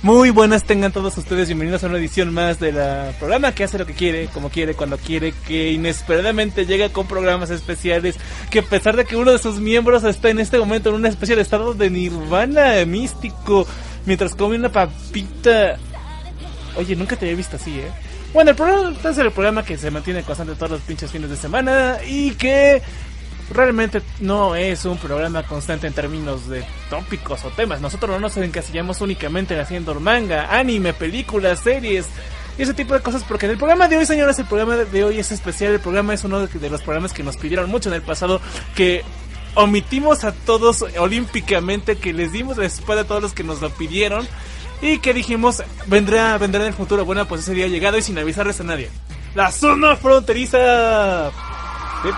Muy buenas tengan todos ustedes, bienvenidos a una edición más del programa que hace lo que quiere, como quiere, cuando quiere, que inesperadamente llega con programas especiales, que a pesar de que uno de sus miembros está en este momento en una especie de estado de nirvana místico, mientras come una papita... Oye, nunca te había visto así, ¿eh? Bueno, el programa es el programa que se mantiene constante todos los pinches fines de semana y que... realmente no es un programa constante en términos de tópicos o temas. Nosotros no nos encasillamos únicamente en haciendo manga, anime, películas, series y ese tipo de cosas, porque en el programa de hoy, señores, el programa de hoy es especial. El programa es uno de los programas que nos pidieron mucho en el pasado, que omitimos a todos olímpicamente, que les dimos la espalda a todos los que nos lo pidieron y que dijimos vendrá en el futuro. Bueno, pues ese día ha llegado y sin avisarles a nadie. La zona fronteriza. Sí,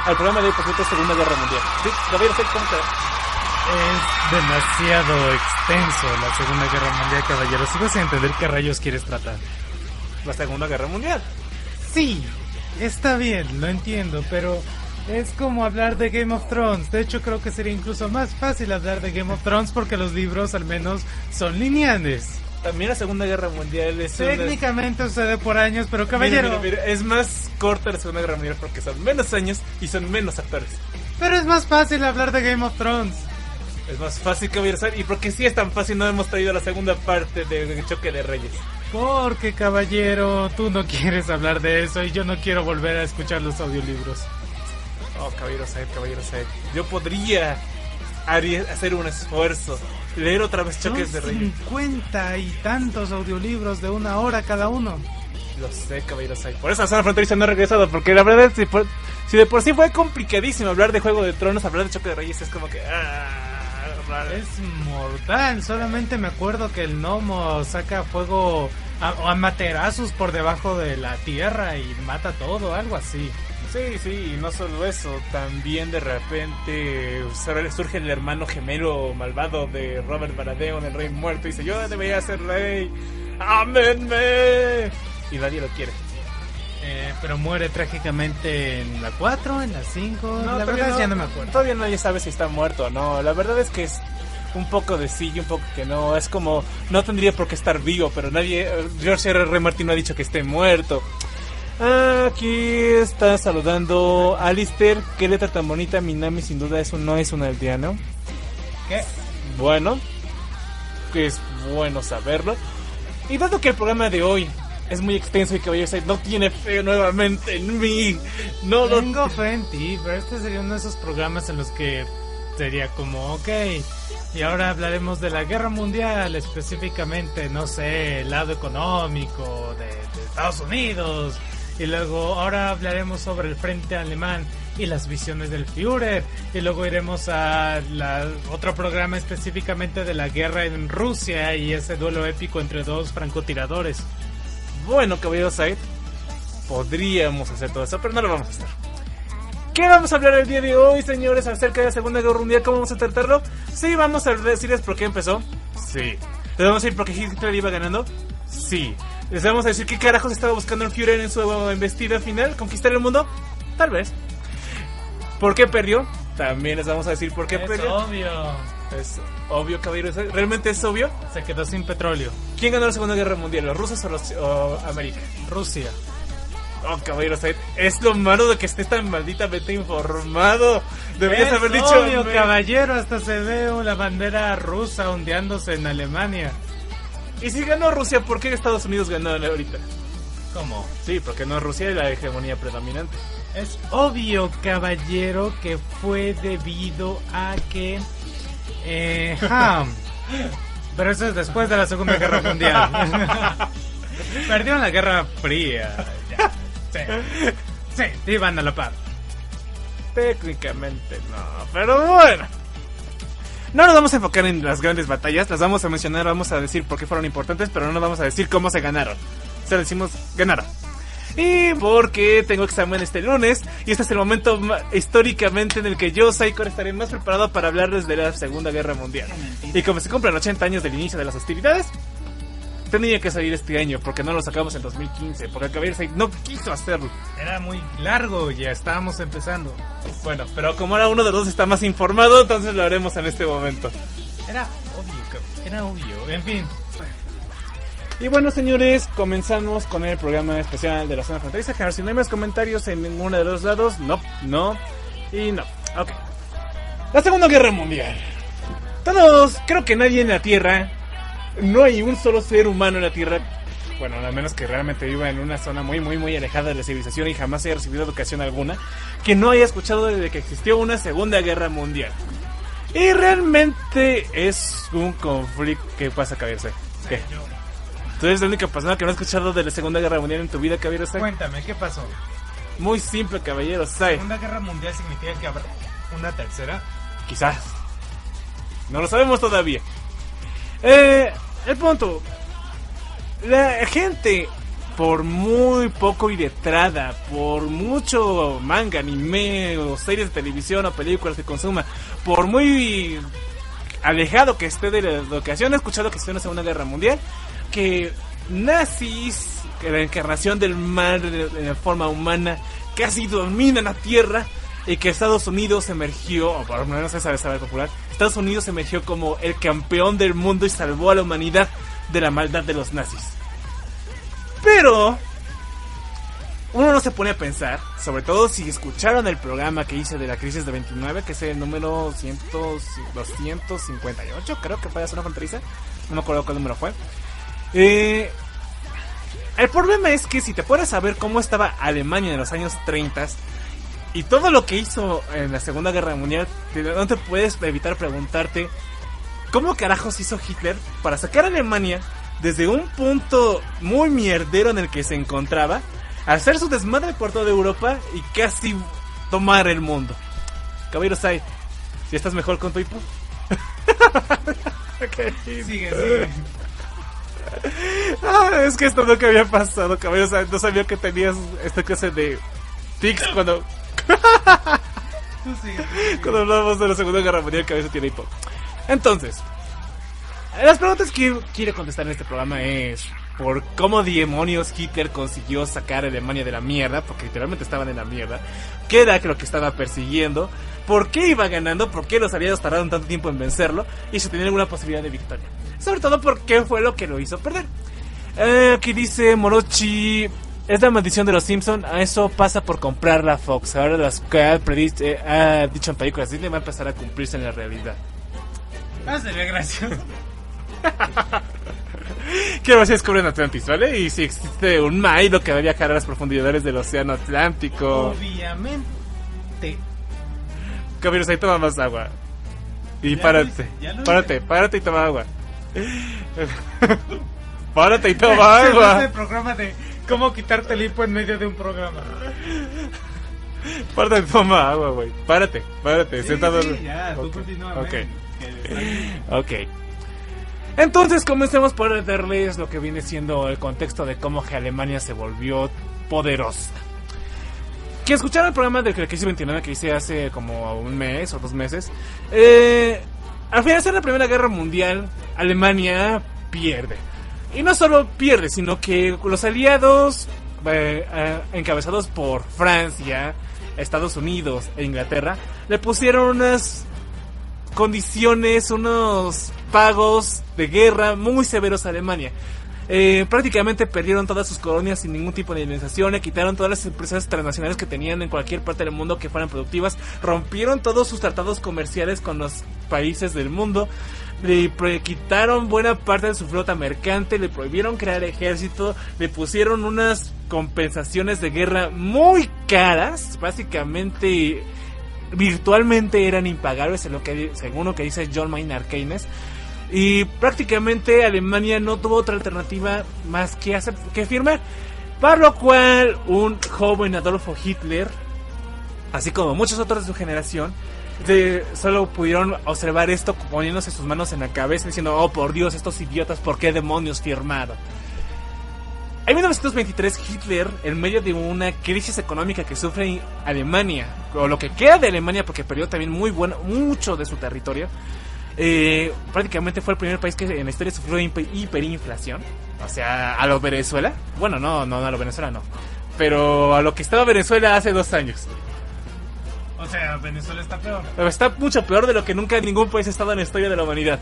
al programa de hoy, por cierto, Segunda Guerra Mundial. Sí, Gabriel, ¿cómo te...? Es demasiado extenso la Segunda Guerra Mundial, caballero. Sigo sin entender qué rayos quieres tratar. La Segunda Guerra Mundial. Sí, está bien, lo entiendo, pero es como hablar de Game of Thrones. De hecho, creo que sería incluso más fácil hablar de Game of Thrones porque los libros al menos son lineales. También la Segunda Guerra Mundial es técnicamente sucede por años, pero caballero... Mira, es más corta la Segunda Guerra Mundial porque son menos años y son menos actores. Pero es más fácil hablar de Game of Thrones. Es más fácil, caballero, y porque sí es tan fácil no hemos traído la segunda parte de Choque de Reyes. Porque, caballero, tú no quieres hablar de eso y yo no quiero volver a escuchar los audiolibros. Oh, caballero Saed, yo podría hacer un esfuerzo, leer otra vez Choques de Reyes. 50 y tantos audiolibros de 1 hora cada uno. Lo sé, caballero Said. Por eso la zona fronteriza no ha regresado, porque la verdad, si de por sí fue complicadísimo hablar de Juego de Tronos, hablar de Choque de Reyes es como que... es mortal. Solamente me acuerdo que el gnomo saca fuego a materazos por debajo de la tierra y mata todo, algo así. Sí, y no solo eso, también de repente surge el hermano gemelo malvado de Robert Baratheon, el rey muerto, y dice, yo debería ser rey, ¡ámenme! Y nadie lo quiere. Pero muere trágicamente en la 4, en la 5, la verdad es ya no me acuerdo. Todavía nadie sabe si está muerto o no, la verdad es que es un poco de sí y un poco que no, es como, no tendría por qué estar vivo, pero nadie, George R.R. Martin no ha dicho que esté muerto. Aquí está saludando Alistair. Qué letra tan bonita, Minami, sin duda eso no es un aldeano. ¿Qué? Bueno, que es bueno saberlo. Y dado que el programa de hoy es muy extenso y Caballero Said no tiene fe nuevamente en mí, no tengo fe en ti, pero este sería uno de esos programas en los que sería como, ok, y ahora hablaremos de la guerra mundial, específicamente, no sé, el lado económico de Estados Unidos. Y luego ahora hablaremos sobre el frente alemán y las visiones del Führer. Y luego iremos a otro programa específicamente de la guerra en Rusia y ese duelo épico entre dos francotiradores. Bueno, caballero Said, podríamos hacer todo eso, pero no lo vamos a hacer. ¿Qué vamos a hablar el día de hoy, señores, acerca de la Segunda Guerra Mundial? ¿Cómo vamos a tratarlo? Sí, vamos a decirles por qué empezó. Sí. ¿Les vamos a decir por qué Hitler iba ganando? Sí. ¿Les vamos a decir qué carajos estaba buscando el Führer en su embestida final? ¿Conquistar el mundo? Tal vez. ¿Por qué perdió? También les vamos a decir por qué perdió. Es obvio, caballero. ¿Realmente es obvio? Se quedó sin petróleo. ¿Quién ganó la Segunda Guerra Mundial? ¿Los rusos o América? Rusia. Oh, caballero, es lo malo de que estés tan malditamente informado. Deberías haber dicho... obvio, caballero, hasta se ve la bandera rusa ondeándose en Alemania. Y si ganó Rusia, ¿por qué Estados Unidos ganó ahorita? ¿Cómo? Sí, porque no es Rusia la hegemonía predominante. Es obvio, caballero, que fue debido a que... pero eso es después de la Segunda Guerra Mundial. Perdió en la Guerra Fría. Sí, iban a la par. Técnicamente no, pero bueno. No nos vamos a enfocar en las grandes batallas, las vamos a mencionar, vamos a decir por qué fueron importantes, pero no nos vamos a decir cómo se ganaron. O sea, decimos ganaron. Y porque tengo examen este lunes, y este es el momento históricamente en el que yo, Saikor, estaré más preparado para hablarles de la Segunda Guerra Mundial. Y como se cumplen 80 años del inicio de las hostilidades, tenía que salir este año, porque no lo sacamos en 2015, porque el Caballero Said no quiso hacerlo. Era muy largo, ya estábamos empezando. Bueno, pero como ahora uno de los dos está más informado, entonces lo haremos en este momento. Era obvio, en fin. Y bueno, señores, comenzamos con el programa especial de la zona fronteriza. A ver si no hay más comentarios en ninguno de los lados. No y no. Ok. La Segunda Guerra Mundial. Todos, creo que nadie en la Tierra, no hay un solo ser humano en la Tierra, bueno, al menos que realmente viva en una zona muy alejada de la civilización y jamás haya recibido educación alguna, que no haya escuchado desde que existió una Segunda Guerra Mundial. Y realmente es un conflicto. ¿Qué pasa, Caballero? ¿Qué? ¿Tú eres la única persona que no ha escuchado de la Segunda Guerra Mundial en tu vida, Caballero? Cuéntame, ¿qué pasó? Muy simple, Caballero. ¿La Segunda Guerra Mundial significa que habrá una tercera? Quizás. No lo sabemos todavía. El punto. La gente, por muy poco iletrada, por mucho manga, anime, o series de televisión o películas que consuma, por muy alejado que esté de la educación, ha escuchado que existió una Segunda Guerra Mundial, que nazis, que la encarnación del mal en la forma humana, casi dominan la Tierra, y que Estados Unidos emergió, o por lo menos esa vez sabe popular, Estados Unidos emergió como el campeón del mundo y salvó a la humanidad de la maldad de los nazis. Pero uno no se pone a pensar, sobre todo si escucharon el programa que hice de la crisis de 29, que es el número 258, creo que fue la zona fronteriza, no me acuerdo cuál número fue. El problema es que si te pones a ver cómo estaba Alemania en los años 30 y todo lo que hizo en la Segunda Guerra Mundial, no te puedes evitar preguntarte ¿cómo carajos hizo Hitler para sacar a Alemania desde un punto muy mierdero en el que se encontraba, hacer su desmadre por toda Europa y casi tomar el mundo? Caballero Sai, ¿si estás mejor con tu hipo? Okay. Sigue. Es que esto nunca había pasado, Caballero Sai. No sabía que tenías esta clase de tics cuando... Cuando hablamos de la Segunda Guerra Mundial, Cabeza tiene hipo. Entonces, las preguntas que quiero contestar en este programa es: ¿por cómo demonios Hitler consiguió sacar a Alemania de la mierda? Porque literalmente estaban en la mierda. ¿Qué era lo que estaba persiguiendo? ¿Por qué iba ganando? ¿Por qué los aliados tardaron tanto tiempo en vencerlo? Y si tenía alguna posibilidad de victoria. Sobre todo, ¿por qué fue lo que lo hizo perder? Aquí dice Morochi: es la maldición de los Simpsons. Eso pasa por comprar la Fox. Ahora las que ha dicho en películas Disney va a empezar a cumplirse en la realidad. Sería gracioso. Quiero ver si descubren Atlantis, ¿vale? Y si existe un Milo que va a viajar a las profundidades del océano Atlántico. Obviamente. Caballeros, ahí toma más agua. Y Ya párate. lo Párate y toma agua. Párate y toma agua. El programa de cómo quitarte el hipo en medio de un programa. Párate y toma agua, güey. Párate. Sí, Sentado. sí, ya, tú continúa. Ok. Entonces comencemos por darles lo que viene siendo el contexto de cómo que Alemania se volvió poderosa. Que escucharon el programa del Crisis 29 que hice hace como un mes o 2 meses. Al final de la Primera Guerra Mundial, Alemania pierde. Y no solo pierde, sino que los aliados, encabezados por Francia, Estados Unidos e Inglaterra, le pusieron unas condiciones, unos pagos de guerra muy severos a Alemania. Prácticamente perdieron todas sus colonias sin ningún tipo de indemnización, le quitaron todas las empresas transnacionales que tenían en cualquier parte del mundo que fueran productivas, rompieron todos sus tratados comerciales con los países del mundo, le quitaron buena parte de su flota mercante, le prohibieron crear ejército, le pusieron unas compensaciones de guerra muy caras, básicamente virtualmente eran impagables según lo que dice John Maynard Keynes. Y prácticamente Alemania no tuvo otra alternativa más que firmar. Para lo cual un joven Adolfo Hitler, así como muchos otros de su generación, solo pudieron observar esto poniéndose sus manos en la cabeza diciendo: oh por Dios, estos idiotas, ¿por qué demonios firmaron? En 1923 Hitler, en medio de una crisis económica que sufre Alemania, o lo que queda de Alemania porque perdió también mucho de su territorio, prácticamente fue el primer país que en la historia sufrió hiperinflación. O sea, a lo Venezuela. Bueno, no a lo Venezuela no, pero a lo que estaba Venezuela hace 2 años. O sea, Venezuela está peor. Está mucho peor de lo que nunca ningún país ha estado en la historia de la humanidad.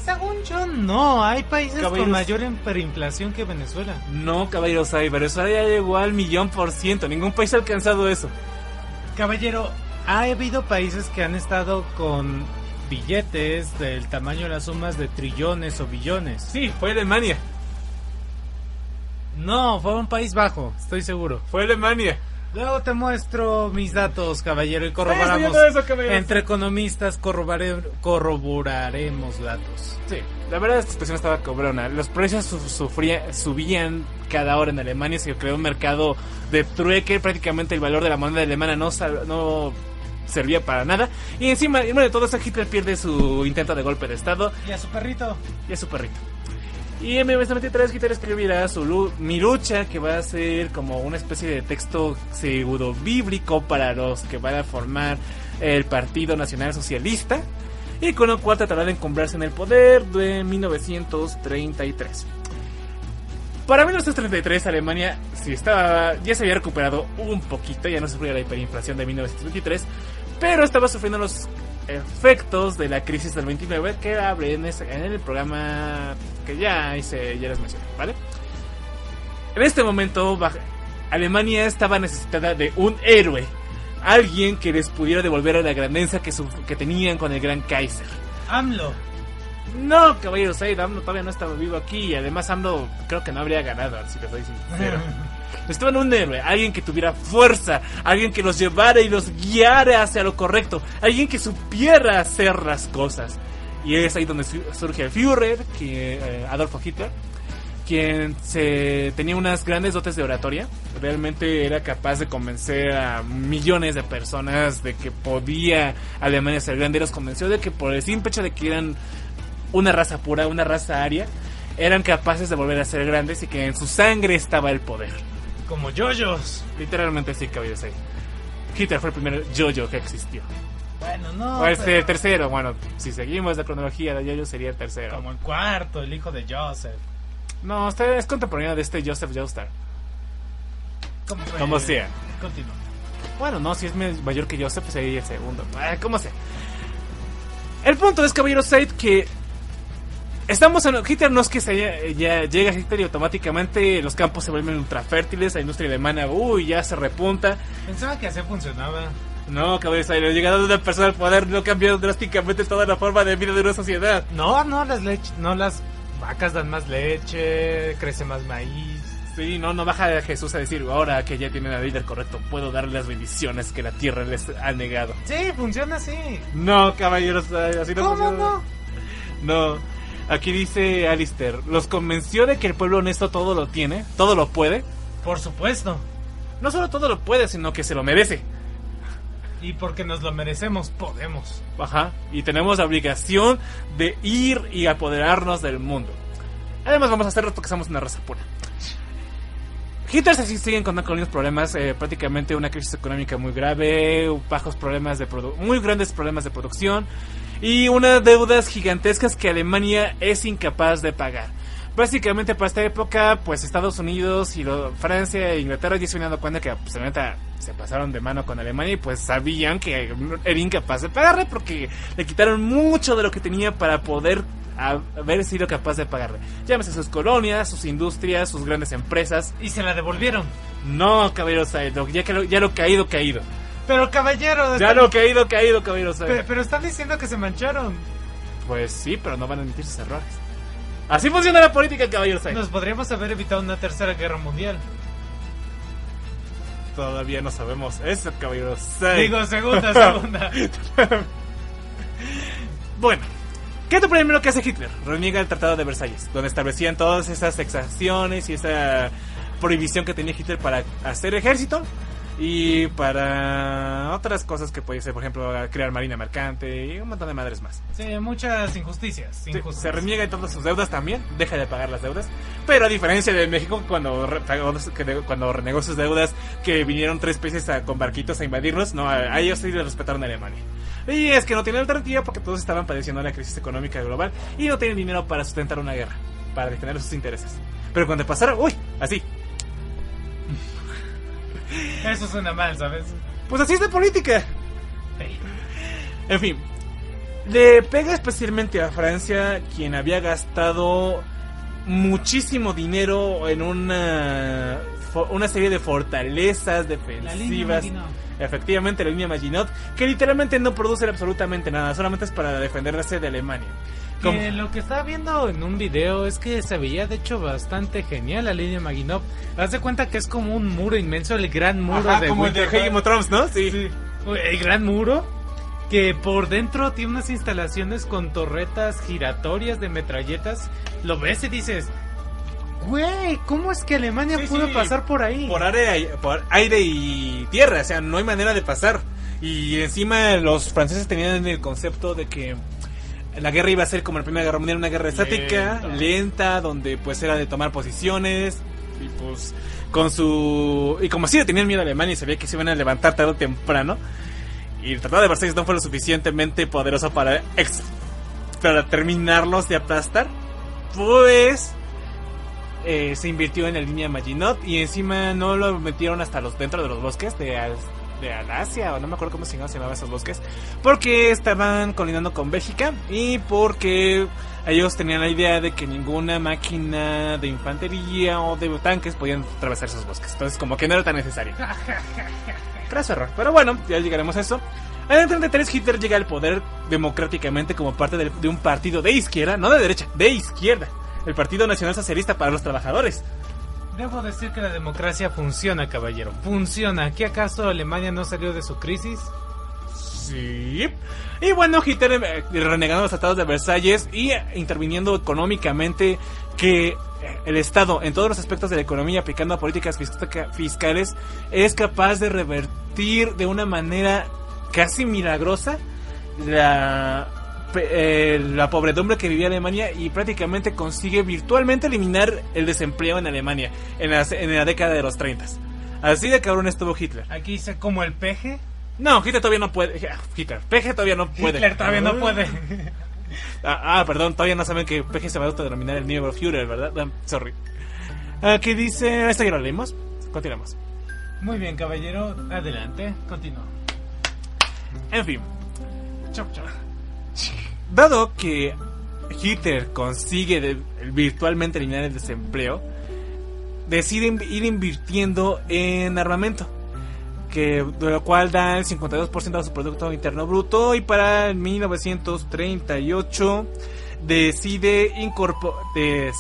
Según yo, no. Hay países Caballeros, con mayor hiperinflación que Venezuela. No, caballeros, Venezuela ya llegó al 1,000,000%. Ningún país ha alcanzado eso. Caballero, ha habido países que han estado con billetes del tamaño de las sumas de trillones o billones. Sí, fue Alemania. No, fue un país bajo, estoy seguro. Fue Alemania. Luego te muestro mis datos, caballero, y corroboramos. Sí, eso, caballero. Entre economistas corroboraremos datos. Sí, la verdad esta situación estaba cobrona. Los precios subían cada hora en Alemania. Se creó un mercado de trueque. Prácticamente el valor de la moneda alemana no servía para nada. Y encima de todo eso, Hitler pierde su intento de golpe de estado. Y a su perrito. Y en 1923 Hitler escribirá Mi lucha, que va a ser como una especie de texto pseudo bíblico para los que van a formar el Partido Nacional Socialista, y con lo cual tratará de encumbrarse en el poder de 1933. Para 1933 Alemania ya se había recuperado un poquito, ya no sufría la hiperinflación de 1923, pero estaba sufriendo los efectos de la crisis del 29 que hablé en el programa que ya les mencioné, ¿vale? En este momento Alemania estaba necesitada de un héroe, alguien que les pudiera devolver a la grandeza que tenían con el gran Kaiser. AMLO. No, caballeros, AMLO todavía no estaba vivo aquí, y además AMLO creo que no habría ganado, si te soy sincero. Necesitaban un héroe, alguien que tuviera fuerza, alguien que los llevara y los guiara hacia lo correcto, alguien que supiera hacer las cosas. Y es ahí donde surge el Führer, Adolfo Hitler, quien tenía unas grandes dotes de oratoria. Realmente era capaz de convencer a millones de personas de que podía Alemania ser grande. Los convenció de que por el simple hecho de que eran una raza pura, una raza aria, eran capaces de volver a ser grandes y que en su sangre estaba el poder. Como yoyos. Literalmente sí, caballeros. Hitler fue el primer yoyo que existió. Bueno, no. O el tercero, bueno, si seguimos la cronología de yoyo sería el tercero. Como el cuarto, el hijo de Joseph. No, usted es contemporáneo de este Joseph Joestar. Como sea. Continúa. Bueno, no, si es mayor que Joseph, sería el segundo. Como sea. El punto es, caballeros, que Hitler no es que ya llega Hitler y automáticamente los campos se vuelven ultra fértiles, la industria alemana, ya se repunta. Pensaba que así funcionaba. No, caballeros, la llegada de una persona al poder no cambió drásticamente toda la forma de vida de una sociedad. No, las vacas dan más leche, crece más maíz. Sí, no baja Jesús a decir, ahora que ya tienen al líder correcto, puedo darle las bendiciones que la tierra les ha negado. Sí, funciona así. No, caballeros, así no funciona. ¿Cómo no? No. Aquí dice Alistair, los convenció de que el pueblo honesto todo lo tiene, todo lo puede. Por supuesto. No solo todo lo puede, sino que se lo merece. Y porque nos lo merecemos, podemos. Ajá, y tenemos la obligación de ir y apoderarnos del mundo. Además vamos a hacerlo porque somos una raza pura. Hitler se sigue encontrando con unos problemas, prácticamente una crisis económica muy grave, muy grandes problemas de producción y unas deudas gigantescas que Alemania es incapaz de pagar. Básicamente para esta época, pues Estados Unidos y Francia e Inglaterra ya se habían dado cuenta que pues, se pasaron de mano con Alemania y pues sabían que era incapaz de pagarle porque le quitaron mucho de lo que tenía para poder haber sido capaz de pagarle. Llámese sus colonias, sus industrias, sus grandes empresas. Y se la devolvieron. No, caballeros, ya lo caído. Pero caballero, ya lo caído, caballeros. Pero están diciendo que se mancharon. Pues sí, pero no van a admitir sus errores. Así funciona la política, caballeros. Nos podríamos haber evitado una tercera guerra mundial. Todavía no sabemos eso, caballeros. Digo, segunda. Bueno, ¿qué es lo primero que hace Hitler? Reniega el Tratado de Versalles, donde establecían todas esas exacciones y esa prohibición que tenía Hitler para hacer ejército y para otras cosas que podía ser, por ejemplo, crear marina mercante y un montón de madres más. Sí, muchas injusticias. Sí, se reniega en todas sus deudas también, deja de pagar las deudas, pero a diferencia de México cuando renegó sus deudas, que vinieron 3 países con barquitos a invadirnos, no, a ellos sí les respetaron a Alemania. Y es que no tienen alternativa porque todos estaban padeciendo la crisis económica global y no tienen dinero para sustentar una guerra, para defender sus intereses. Pero cuando pasaron, así. Eso suena mal, ¿sabes? Pues así es de política. En fin, Le pega especialmente a Francia, quien había gastado muchísimo dinero en una serie de fortalezas defensivas. Efectivamente, la línea Maginot, que literalmente no produce absolutamente nada, solamente es para defenderse de Alemania. Que lo que estaba viendo en un video es que se veía de hecho bastante genial la línea Maginot. Haz de cuenta que es como un muro inmenso, el gran muro. Ajá, de como el de Game of Thrones, ¿no? Sí. El gran muro que por dentro tiene unas instalaciones con torretas giratorias de metralletas. Lo ves y dices, güey, ¿cómo es que Alemania pudo pasar por ahí? Por aire y tierra, o sea, no hay manera de pasar. Y encima los franceses tenían el concepto de que la guerra iba a ser como la Primera Guerra Mundial, una guerra estática, lenta, donde pues era de tomar posiciones. Y pues y como si le tenían miedo a Alemania y sabía que se iban a levantar tarde o temprano, y el Tratado de Versalles no fue lo suficientemente poderoso para terminarlos de aplastar, pues se invirtió en la línea Maginot y encima no lo metieron hasta dentro de los bosques de Alasia, o no me acuerdo cómo se llamaban esos bosques, porque estaban colindando con Bélgica y porque ellos tenían la idea de que ninguna máquina de infantería o de tanques podían atravesar esos bosques, entonces como que no era tan necesario. Craso error, pero bueno, ya llegaremos a eso. En el 33 Hitler llega al poder democráticamente como parte de un partido de izquierda, no de derecha, de izquierda, el Partido Nacional Socialista para los Trabajadores. Debo decir que la democracia funciona, caballero, funciona. ¿Qué acaso Alemania no salió de su crisis? Sí. Y bueno, Hitler renegando los tratados de Versalles y interviniendo económicamente, que el Estado en todos los aspectos de la economía, aplicando políticas fiscales, es capaz de revertir de una manera casi milagrosa la pobredumbre que vivía Alemania y prácticamente consigue virtualmente eliminar el desempleo en Alemania en la década de los 30. Así de cabrón estuvo Hitler. Aquí dice como el peje. No, Hitler todavía no puede. Peje todavía no puede. Hitler todavía no puede. Perdón, todavía no saben que Peje se va a autodenominar el nuevo Führer, ¿verdad? Sorry. ¿Qué dice? ¿Esto ya lo leímos? Continuamos. Muy bien, caballero, adelante, continúa. En fin. Dado que Hitler consigue virtualmente eliminar el desempleo, deciden ir invirtiendo en armamento, de lo cual da el 52% de su Producto Interno Bruto, y para 1938 decide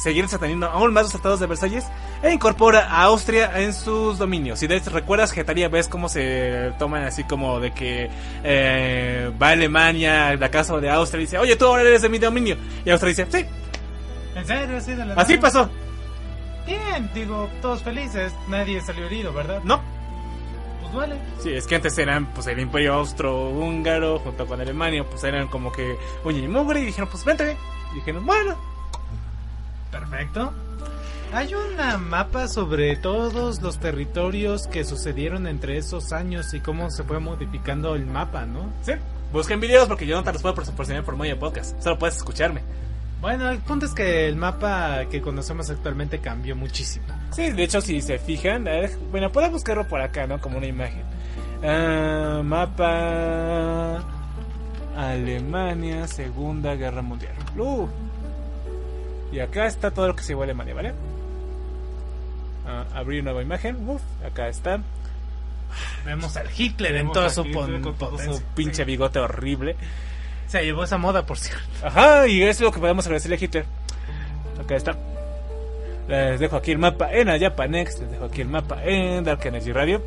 seguir sataniendo aún más los tratados de Versalles e incorpora a Austria en sus dominios. Si recuerdas, Getaria, ves cómo se toman así como de que va a Alemania a la casa de Austria y dice, oye, tú ahora eres de mi dominio, y Austria dice, sí. ¿En serio? Así pasó. Bien, digo, todos felices, nadie salió herido, ¿verdad? No. Pues duele. Sí, es que antes eran pues el Imperio Austro-Húngaro junto con Alemania, pues eran como que uña y mugre, y dijeron, pues vente. Y dijeron, bueno. Perfecto. Hay una mapa sobre todos los territorios que sucedieron entre esos años y cómo se fue modificando el mapa, ¿no? Sí, busquen videos porque yo no te los puedo proporcionar por medio de podcast, solo puedes escucharme. Bueno, el punto es que el mapa que conocemos actualmente cambió muchísimo. Sí, de hecho, si se fijan, bueno, puedo buscarlo por acá, ¿no? Como una imagen. Mapa Alemania, Segunda Guerra Mundial. Y acá está todo lo que se llevó a Alemania, ¿vale? Abrir nueva imagen. Acá está. Vemos al Hitler en todo su pinche bigote horrible. Se llevó esa moda, por cierto. Ajá, y es lo que podemos agradecerle a Hitler. Acá está. Les dejo aquí el mapa en Japanex. Les dejo aquí el mapa en Dark Energy Radio.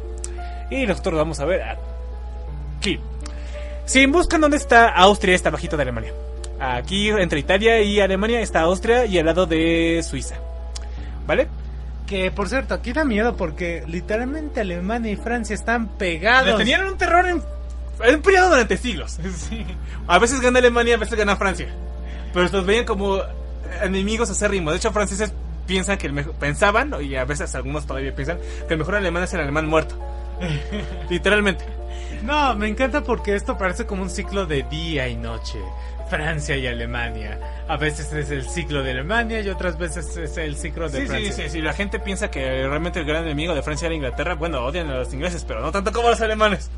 Y nosotros lo vamos a ver aquí. Si buscan dónde está Austria, está bajito de Alemania. Aquí entre Italia y Alemania está Austria y al lado de Suiza. ¿Vale? Que por cierto, aquí da miedo porque literalmente Alemania y Francia están pegados. Le tenían un terror en un periodo durante siglos. Sí. A veces gana Alemania, a veces gana Francia. Pero los veían como enemigos acérrimos. De hecho, franceses piensan que pensaban, y a veces algunos todavía piensan, que el mejor alemán es el alemán muerto. Literalmente. No, me encanta porque esto parece como un ciclo de día y noche. Francia y Alemania. A veces es el ciclo de Alemania y otras veces es el ciclo de Francia. Sí. La gente piensa que realmente el gran enemigo de Francia era Inglaterra. Bueno, odian a los ingleses, pero no tanto como a los alemanes.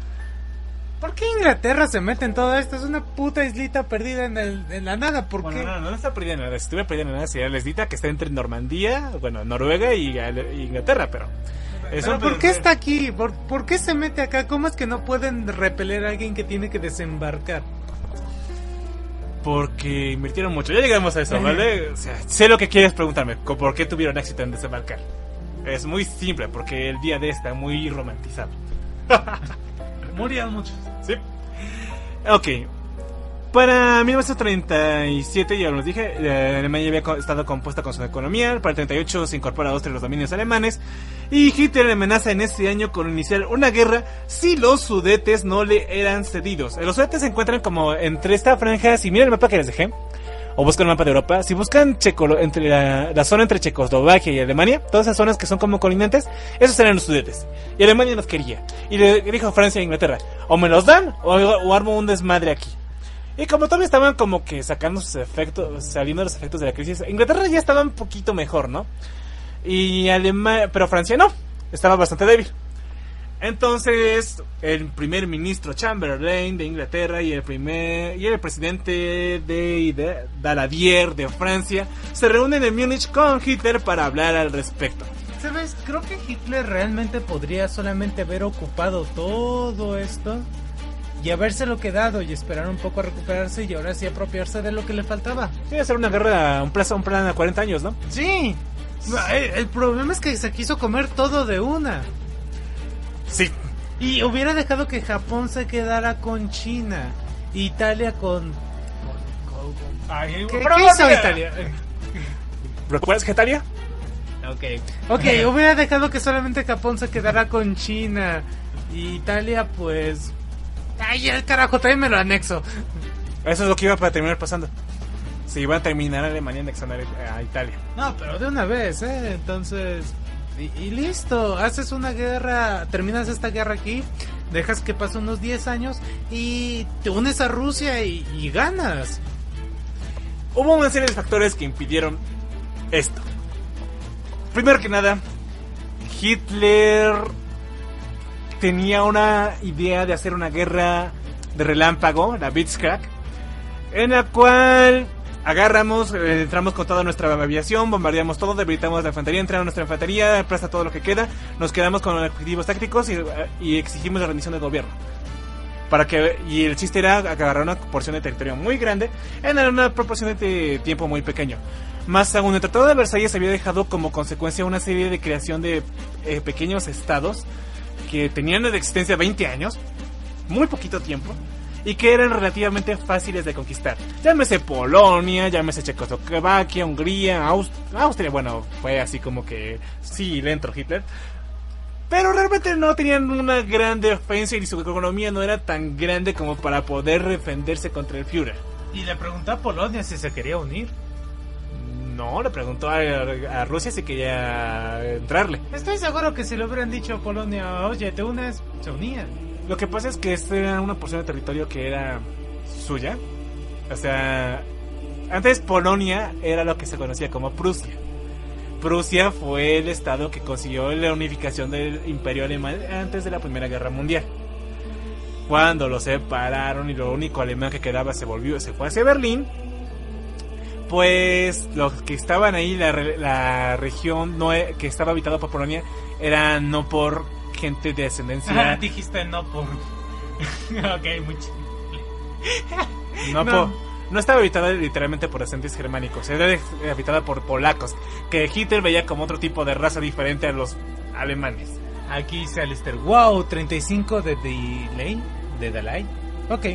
¿Por qué Inglaterra se mete en todo esto? Es una puta islita perdida en la nada. ¿Por qué? No está perdida en nada. Si estuviera perdida en nada, sería la islita que está entre Normandía, Noruega y Inglaterra, pero... ¿Por qué está aquí? ¿Por qué se mete acá? ¿Cómo es que no pueden repeler a alguien que tiene que desembarcar? Porque invirtieron mucho. Ya llegamos a eso, ¿vale? O sea, sé lo que quieres preguntarme. ¿Por qué tuvieron éxito en desembarcar? Es muy simple, porque el día D está muy romantizado. Morían muchos. Sí. Ok. Para 1937, ya os dije, Alemania había estado compuesta con su economía. Para el 38 se incorpora a Austria los dominios alemanes. Y Hitler amenaza en ese año con iniciar una guerra si los Sudetes no le eran cedidos. Los Sudetes se encuentran como entre esta franja. Si miran el mapa que les dejé, o buscan el mapa de Europa, si buscan entre la zona entre Checoslovaquia y Alemania, todas esas zonas que son como colindantes, esos eran los Sudetes. Y Alemania los quería. Y le dijo a Francia e Inglaterra: o me los dan o armo un desmadre aquí. Y como todavía estaban como que sacando sus efectos, saliendo los efectos de la crisis, Inglaterra ya estaba un poquito mejor, ¿no? Y pero Francia no, estaba bastante débil. Entonces, el primer ministro Chamberlain de Inglaterra y el presidente de Daladier de Francia se reúnen en Múnich con Hitler para hablar al respecto. ¿Sabes? Creo que Hitler realmente podría solamente haber ocupado todo esto y habérselo quedado y esperar un poco a recuperarse y ahora sí apropiarse de lo que le faltaba. Sí, hacer una guerra, un plan a 40 años, ¿no? Sí. El problema es que se quiso comer todo de una. Sí. Y hubiera dejado que Japón se quedara con China, Italia con... ¿Qué hizo Italia? ¿Recuerdas Italia? Ok, hubiera dejado que solamente Japón se quedara con China y Italia pues... Ay, el carajo, también me lo anexo. Eso es lo que iba para terminar pasando. Se iba a terminar Alemania anexando a Italia. No, pero de una vez, entonces... Y listo, haces una guerra, terminas esta guerra aquí, dejas que pasen unos 10 años y te unes a Rusia y ganas. Hubo una serie de factores que impidieron esto. Primero que nada, Hitler tenía una idea de hacer una guerra de relámpago, la Blitzkrieg, en la cual agarramos, entramos con toda nuestra aviación, bombardeamos todo, debilitamos la infantería, entramos nuestra infantería, presta todo lo que queda, nos quedamos con los objetivos tácticos y exigimos la rendición del gobierno. Y el chiste era agarrar una porción de territorio muy grande en una proporción de tiempo muy pequeño. Más aún, el Tratado de Versalles había dejado como consecuencia una serie de creación de pequeños estados que tenían de existencia 20 años, muy poquito tiempo, y que eran relativamente fáciles de conquistar. Llámese Polonia, llámese Checoslovaquia, Hungría, Austria, bueno, fue así como que sí, le entró Hitler. Pero realmente no tenían una gran defensa y su economía no era tan grande como para poder defenderse contra el Führer. Y le preguntó a Polonia si se quería unir. No, le preguntó a Rusia si quería entrarle. Estoy seguro que si le hubieran dicho a Polonia, oye, ¿te unes? Se unían. Lo que pasa es que esta era una porción de territorio que era suya. O sea, antes Polonia era lo que se conocía como Prusia. Prusia fue el estado que consiguió la unificación del Imperio Alemán antes de la Primera Guerra Mundial. Cuando lo separaron y lo único alemán que quedaba se fue hacia Berlín, pues los que estaban ahí, la región que estaba habitada por Polonia, era no por gente de ascendencia. Dijiste no por... Ok, mucho. No estaba habitada literalmente por ascendientes germánicos, era habitada por polacos, que Hitler veía como otro tipo de raza diferente a los alemanes. Aquí dice Alistair, wow, 35 de Dalai. Ok,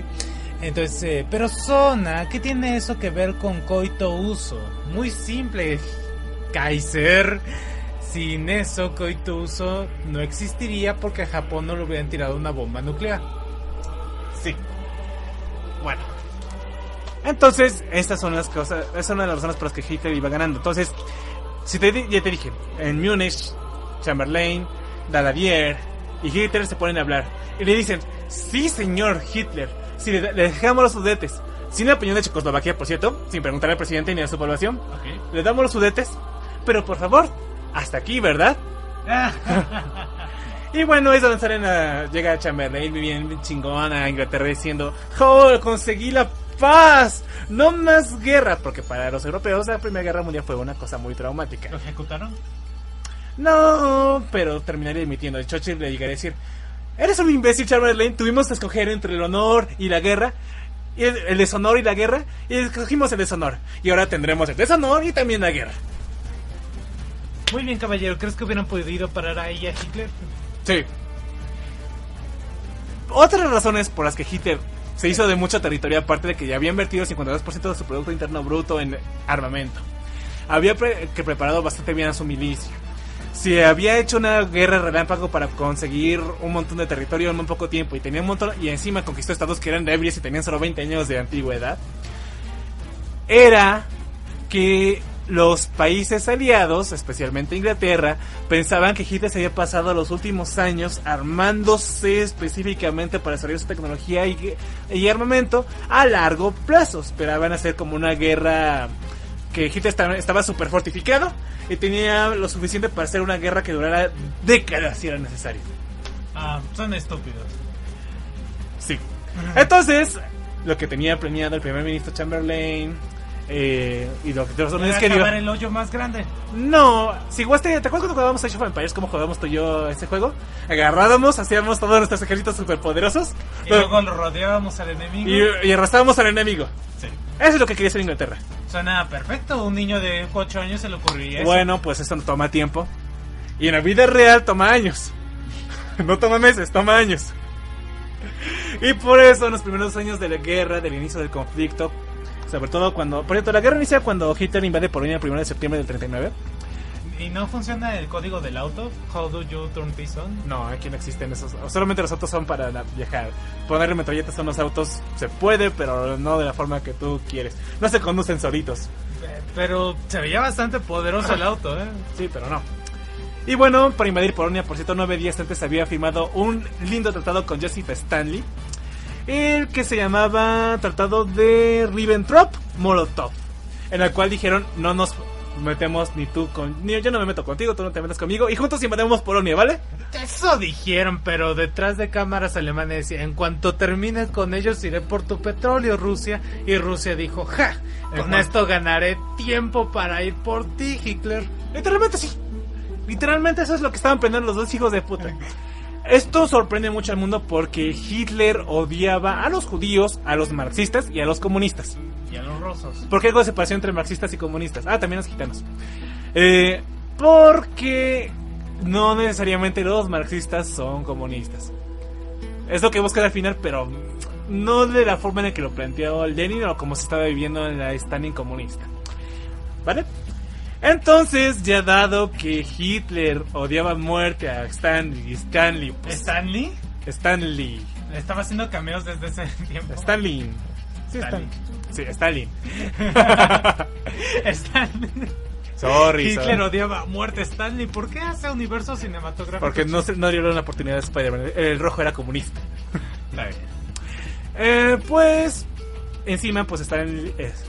entonces, pero Zona, ¿qué tiene eso que ver con Coito Uso? Muy simple, Kaiser. Sin eso, Coito Uso no existiría porque a Japón no le hubieran tirado una bomba nuclear. Sí. Bueno. Entonces, estas son las cosas, es una de las razones por las que Hitler iba ganando. Entonces, ya te dije, en Múnich, Chamberlain, Daladier y Hitler se ponen a hablar. Y le dicen, sí señor Hitler, si le dejamos los Sudetes, sin la opinión de Checoslovaquia, por cierto, sin preguntarle al presidente ni a su población, le damos los Sudetes, pero por favor, hasta aquí, ¿verdad? Y bueno, es donde llega Chamberlain bien chingón a Inglaterra diciendo: ¡oh, conseguí la paz! ¡No más guerra! Porque para los europeos la Primera Guerra Mundial fue una cosa muy traumática. ¿Lo ejecutaron? No, pero terminaría emitiendo. Churchill le llegaría a decir: eres un imbécil, Chamberlain, tuvimos que escoger entre el honor y la guerra, el deshonor y la guerra, y escogimos el deshonor, y ahora tendremos el deshonor y también la guerra. Muy bien, caballero, ¿crees que hubieran podido parar ahí a Hitler? Sí. Otras razones por las que Hitler se hizo de mucho territorio, aparte de que ya había invertido el 52% de su Producto Interno Bruto en armamento, había preparado bastante bien a su milicia. Se había hecho una guerra relámpago para conseguir un montón de territorio en muy poco tiempo, y tenía un montón, y encima conquistó estados que eran débiles y tenían solo 20 años de antigüedad. Era que los países aliados, especialmente Inglaterra, pensaban que Hitler se había pasado los últimos años armándose específicamente para desarrollar su tecnología y armamento a largo plazo. Esperaban hacer como una guerra que Hitler estaba súper fortificado y tenía lo suficiente para hacer una guerra que durara décadas si era necesario. Son estúpidos. Sí. Entonces, lo que tenía planeado el primer ministro Chamberlain, y lo que es que acabar el hoyo más grande. No, si jugaste, ¿te acuerdas cuando jugábamos Age of Empires? ¿Cómo jugábamos tú y yo ese juego? Agarrábamos, hacíamos todos nuestros ejércitos superpoderosos y luego lo rodeábamos al enemigo y arrastrábamos al enemigo. Sí. Eso es lo que quería hacer Inglaterra. Suena perfecto, un niño de 8 años se le ocurriría eso. Bueno, pues eso no toma tiempo. Y en la vida real toma años. No toma meses, toma años. Y por eso en los primeros años de la guerra, del inicio del conflicto, sobre todo cuando... Por cierto, la guerra inicia cuando Hitler invade Polonia el 1 de septiembre del 39. ¿Y no funciona el código del auto? How do you turn this on? No, aquí no existen esos. Solamente los autos son para viajar. Ponerle metralletas a los autos se puede, pero no de la forma que tú quieres. No se conducen solitos. Pero se veía bastante poderoso el auto, ¿eh? Sí, pero no. Y bueno, para invadir Polonia, por cierto, 9 días antes había firmado un lindo tratado con Joseph Stalin, el que se llamaba Tratado de Ribbentrop-Molotov, en el cual dijeron: no nos metemos ni yo no me meto contigo, tú no te metas conmigo, y juntos invadimos Polonia, ¿vale? Eso dijeron, pero detrás de cámaras alemanes decían: en cuanto termines con ellos iré por tu petróleo, Rusia. Y Rusia dijo: ja, con esto ganaré tiempo para ir por ti, Hitler. Literalmente sí. Literalmente eso es lo que estaban planeando los dos hijos de puta. Esto sorprende mucho al mundo porque Hitler odiaba a los judíos, a los marxistas y a los comunistas. Y a los rusos. ¿Por qué algo de separación entre marxistas y comunistas? También los gitanos. Porque no necesariamente los marxistas son comunistas. Es lo que buscan al final, pero no de la forma en la que lo planteó Lenin o como se estaba viviendo en la Stalin comunista. ¿Vale? Entonces, ya dado que Hitler odiaba a muerte a Stanley, pues, Stanley. Estaba haciendo cameos desde ese tiempo. Stalin. Sí, Stalin. Sí, Stalin. Stalin. Sorry. Hitler odiaba a muerte a Stanley. ¿Por qué hace universo cinematográfico? Porque no dieron la oportunidad a Spider-Man. El rojo era comunista. Está bien. Pues encima pues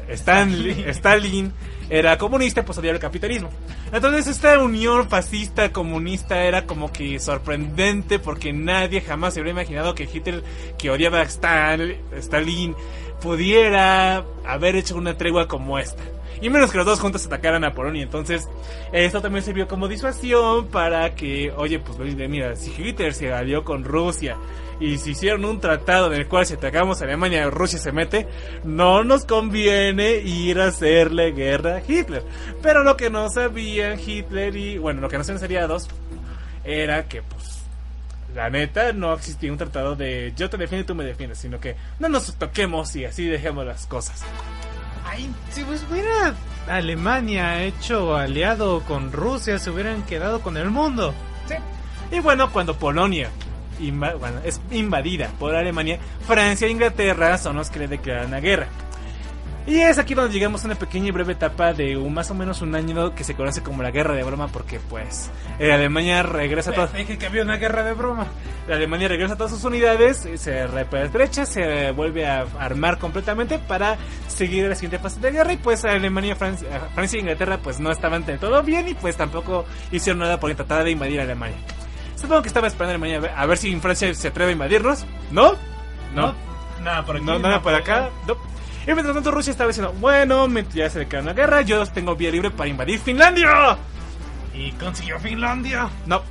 Stalin era comunista, pues odiaba el capitalismo. Entonces esta unión fascista comunista era como que sorprendente, porque nadie jamás se habría imaginado que Hitler, que odiaba a Stalin, pudiera haber hecho una tregua como esta. Y menos que los dos juntos atacaran a Polonia. Entonces esto también sirvió como disuasión para que, oye, pues mira, si Hitler se alió con Rusia y si hicieron un tratado en el cual si atacamos a Alemania, Rusia se mete, no nos conviene ir a hacerle guerra a Hitler. Pero lo que no sabían Hitler y, bueno, lo que no sabían los aliados era que, pues, la neta, no existía un tratado de yo te defiendo y tú me defiendes, sino que no nos toquemos y así dejemos las cosas. Ay, si hubiera Alemania hecho aliado con Rusia, se hubieran quedado con el mundo. Sí. Y bueno, cuando Polonia es invadida por Alemania, Francia e Inglaterra son los que le declaran la guerra. Y es aquí donde llegamos a una pequeña y breve etapa de más o menos un año que se conoce como la guerra de broma, porque pues Alemania regresa dije que había una guerra de broma. La Alemania regresa a todas sus unidades, se repertrecha, se vuelve a armar completamente para seguir la siguiente fase de guerra. Y pues Alemania, Francia e Inglaterra pues no estaban del todo bien y pues tampoco hicieron nada por tratar de invadir a Alemania. Supongo que estaba esperando mañana a ver si en Francia se atreve a invadirnos. ¿No? Nada por aquí. No, nada por acá. No. Y mientras tanto Rusia estaba diciendo, bueno, ya se declaró una guerra, yo tengo vía libre para invadir Finlandia. ¿Y consiguió Finlandia? No.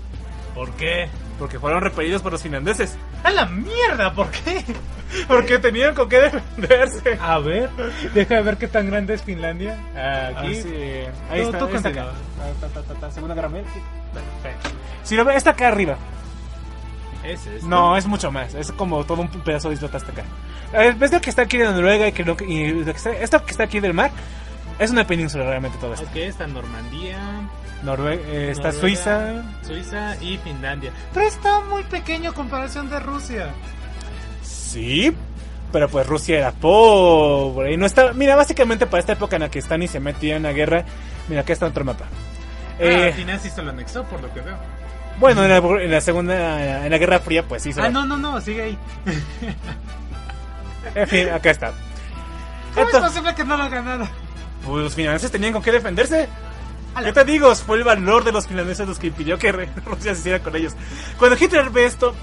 ¿Por qué? Porque fueron repelidos por los finlandeses. ¡A la mierda! ¿Por qué? Porque tenían con qué defenderse. A ver, deja de ver qué tan grande es Finlandia. Aquí. Sí. Ahí está, tú está continúa. acá. Segunda Guerra Mundial. Si lo ves, está acá arriba. ¿Es esto? No, es mucho más. Es como todo un pedazo de islota hasta acá. ¿Ves lo que está aquí de Noruega esto que está aquí del mar? Es una península realmente todo esto. Ok, está Normandía. Está Noruega, Suiza y Finlandia. Pero está muy pequeño en comparación de Rusia. Sí, pero pues Rusia era pobre y no estaba. Mira, básicamente para esta época en la que Stalin se metía en la guerra, mira, acá está otro mapa. Al final sí se lo anexó, por lo que veo. Bueno, en la segunda, en la Guerra Fría, pues sí. No, sigue ahí. En fin, acá está. ¿Cómo es posible que no lo ganara? Pues los finlandeses tenían con qué defenderse. Yo te digo, fue el valor de los finlandeses los que impidió que Rusia se hiciera con ellos. Cuando Hitler ve esto,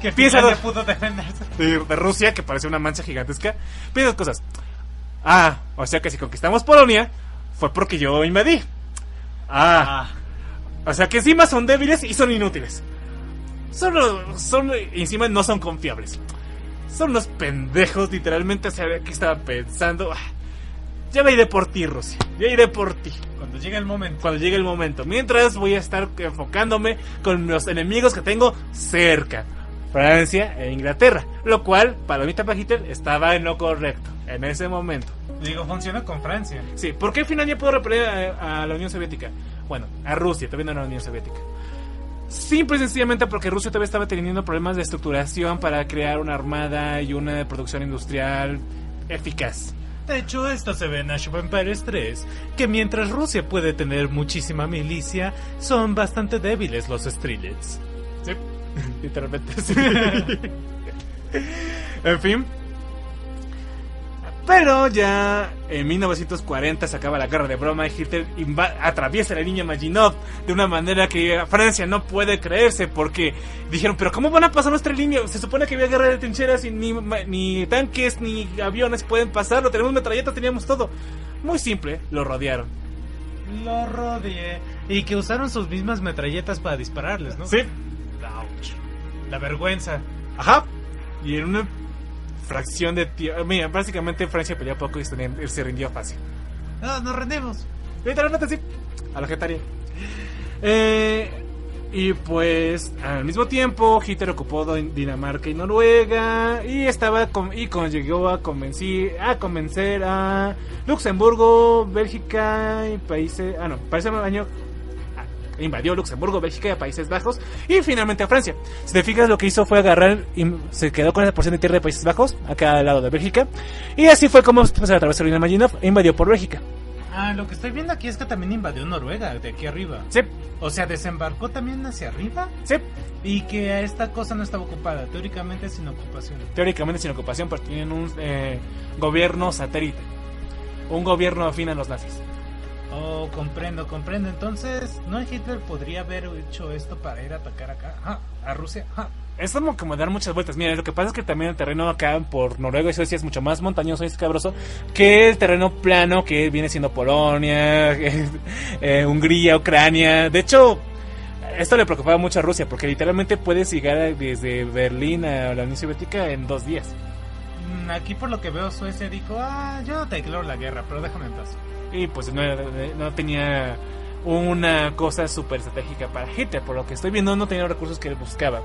que piensa Finlandia pudo defenderse de Rusia, que parece una mancha gigantesca, piensa dos cosas. O sea que si conquistamos Polonia, fue porque yo invadí. O sea que encima son débiles y son inútiles. Encima no son confiables. Son unos pendejos, literalmente. O sea, ¿qué estaba pensando? Ya me iré por ti, Rusia. Ya iré por ti. Cuando llegue el momento. Mientras voy a estar enfocándome con los enemigos que tengo cerca. Francia e Inglaterra. Lo cual, para mí, para Hitler, estaba en lo correcto. En ese momento. Digo, funciona con Francia. Sí, ¿por qué Finlandia pudo repeler a la Unión Soviética? Bueno, a Rusia, todavía no a la Unión Soviética. Simple y sencillamente porque Rusia todavía estaba teniendo problemas de estructuración para crear una armada y una producción industrial eficaz. De hecho, esto se ve en Age of Empires 3, que mientras Rusia puede tener muchísima milicia, son bastante débiles los Strelets. Sí, literalmente sí. En fin. Pero ya en 1940 se acaba la guerra de Broma y Hitler atraviesa la línea Maginot de una manera que Francia no puede creerse, porque dijeron, pero ¿cómo van a pasar nuestra línea? Se supone que había guerra de trincheras y ni tanques ni aviones pueden pasarlo, tenemos metralletas, teníamos todo. Muy simple, lo rodearon. Lo rodeé. Y que usaron sus mismas metralletas para dispararles, ¿no? Sí. Ouch. La vergüenza. Ajá. Y en una fracción de tiempo. Mira, básicamente Francia peleó poco y se rindió fácil. No, nos rendimos. Literalmente sí. A la jetaria. Y pues al mismo tiempo Hitler ocupó Dinamarca y Noruega. Y llegó a convencer a Luxemburgo, Bélgica y países. Para ese año invadió Luxemburgo, Bélgica y Países Bajos. Y finalmente a Francia. Si te fijas, lo que hizo fue agarrar y se quedó con esa porción de tierra de Países Bajos, acá al lado de Bélgica. Y así fue como se atravesó la línea Maginot e invadió por Bélgica. Lo que estoy viendo aquí es que también invadió Noruega, de aquí arriba. Sí. O sea, desembarcó también hacia arriba. Sí. Y que esta cosa no estaba ocupada, teóricamente sin ocupación. Teóricamente sin ocupación, pero tienen un gobierno satélite. Un gobierno afín a los nazis. Oh, comprendo. Entonces, ¿no Hitler podría haber hecho esto para ir a atacar acá? A Rusia. Es como dar muchas vueltas. Mira, lo que pasa es que también el terreno acá por Noruega y Suecia es mucho más montañoso y escabroso que el terreno plano que viene siendo Polonia, Hungría, Ucrania. De hecho, esto le preocupaba mucho a Rusia porque literalmente puedes llegar desde Berlín a la Unión Soviética en 2 días. Aquí por lo que veo Suecia dijo, yo te declaro la guerra, pero déjame en paz. Y pues no tenía una cosa súper estratégica para Hitler. Por lo que estoy viendo, no tenía los recursos que él buscaba.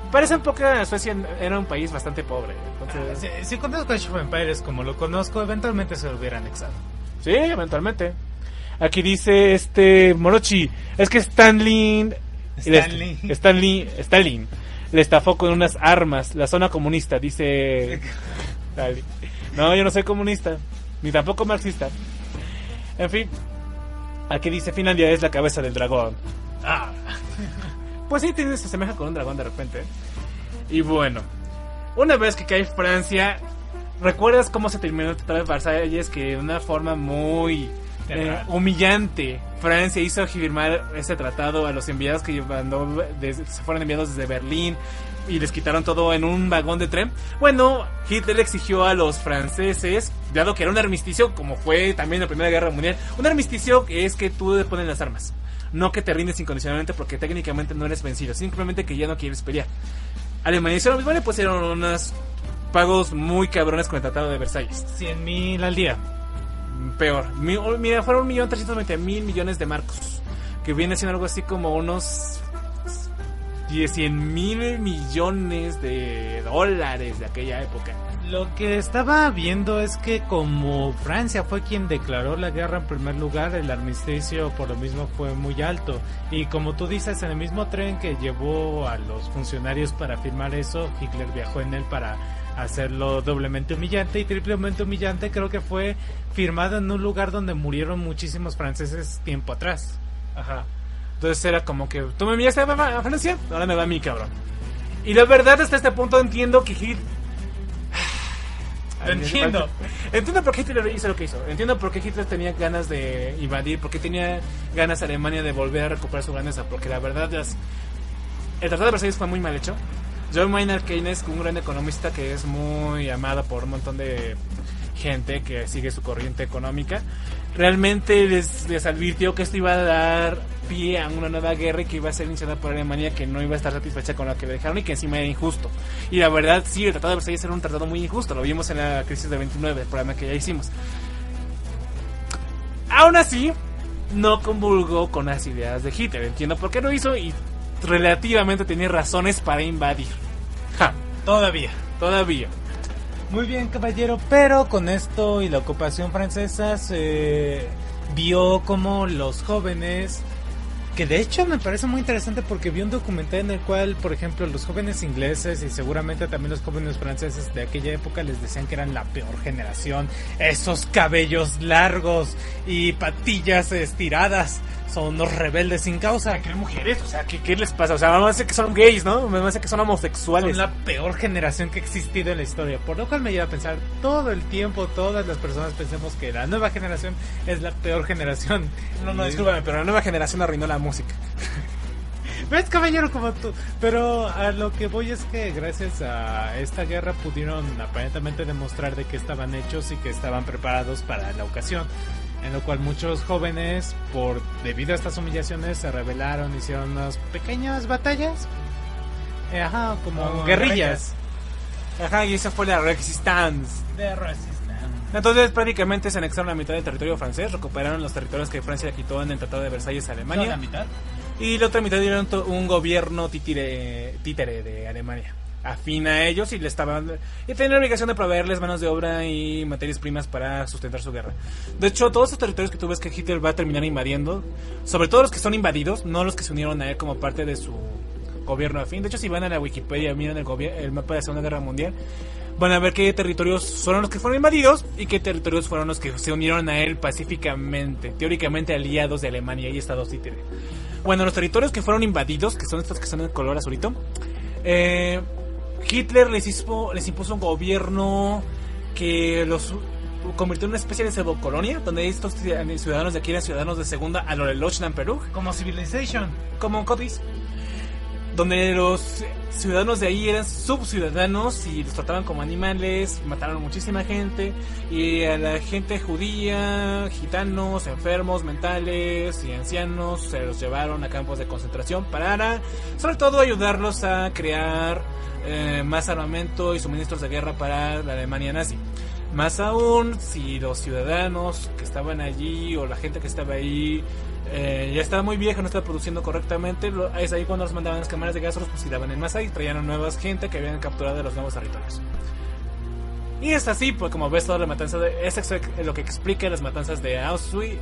Parece un poco que Suecia era un país bastante pobre. Entonces, si conozco Age of Empires como lo conozco, eventualmente se lo hubiera anexado. Sí, eventualmente. Aquí dice Morochi, es que Stalin le estafó con unas armas la zona comunista, dice Stalin. No, yo no soy comunista, ni tampoco marxista. En fin, aquí dice Finlandia es la cabeza del dragón. Pues sí, se asemeja con un dragón de repente. Y bueno, una vez que cae Francia, ¿recuerdas cómo se terminó el Tratado de Versalles? Que de una forma muy humillante. Francia hizo firmar ese tratado a los enviados que se fueron enviados desde Berlín y les quitaron todo en un vagón de tren. Bueno, Hitler exigió a los franceses, dado que era un armisticio, como fue también la Primera Guerra Mundial, un armisticio es que tú le pones las armas, no que te rindes incondicionalmente porque técnicamente no eres vencido, simplemente que ya no quieres pelear. Alemania hizo lo mismo, le pusieron unos pagos muy cabrones con el Tratado de Versalles. 100,000 al día. Peor, mira, fueron 1.320.000 millones de marcos, que viene siendo algo así como unos 100,000 millones de dólares de aquella época. Lo que estaba viendo es que como Francia fue quien declaró la guerra en primer lugar, el armisticio por lo mismo fue muy alto. Y como tú dices, en el mismo tren que llevó a los funcionarios para firmar eso, Hitler viajó en él para hacerlo doblemente humillante y triplemente humillante. Creo que fue firmado en un lugar donde murieron muchísimos franceses tiempo atrás. Ajá. Entonces era como que tú me enviaste a Francia, ahora me va a mí, cabrón. Y la verdad, hasta este punto entiendo que Entiendo por qué Hitler hizo lo que hizo. Entiendo por qué Hitler tenía ganas de invadir, por qué tenía ganas Alemania de volver a recuperar su grandeza. Porque la verdad, el Tratado de Versalles fue muy mal hecho. John Maynard Keynes, un gran economista que es muy amado por un montón de gente que sigue su corriente económica, realmente les advirtió que esto iba a dar pie a una nueva guerra y que iba a ser iniciada por Alemania, que no iba a estar satisfecha con lo que le dejaron y que encima era injusto. Y la verdad, sí, el Tratado de Versalles era un tratado muy injusto, lo vimos en la crisis de 29, el programa que ya hicimos. Aún así, no convulgó con las ideas de Hitler. Entiendo por qué lo hizo y relativamente tenía razones para invadir. Todavía. Muy bien, caballero, pero con esto y la ocupación francesa se vio como los jóvenes, que de hecho me parece muy interesante porque vi un documental en el cual, por ejemplo, los jóvenes ingleses y seguramente también los jóvenes franceses de aquella época les decían que eran la peor generación. Esos cabellos largos y patillas estiradas son unos rebeldes sin causa. ¿Qué mujeres? O sea, ¿qué les pasa? O sea, me parece que son gays, ¿no? Me parece que son homosexuales. Son la peor generación que ha existido en la historia. Por lo cual me lleva a pensar todo el tiempo, todas las personas pensemos que la nueva generación es la peor generación. No, discúlpame, pero la nueva generación arruinó la música. ¿Ves, caballero, como tú? Pero a lo que voy es que gracias a esta guerra pudieron aparentemente demostrar de que estaban hechos y que estaban preparados para la ocasión. En lo cual muchos jóvenes, debido a estas humillaciones, se rebelaron, hicieron unas pequeñas batallas. Como guerrillas. Y esa fue la Resistance. Entonces prácticamente se anexaron la mitad del territorio francés, recuperaron los territorios que Francia quitó en el Tratado de Versalles a Alemania. ¿La mitad? Y la otra mitad dieron un gobierno títere de Alemania, afín a ellos, y tenían la obligación de proveerles manos de obra y materias primas para sustentar su guerra. De hecho, todos esos territorios que tú ves que Hitler va a terminar invadiendo, sobre todo los que son invadidos, no los que se unieron a él como parte de su gobierno afín. De hecho, si van a la Wikipedia, miran el mapa de la Segunda Guerra Mundial, van a ver qué territorios fueron los que fueron invadidos y qué territorios fueron los que se unieron a él pacíficamente, teóricamente aliados de Alemania y Estados títere. Bueno, los territorios que fueron invadidos, que son estos que son de color azulito, Hitler les impuso un gobierno que los convirtió en una especie de pseudocolonia, donde estos ciudadanos de aquí eran ciudadanos de segunda a lo de Leuchtenberg, como Civilization, como Codis, donde los ciudadanos de ahí eran subciudadanos y los trataban como animales, mataron a muchísima gente, y a la gente judía, gitanos, enfermos mentales y ancianos se los llevaron a campos de concentración para, sobre todo, ayudarlos a crear más armamento y suministros de guerra para la Alemania nazi. Más aún, si los ciudadanos que estaban allí o la gente que estaba ahí ya estaba muy vieja, no estaba produciendo correctamente, es ahí cuando los mandaban las cámaras de gas, los fusilaban en masa y traían a nuevas gente que habían capturado de los nuevos territorios. Y es así, pues, como ves, toda la matanza es lo que explica las matanzas de Auschwitz,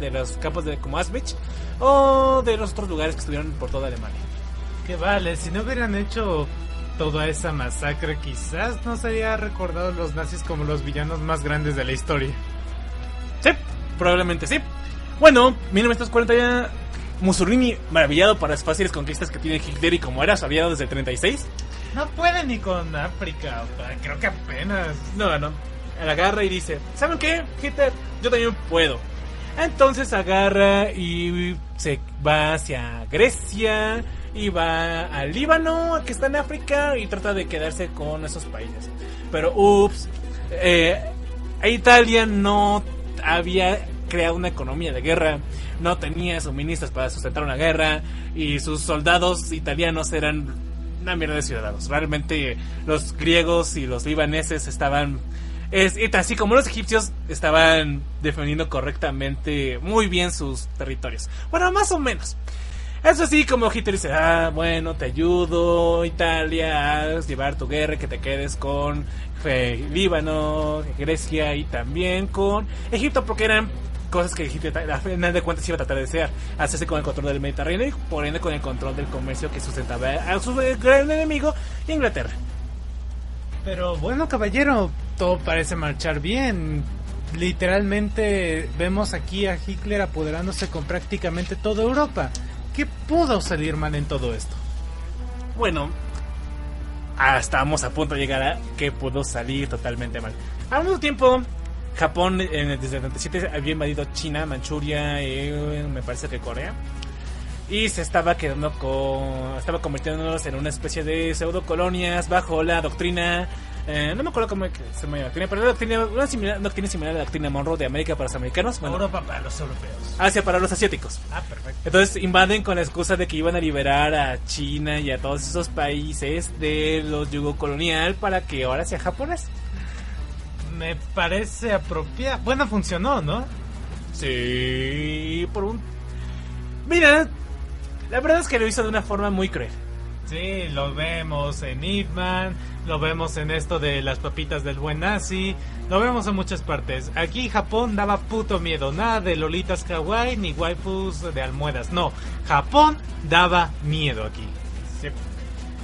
de los campos como Auschwitz o de los otros lugares que estuvieron por toda Alemania. Que vale, si no hubieran hecho toda esa masacre, quizás no sería recordado los nazis como los villanos más grandes de la historia. Sí, probablemente sí. Bueno, 1940 ya Mussolini, maravillado por las fáciles conquistas que tiene Hitler y como era su aliado desde el 36. No puede ni con África, creo que apenas. No, la agarra y dice, ¿saben qué, Hitler? Yo también puedo. Entonces agarra y se va hacia Grecia y va al Líbano, que está en África, y trata de quedarse con esos países. Pero Italia no había creado una economía de guerra, no tenía suministros para sustentar una guerra, y sus soldados italianos eran una mierda de ciudadanos. Realmente los griegos y los libaneses estaban, así como los egipcios, estaban defendiendo correctamente muy bien sus territorios. Bueno, más o menos. Eso sí, como Hitler dice, bueno, te ayudo, Italia, a llevar tu guerra, que te quedes con Líbano, Grecia y también con Egipto, porque eran cosas que Egipto, a final de cuentas, iba a tratar de desear, hacerse con el control del Mediterráneo y por ende con el control del comercio que sustentaba a su gran enemigo, Inglaterra. Pero bueno, caballero, todo parece marchar bien. Literalmente vemos aquí a Hitler apoderándose con prácticamente toda Europa. ¿Qué pudo salir mal en todo esto? Bueno, estábamos a punto de llegar a que pudo salir totalmente mal. Al mismo tiempo, Japón desde el 77 había invadido China, Manchuria y me parece que Corea. Y se estaba estaba convirtiéndonos en una especie de pseudo colonias bajo la doctrina. No me acuerdo cómo se llama la doctrina, pero la doctrina, una doctrina similar a la doctrina Monroe de América para los americanos. Bueno, Europa para los europeos. Asia para los asiáticos. Perfecto. Entonces invaden con la excusa de que iban a liberar a China y a todos esos países de los yugo colonial para que ahora sea japonés. Me parece apropiado. Bueno, funcionó, ¿no? Sí, Mira, la verdad es que lo hizo de una forma muy cruel. Sí, lo vemos en Ip Man, lo vemos en esto de las papitas del buen nazi, lo vemos en muchas partes. Aquí Japón daba puto miedo, nada de lolitas kawaii ni waifus de almohadas, no, Japón daba miedo aquí. Sí.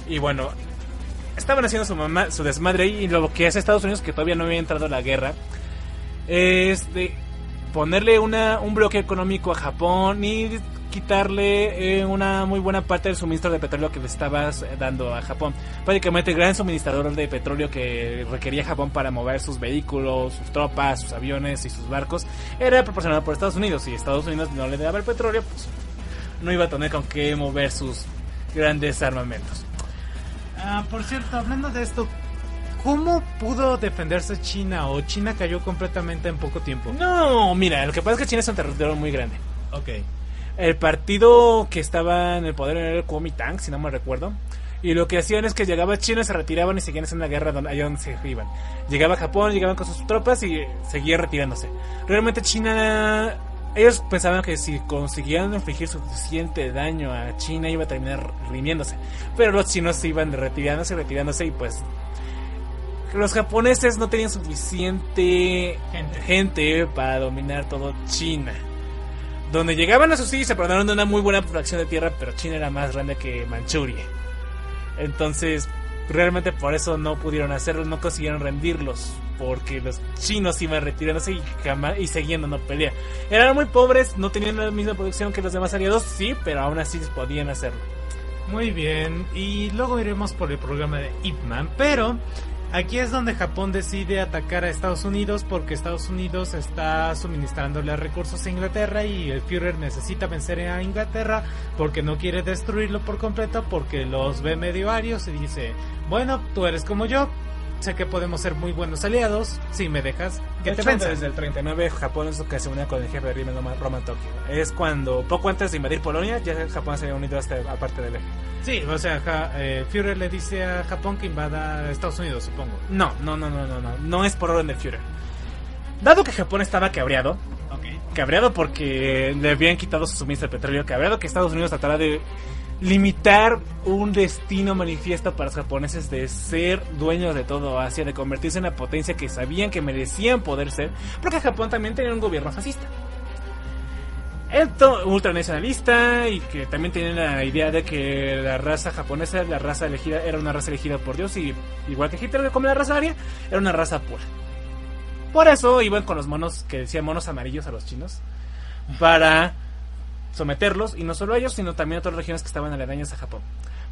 Y bueno, estaban haciendo su desmadre y lo que hace Estados Unidos, que todavía no había entrado a la guerra, es de ponerle un bloqueo económico a Japón y quitarle una muy buena parte del suministro de petróleo que le estaba dando a Japón. Prácticamente el gran suministrador de petróleo que requería Japón para mover sus vehículos, sus tropas, sus aviones y sus barcos era proporcionado por Estados Unidos. Si Estados Unidos no le daba el petróleo, pues no iba a tener con qué mover sus grandes armamentos. Por cierto, hablando de esto, ¿cómo pudo defenderse China? ¿O China cayó completamente en poco tiempo? No, mira, lo que pasa es que China es un territorio muy grande. Ok. El partido que estaba en el poder era el Kuomintang, si no me recuerdo. Y lo que hacían es que llegaba China, se retiraban y seguían haciendo la guerra allá donde se iban. Llegaba Japón, llegaban con sus tropas y seguían retirándose. Realmente China, ellos pensaban que si conseguían infligir suficiente daño a China iba a terminar rimiéndose. Pero los chinos se iban retirándose y pues los japoneses no tenían suficiente gente para dominar todo China. Donde llegaban a sus sí se aprovecharon de una muy buena fracción de tierra, pero China era más grande que Manchuria. Entonces, realmente por eso no pudieron hacerlo, no consiguieron rendirlos, porque los chinos iban retirándose y seguían dando pelea. Eran muy pobres, no tenían la misma producción que los demás aliados, sí, pero aún así podían hacerlo. Muy bien, y luego iremos por el programa de Ip Man, pero aquí es donde Japón decide atacar a Estados Unidos porque Estados Unidos está suministrándole recursos a Inglaterra y el Führer necesita vencer a Inglaterra porque no quiere destruirlo por completo, porque los ve medio arios y dice, bueno, tú eres como yo, sé que podemos ser muy buenos aliados si me dejas que te venza. Desde el 39 Japón es lo que se une con el jefe de régimen Roman Tokio. Es cuando, poco antes de invadir Polonia, ya Japón se había unido hasta aparte del eje. Sí, o sea, Führer le dice a Japón que invada a Estados Unidos, supongo. No es por orden de Führer. Dado que Japón estaba cabreado, cabreado porque le habían quitado su suministro de petróleo, cabreado que Estados Unidos tratara de limitar un destino manifiesto para los japoneses de ser dueños de todo Asia, de convertirse en una potencia que sabían que merecían poder ser, porque Japón también tenía un gobierno fascista, ultranacionalista, y que también tenía la idea de que la raza japonesa, la raza elegida, era una raza elegida por Dios, y igual que Hitler, como la raza aria, era una raza pura. Por eso iban con los monos, que decían monos amarillos a los chinos, para someterlos, y no solo a ellos, sino también a otras regiones que estaban aledañas a Japón,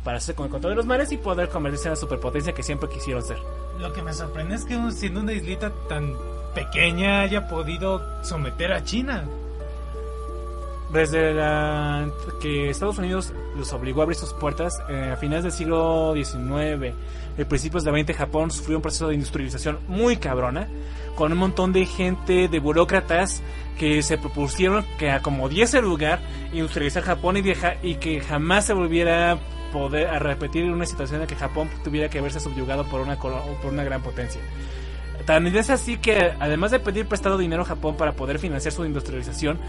para hacerse con el control de los mares y poder convertirse en la superpotencia que siempre quisieron ser. Lo que me sorprende es que siendo una islita tan pequeña haya podido someter a China. desde que Estados Unidos los obligó a abrir sus puertas a finales del siglo XIX, principios del XX, Japón sufrió un proceso de industrialización muy cabrona, con un montón de gente, de burócratas que se propusieron que acomodiese el lugar, industrializar Japón y que jamás se volviera a repetir una situación en la que Japón tuviera que verse subyugado por una gran potencia. Tan es así que, además de pedir prestado dinero a Japón para poder financiar su industrialización,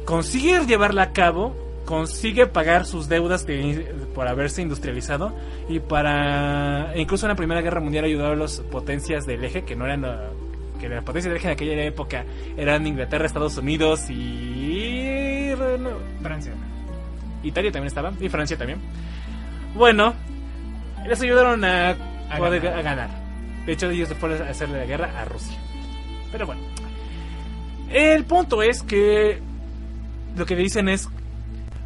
consigue llevarla a cabo, consigue pagar sus deudas por haberse industrializado, y incluso en la Primera Guerra Mundial ayudó a las potencias del eje, que las potencias del eje en aquella época eran Inglaterra, Estados Unidos y Francia. Italia también estaba, y Francia también. Bueno, les ayudaron a ganar. De hecho, ellos fueron a hacerle la guerra a Rusia. Pero bueno, el punto es que lo que dicen es,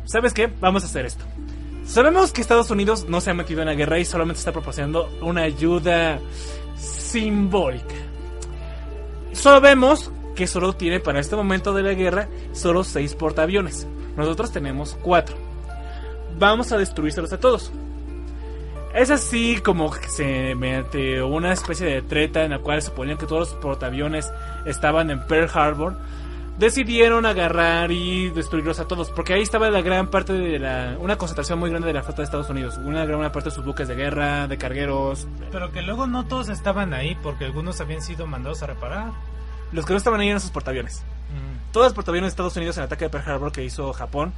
¿sabes qué? Vamos a hacer esto. Sabemos que Estados Unidos no se ha metido en la guerra y solamente está proporcionando una ayuda simbólica. Sabemos que solo tiene para este momento de la guerra solo 6 portaaviones. Nosotros tenemos 4. Vamos a destruírselos a todos. Es así como mediante una especie de treta en la cual suponían que todos los portaaviones estaban en Pearl Harbor, decidieron agarrar y destruirlos a todos, porque ahí estaba la gran parte de una concentración muy grande de la flota de Estados Unidos, una gran parte de sus buques de guerra, de cargueros. Pero que luego no todos estaban ahí, porque algunos habían sido mandados a reparar. Los que no estaban ahí eran sus portaaviones. Todos los portaaviones de Estados Unidos en el ataque de Pearl Harbor que hizo Japón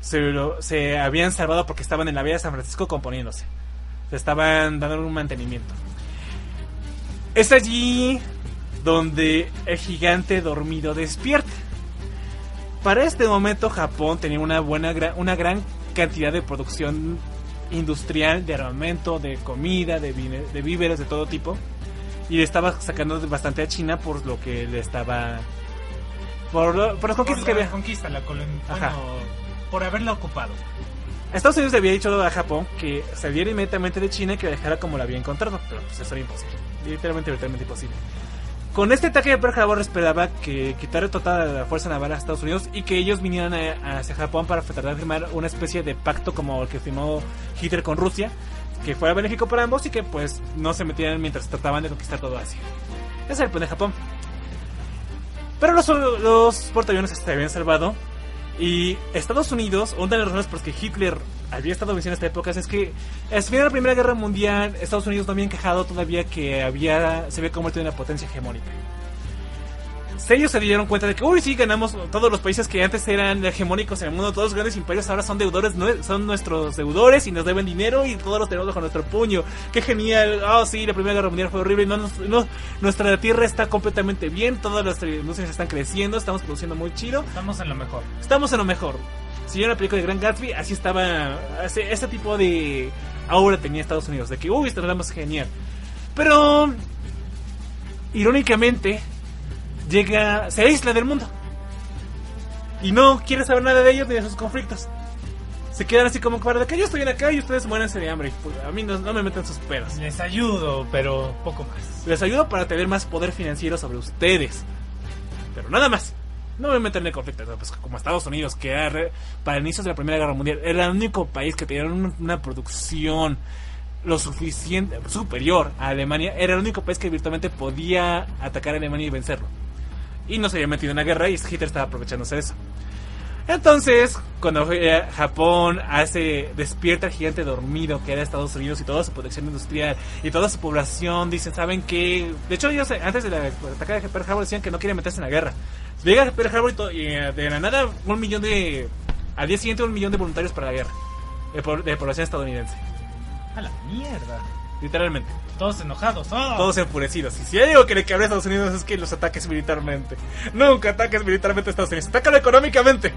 se habían salvado porque estaban en la bahía de San Francisco componiéndose. Se estaban dando un mantenimiento. Es allí donde el gigante dormido despierta. Para este momento Japón tenía una gran cantidad de producción industrial, de armamento, de comida, de víveres de todo tipo, y le estaba sacando bastante a China por lo que le estaba por las conquistas que había. Por haberla ocupado. Estados Unidos le había dicho a Japón que saliera inmediatamente de China y que la dejara como la había encontrado, pero pues eso era imposible, literalmente imposible. Con este ataque de Pearl Harbor esperaba que quitara toda la fuerza naval a Estados Unidos y que ellos vinieran hacia Japón para tratar de firmar una especie de pacto como el que firmó Hitler con Rusia, que fuera benéfico para ambos y que pues no se metieran mientras trataban de conquistar todo Asia. Ese es el plan de Japón. Pero los portaaviones se habían salvado. Y Estados Unidos, una de las razones por las que Hitler había estado venciendo en esta época es que al final de la Primera Guerra Mundial Estados Unidos no había encajado todavía que se había convertido en una potencia hegemónica. Ellos se dieron cuenta de que, uy, sí, ganamos todos los países que antes eran hegemónicos en el mundo, todos los grandes imperios ahora son deudores, son nuestros deudores y nos deben dinero y todos los tenemos bajo nuestro puño. ¡Qué genial! Sí, la Primera Guerra Mundial fue horrible, nuestra tierra está completamente bien, todas las industrias están creciendo, estamos produciendo muy chido. Estamos en lo mejor. Si era una película de Gran Gatsby, así estaba, ese tipo de aura tenía Estados Unidos, de que, uy, estamos genial. Pero, irónicamente, se aísla del mundo y no quiere saber nada de ellos ni de sus conflictos. Se quedan así como para que yo estoy acá y ustedes muéranse de hambre. A mí no me meten sus pedos. Les ayudo, pero poco más. Les ayudo para tener más poder financiero sobre ustedes, pero nada más. No me meten en el conflicto. Pues como Estados Unidos, que era para inicios de la Primera Guerra Mundial era el único país que tenía una producción lo suficiente superior a Alemania, era el único país que virtualmente podía atacar a Alemania y vencerlo. Y no se había metido en la guerra y Hitler estaba aprovechándose de eso. Entonces, cuando Japón despierta al gigante dormido que era Estados Unidos y toda su producción industrial y toda su población, dicen, ¿saben qué? De hecho, ellos antes de la ataque de Pearl Harbor decían que no querían meterse en la guerra. Llega Pearl Harbor y de la nada al día siguiente 1 millón de voluntarios para la guerra de población estadounidense. A la mierda. Literalmente. Todos enojados. Todos enfurecidos. Y si hay algo que le cabe a Estados Unidos es que los ataques militarmente. Nunca ataques militarmente a Estados Unidos. Atácalo económicamente.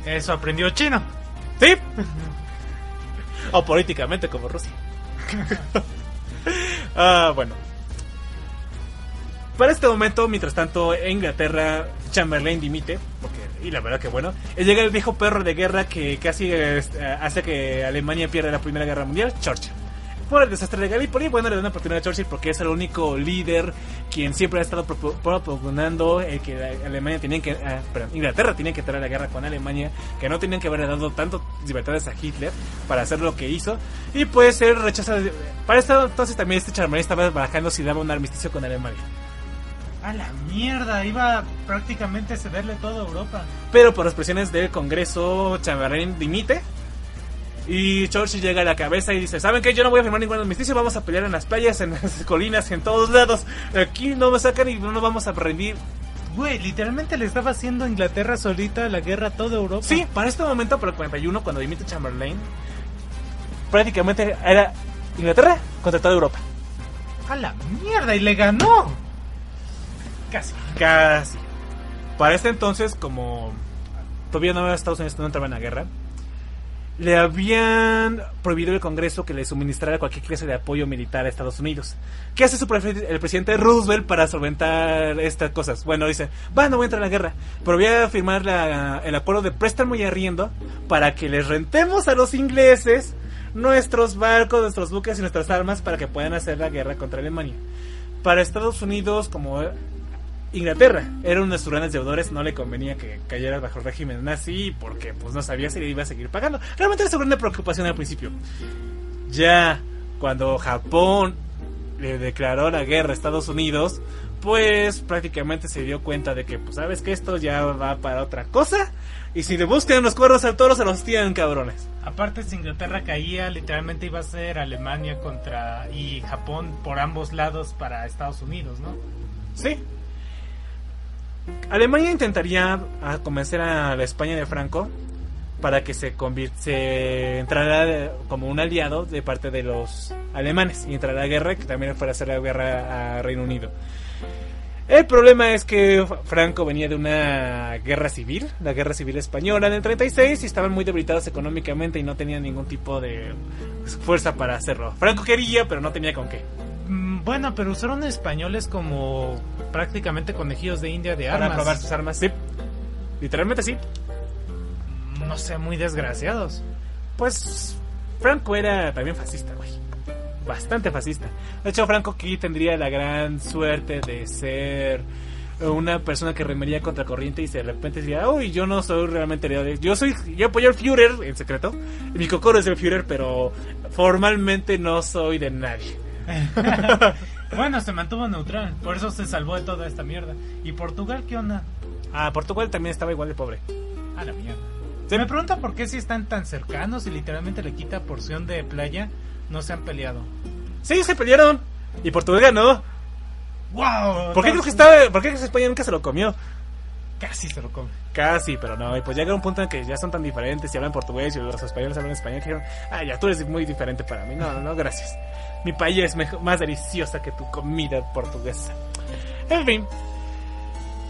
Eso aprendió China. ¿Sí? O políticamente como Rusia. Bueno. Para este momento, mientras tanto, en Inglaterra, Chamberlain dimite, y la verdad que bueno, llega el viejo perro de guerra que casi hace que Alemania pierda la Primera Guerra Mundial, Churchill. por el desastre de Gallipoli. Bueno, le dan una oportunidad a Churchill porque es el único líder quien siempre ha estado propugnando que Alemania Inglaterra tenía que entrar a la guerra con Alemania, que no tenían que haberle dado tantas libertades a Hitler para hacer lo que hizo. Y pues él rechaza. Para esto entonces también este Chamberlain estaba barajando si daba un armisticio con Alemania. A la mierda, iba prácticamente a cederle toda Europa. Pero por las presiones del Congreso, Chamberlain dimite. Y Churchill llega a la cabeza y dice: ¿saben qué? Yo no voy a firmar ningún armisticio. Vamos a pelear en las playas, en las colinas, en todos lados. Aquí no me sacan y no nos vamos a rendir. Güey, literalmente le estaba haciendo a Inglaterra solita la guerra a toda Europa. Sí, para este momento, para el 41, cuando dimite Chamberlain, prácticamente era Inglaterra contra toda Europa. A la mierda, y le ganó. Casi. Para este entonces, como todavía no Estados Unidos no entraba en la guerra, le habían prohibido el Congreso que le suministrara cualquier clase de apoyo militar a Estados Unidos. ¿Qué hace el presidente Roosevelt para solventar estas cosas? Bueno, dice: no voy a entrar a la guerra, pero voy a firmar el acuerdo de préstamo y arriendo para que les rentemos a los ingleses nuestros barcos, nuestros buques y nuestras armas para que puedan hacer la guerra contra Alemania. Para Estados Unidos, como Inglaterra era uno de sus grandes deudores, no le convenía que cayera bajo el régimen nazi porque pues no sabía si le iba a seguir pagando. Realmente era su gran preocupación al principio. Ya cuando Japón le declaró la guerra a Estados Unidos, pues prácticamente se dio cuenta de que, pues sabes que esto ya va para otra cosa, y si le buscan los cuernos al toro se los tiran, cabrones. Aparte, si Inglaterra caía, literalmente iba a ser Alemania y Japón por ambos lados para Estados Unidos, ¿no? Sí. Alemania intentaría convencer a la España de Franco para que se entrara como un aliado de parte de los alemanes y entrara a la guerra, que también fuera a hacer la guerra a Reino Unido. El problema es que Franco venía de una guerra civil, la guerra civil española en el 36, y estaban muy debilitados económicamente y no tenían ningún tipo de fuerza para hacerlo. Franco quería, pero no tenía con qué. Bueno, pero usaron españoles como prácticamente conejillos de India de armas. Para probar sus armas, sí. Literalmente sí. No sé, muy desgraciados. Pues Franco era también fascista, güey. Bastante fascista. De hecho, Franco aquí tendría la gran suerte de ser una persona que remería contra corriente y de repente diría: uy, yo no soy realmente aliado. Yo apoyo al Führer en secreto. Mi cocoro es el Führer, pero formalmente no soy de nadie. Bueno, se mantuvo neutral, por eso se salvó de toda esta mierda. ¿Y Portugal qué onda? Portugal también estaba igual de pobre. A la mierda. Sí. Me pregunta por qué si están tan cercanos y literalmente le quita porción de playa, no se han peleado. Sí, se pelearon y Portugal ganó. ¡Wow! ¿Por qué España nunca se lo comió? Casi se lo come. Casi, pero no. Y pues llega un punto en que ya son tan diferentes y hablan portugués y los españoles hablan español que dijeron: ya tú eres muy diferente para mí. No, gracias. Mi país es más deliciosa que tu comida portuguesa. En fin,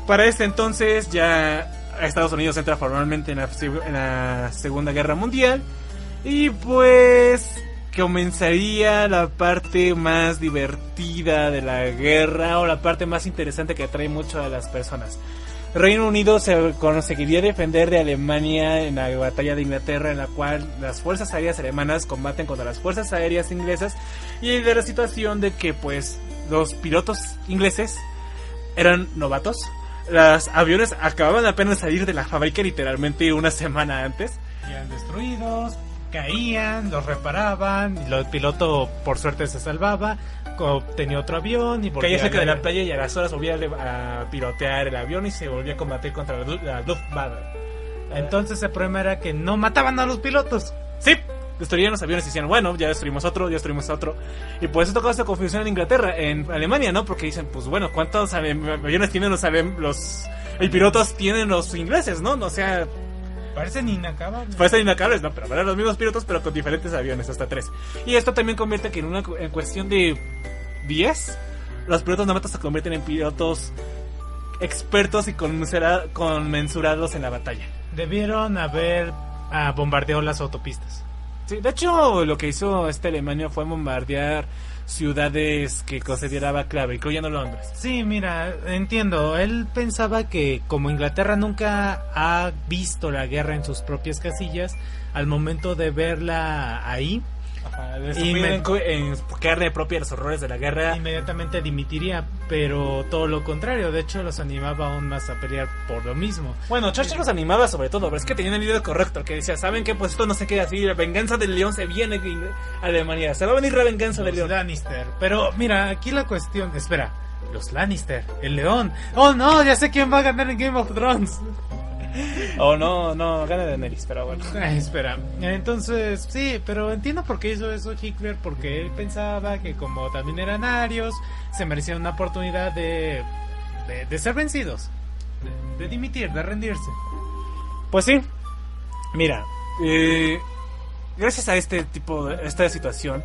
para este entonces ya Estados Unidos entra formalmente en la Segunda Guerra Mundial. Y pues comenzaría la parte más divertida de la guerra, o la parte más interesante que atrae mucho a las personas. Reino Unido se conseguiría defender de Alemania en la batalla de Inglaterra, en la cual las fuerzas aéreas alemanas combaten contra las fuerzas aéreas inglesas, y de la situación de que pues los pilotos ingleses eran novatos. Los aviones acababan apenas de salir de la fábrica literalmente una semana antes. Eran destruidos, caían, los reparaban, y el piloto por suerte se salvaba, tenía otro avión y caía cerca de la playa, y a las horas volvía a pilotear el avión y se volvía a combatir contra la Luftwaffe. Entonces el problema era que no mataban a los pilotos. Sí, destruían los aviones y decían: bueno, ya destruimos otro. Y por eso tocó esta confusión en Inglaterra, en Alemania, ¿no? Porque dicen: pues bueno, ¿cuántos aviones tienen los pilotos tienen los ingleses, no? O sea, parecen inacabables, no, pero eran los mismos pilotos, pero con diferentes aviones, hasta 3. Y esto también convierte que en cuestión de 10, los pilotos novatos se convierten en pilotos expertos y conmensurados en la batalla. Debieron haber bombardeado las autopistas. Sí, de hecho, lo que hizo Alemania fue bombardear ciudades que consideraba clave, incluyendo Londres. Sí, mira, entiendo. Él pensaba que como Inglaterra nunca ha visto la guerra en sus propias casillas, al momento de verla ahí, Ajá, en carne propia los horrores de la guerra. Inmediatamente dimitiría, pero todo lo contrario. De hecho, los animaba aún más a pelear por lo mismo. Bueno, Churchill los animaba sobre todo, pero es que tenían el líder correcto, que decía, ¿saben qué? Pues esto no se queda así, la venganza del león se viene a Alemania, se va a venir la venganza del león. Lannister. Pero mira, aquí la cuestión, espera, los Lannister, el león. Oh no, ya sé quién va a ganar en Game of Thrones. Oh no, gana Daenerys, pero bueno. Espera, entonces sí, pero entiendo por qué hizo eso Hitler, porque él pensaba que como también eran arios, se merecían una oportunidad de ser vencidos, de dimitir, de rendirse. Pues sí, mira, gracias a esta situación,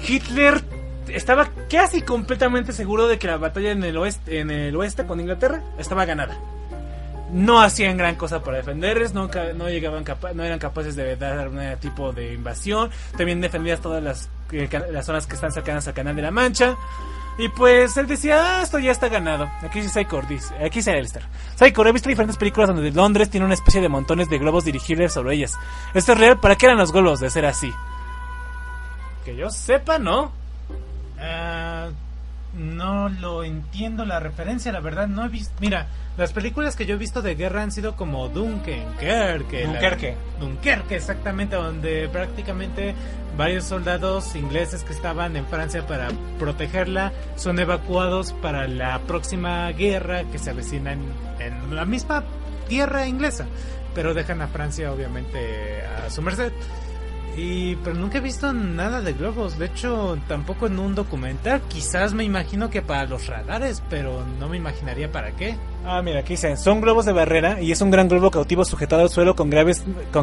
Hitler estaba casi completamente seguro de que la batalla en el oeste con Inglaterra estaba ganada. No hacían gran cosa para defenderles, no eran capaces de dar algún tipo de invasión. También defendían todas las zonas que están cercanas al Canal de la Mancha. Y pues él decía, esto ya está ganado. Aquí dice Psychor, aquí dice Alistair. Psychor, he visto diferentes películas donde Londres tiene una especie de montones de globos dirigibles sobre ellas. ¿Esto es real? ¿Para qué eran los globos de ser así? Que yo sepa, ¿no? No lo entiendo la referencia, la verdad no he visto. Mira, las películas que yo he visto de guerra han sido como Dunkerque, exactamente, donde prácticamente varios soldados ingleses que estaban en Francia para protegerla son evacuados para la próxima guerra que se avecina en la misma tierra inglesa, pero dejan a Francia obviamente a su merced. Pero nunca he visto nada de globos. De hecho, tampoco en un documental. Quizás me imagino que para los radares, pero no me imaginaría para qué. Mira, aquí dicen, son globos de barrera y es un gran globo cautivo sujetado al suelo con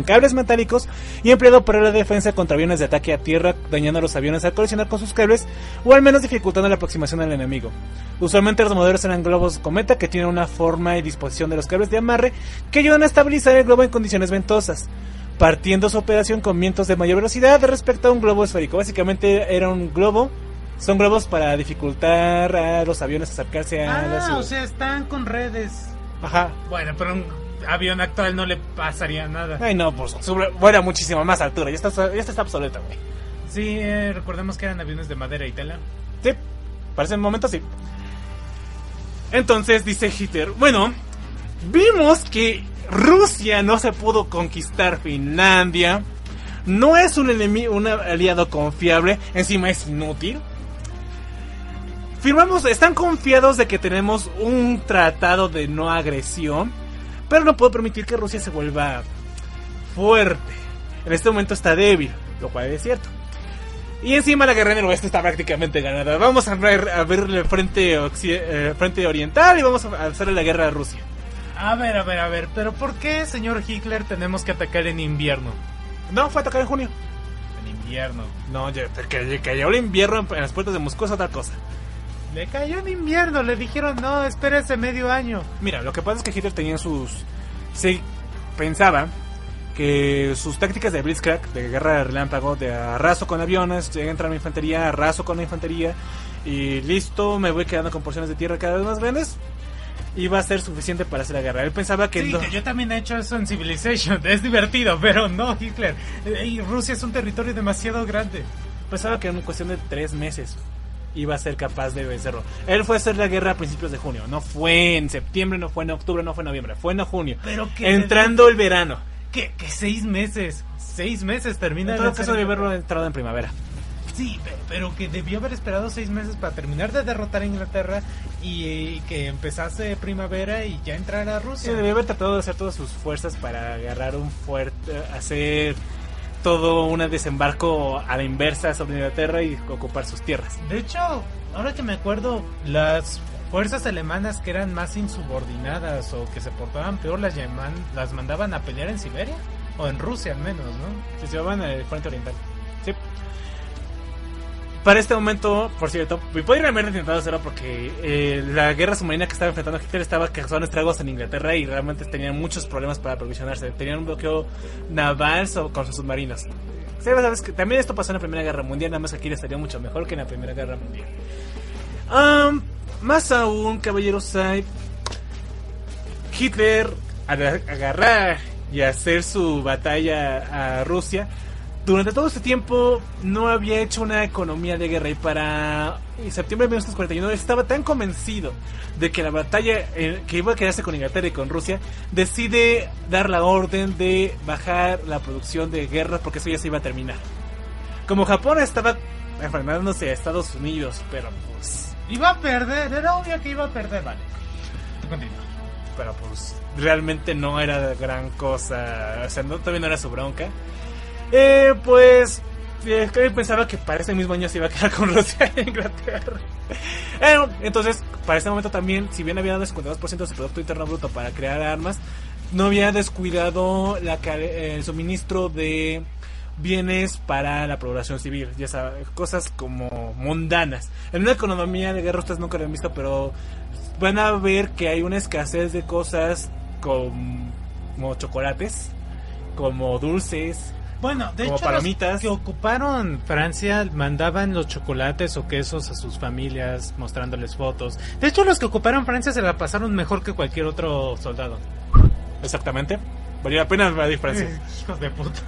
cables metálicos y empleado para la defensa contra aviones de ataque a tierra, dañando a los aviones al colisionar con sus cables o al menos dificultando la aproximación al enemigo. Usualmente los modelos eran globos cometa que tienen una forma y disposición de los cables de amarre que ayudan a estabilizar el globo en condiciones ventosas, partiendo su operación con vientos de mayor velocidad respecto a un globo esférico. Básicamente son globos para dificultar a los aviones acercarse a la ciudad. O sea, están con redes. Ajá. Bueno, pero un avión actual no le pasaría nada. Ay, no, pues vuela muchísimo más altura, ya está obsoleta, güey. Sí, recordemos que eran aviones de madera y tela. Sí, para ese momento sí. Entonces dice Hitler, bueno, vimos que Rusia no se pudo conquistar Finlandia, no es un aliado confiable, encima es inútil. Están confiados de que tenemos un tratado de no agresión, pero no puedo permitir que Rusia se vuelva fuerte. En este momento está débil, lo cual es cierto. Y encima la guerra en el oeste está prácticamente ganada. Vamos a ver el frente oriental y vamos a hacerle la guerra a Rusia. A ver, pero ¿por qué, señor Hitler, tenemos que atacar en invierno? No, fue a atacar en junio. En invierno. No, que cayó el invierno en las puertas de Moscú es otra cosa. Le cayó en invierno, le dijeron, no, espérese medio año. Mira, lo que pasa es que Hitler tenía pensaba que sus tácticas de blitzkrieg, de guerra de relámpago, de arraso con aviones, llega a entrar mi infantería, arraso con la infantería y listo, me voy quedando con porciones de tierra cada vez más grandes, iba a ser suficiente para hacer la guerra. Él pensaba que... Sí, que yo también he hecho eso en Civilization, es divertido, pero no, Hitler. Rusia es un territorio demasiado grande. Pensaba que en cuestión de 3 meses iba a ser capaz de vencerlo. Él fue a hacer la guerra a principios de junio, no fue en septiembre, no fue en octubre, no fue en noviembre, fue en junio. Pero que entrando el verano. Que 6 meses. 6 meses termina. En todo caso debió haberlo entrado en primavera. Sí, pero que debió haber esperado 6 meses para terminar de derrotar a Inglaterra y que empezase primavera y ya entrara a Rusia. Sí, debió haber tratado de hacer todas sus fuerzas para agarrar un fuerte, hacer todo un desembarco a la inversa sobre Inglaterra y ocupar sus tierras. De hecho, ahora que me acuerdo, las fuerzas alemanas que eran más insubordinadas o que se portaban peor las mandaban a pelear en Siberia o en Rusia al menos, ¿no? Se llevaban al frente oriental. Sí. Para este momento, por cierto, podrían haber intentado hacerlo porque la guerra submarina que estaba enfrentando Hitler estaba causando estragos en Inglaterra y realmente tenían muchos problemas para aprovisionarse. Tenían un bloqueo naval con sus submarinos. Sí, sabes que también esto pasó en la Primera Guerra Mundial, nada más que aquí les estaría mucho mejor que en la Primera Guerra Mundial. Más aún, caballero Saib, Hitler al agarrar y hacer su batalla a Rusia, durante todo este tiempo no había hecho una economía de guerra, y para septiembre de 1941 estaba tan convencido de que la batalla que iba a quedarse con Inglaterra y con Rusia, decide dar la orden de bajar la producción de guerras porque eso ya se iba a terminar. Como Japón estaba enfrentándose a Estados Unidos, pero pues iba a perder, era obvio que iba a perder, vale. Continúa. Pero pues realmente no era gran cosa, o sea, todavía no era su bronca. Pues pensaba que para ese mismo año se iba a quedar con Rusia e Inglaterra. Entonces, para ese momento también, si bien había dado el 52% de su Producto Interno Bruto para crear armas, no había descuidado el suministro de bienes para la población civil, ya sabes, cosas como mundanas. En una economía de guerra ustedes nunca lo han visto, pero van a ver que hay una escasez de cosas como chocolates, como dulces. Bueno, de como hecho, palomitas. Los que ocuparon Francia mandaban los chocolates o quesos a sus familias, mostrándoles fotos. De hecho, los que ocuparon Francia se la pasaron mejor que cualquier otro soldado. Exactamente. Valía la pena la diferencia. Hijos de puta.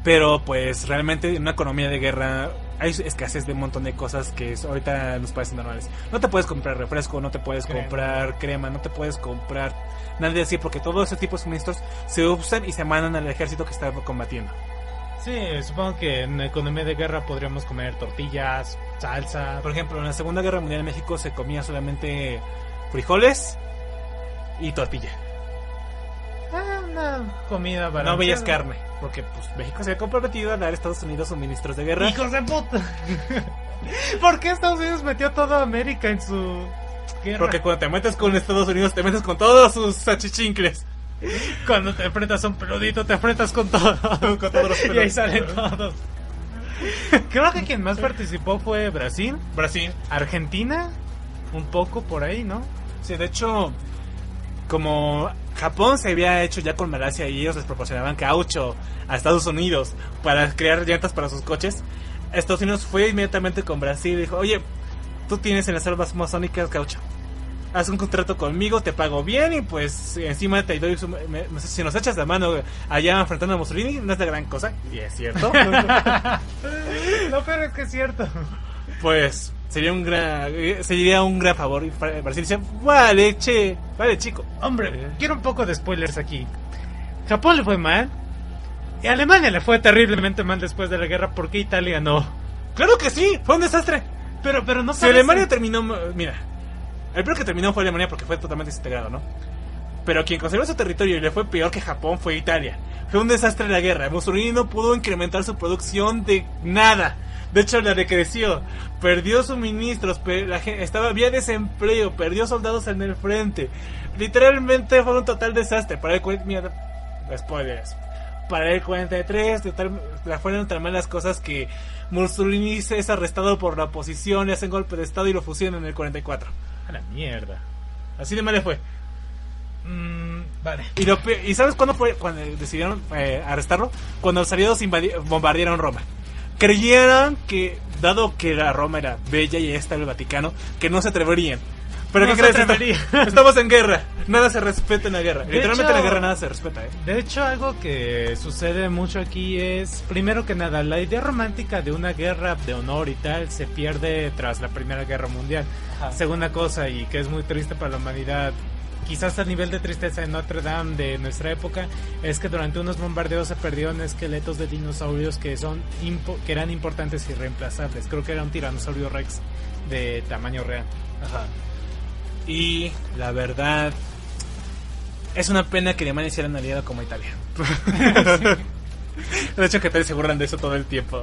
Pero pues realmente en una economía de guerra hay escasez de un montón de cosas que ahorita nos parecen normales. No te puedes comprar refresco, no te puedes comprar crema, no te puedes comprar nada de así, porque todo ese tipo de suministros se usan y se mandan al ejército que está combatiendo. Sí, supongo que en una economía de guerra podríamos comer tortillas, salsa. Por ejemplo, en la Segunda Guerra Mundial en México se comía solamente frijoles y tortilla. Una comida balanceada. No veías carne, porque pues México se había comprometido a dar a Estados Unidos suministros de guerra. ¡Hijos de puta! ¿Por qué Estados Unidos metió a toda América en su guerra? Porque cuando te metes con Estados Unidos te metes con todos sus achichincles. Cuando te enfrentas a un peludito te enfrentas con todo. Con todos los peludos. Y ahí salen todos. Creo que quien más participó fue Brasil, Argentina, un poco por ahí, ¿no? Sí, de hecho, como Japón se había hecho ya con Malasia y ellos les proporcionaban caucho a Estados Unidos para crear llantas para sus coches, Estados Unidos fue inmediatamente con Brasil y dijo: oye, tú tienes en las selvas amazónicas caucho, haz un contrato conmigo, te pago bien y pues encima te doy si nos echas la mano allá enfrentando a Mussolini, no es la gran cosa. Y es cierto. No, pero es que es cierto. Pues sería un gran favor. Y Brasil dice: vale, chico. Hombre, quiero un poco de spoilers aquí. Japón le fue mal y a Alemania le fue terriblemente mal después de la guerra. ¿Por qué Italia no? Claro que sí, fue un desastre. Pero no si Alemania terminó, mira, el peor que terminó fue Alemania porque fue totalmente desintegrado, ¿no? Pero quien conservó su territorio y le fue peor que Japón fue Italia. Fue un desastre la guerra. Mussolini no pudo incrementar su producción de nada. De hecho, la decreció. Perdió suministros, había desempleo, perdió soldados en el frente. Literalmente fue un total desastre. Para el spoilers. Para el 43 fueron tan malas cosas que Mussolini es arrestado por la oposición, le hacen golpe de estado y lo fusilan en el 44. A la mierda. Así de mal le fue. Vale. ¿Y sabes cuándo fue? Cuando decidieron arrestarlo, cuando los aliados bombardearon Roma. Creyeron que, dado que la Roma era bella y esta el Vaticano, que no se atreverían. Pero no ¿qué crees? Estamos en guerra. Nada se respeta en la guerra. Literalmente en la guerra nada se respeta, De hecho, algo que sucede mucho aquí es, primero que nada, la idea romántica de una guerra de honor y tal se pierde tras la Primera Guerra Mundial. Ajá. Segunda cosa, y que es muy triste para la humanidad, quizás al nivel de tristeza en Notre Dame de nuestra época, es que durante unos bombardeos se perdieron esqueletos de dinosaurios que eran importantes y reemplazables. Creo que era un tiranosaurio Rex de tamaño real. Ajá. Y la verdad, es una pena que Alemania hiciera un aliado como Italia. De hecho, que se burlan de eso todo el tiempo.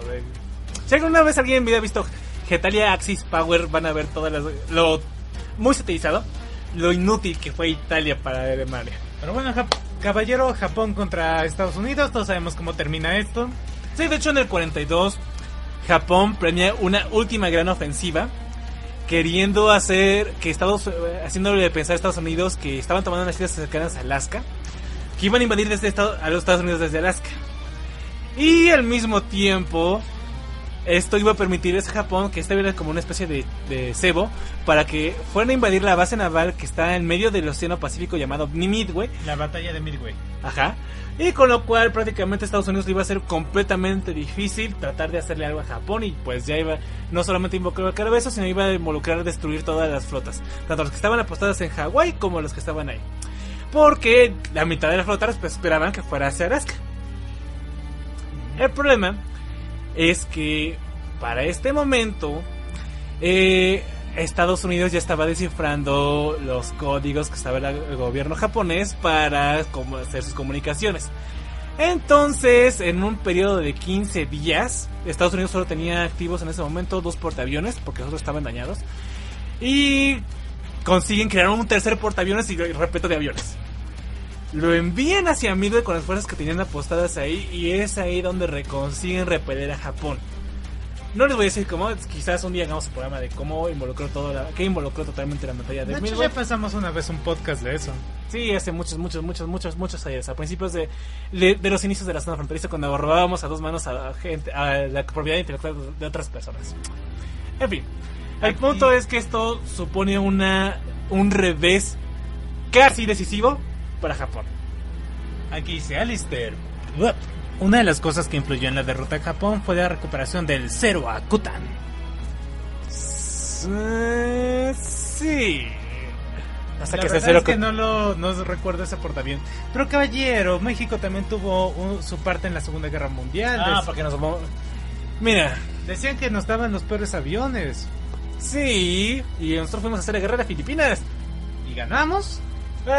Si alguna vez alguien hubiera visto Getalia Axis Power, van a ver lo muy satirizado, lo inútil que fue Italia para Alemania. Pero bueno, caballero, Japón contra Estados Unidos, todos sabemos cómo termina esto. Sí, de hecho en el 42 Japón planea una última gran ofensiva, queriendo haciéndole pensar a Estados Unidos que estaban tomando unas islas cercanas a Alaska, que iban a invadir a los Estados Unidos desde Alaska. Y al mismo tiempo esto iba a permitirles a Japón que esta era como una especie de cebo para que fueran a invadir la base naval que está en medio del Océano Pacífico llamado Midway. La batalla de Midway. Ajá. Y con lo cual prácticamente Estados Unidos le iba a ser completamente difícil tratar de hacerle algo a Japón, y pues ya iba no solamente a involucrar a eso, sino iba a involucrar a destruir todas las flotas, tanto las que estaban apostadas en Hawái como las que estaban ahí, porque la mitad de las flotas pues esperaban que fuera hacia Alaska. El problema es que para este momento Estados Unidos ya estaba descifrando los códigos que estaba el gobierno japonés para hacer sus comunicaciones. Entonces, en un periodo de 15 días, Estados Unidos solo tenía activos en ese momento 2 portaaviones, porque los otros estaban dañados, y consiguen crear un tercer portaaviones y repleto de aviones. Lo envían hacia Midway con las fuerzas que tenían apostadas ahí, y es ahí donde consiguen repeler a Japón. No les voy a decir cómo, quizás un día hagamos un programa de cómo involucró involucró totalmente la batalla de Midway. Ya pasamos una vez un podcast de eso. Sí, hace muchos años, a principios de los inicios de la zona fronteriza, cuando robábamos a 2 manos a la propiedad intelectual de otras personas. En fin, el punto es que esto supone un revés casi decisivo para Japón. Aquí dice Alistair. Una de las cosas que influyó en la derrota de Japón fue la recuperación del Zero Akutan. Sí. Hasta que es que no recuerdo ese portaavión. Pero caballero, México también tuvo su parte en la Segunda Guerra Mundial. Porque nos vamos. Mira, decían que nos daban los peores aviones. Sí, y nosotros fuimos a hacer la guerra de Filipinas. ¿Y ganamos?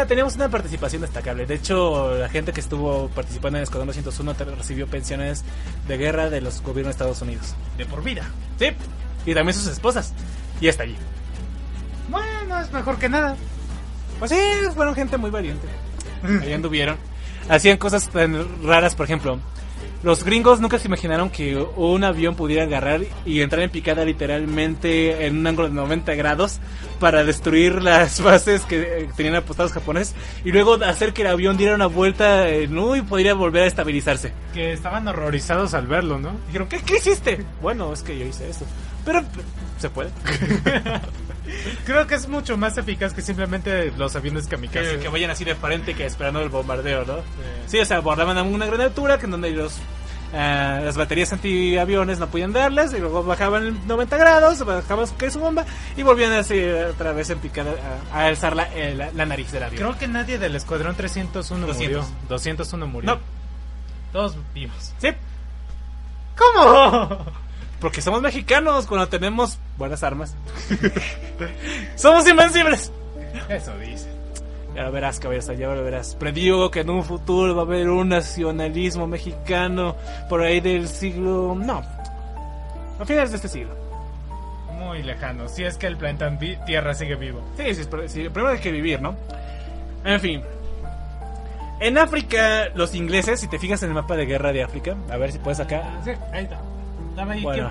Teníamos una participación destacable. De hecho, la gente que estuvo participando en el Escuadrón 201 recibió pensiones de guerra de los gobiernos de Estados Unidos. De por vida. Sí, y también sus esposas. Y hasta allí. Bueno, es mejor que nada. Pues sí, fueron gente muy valiente. Ahí anduvieron. Hacían cosas tan raras, por ejemplo. Los gringos nunca se imaginaron que un avión pudiera agarrar y entrar en picada literalmente en un ángulo de 90 grados para destruir las bases que tenían apostados japoneses, y luego hacer que el avión diera una vuelta y podría volver a estabilizarse. Que estaban horrorizados al verlo, ¿no? Dijeron, ¿qué hiciste? Bueno, es que yo hice eso. Pero se puede. Creo que es mucho más eficaz que simplemente los aviones kamikaze. Que vayan así de frente que esperando el bombardeo, ¿no? Sí, o sea, bordaban a una gran altura, que en donde las baterías antiaviones no podían darles, y luego bajaban 90 grados, bajaban su bomba y volvían así otra vez en picada a alzar la nariz del avión. Creo que nadie del Escuadrón 301 murió. 201 murió. No. Todos vivos. Sí. ¿Cómo? Porque somos mexicanos cuando tenemos buenas armas. Somos invencibles. Eso dice. Ya lo verás, cabeza, ya lo verás. Predigo que en un futuro va a haber un nacionalismo mexicano por ahí del siglo... No, a finales de este siglo. Muy lejano, si es que el planeta Tierra sigue vivo. Sí, primero hay que vivir, ¿no? En fin. En África, los ingleses, si te fijas en el mapa de guerra de África, a ver si puedes acá... Sí, ahí está. Dame ahí, bueno,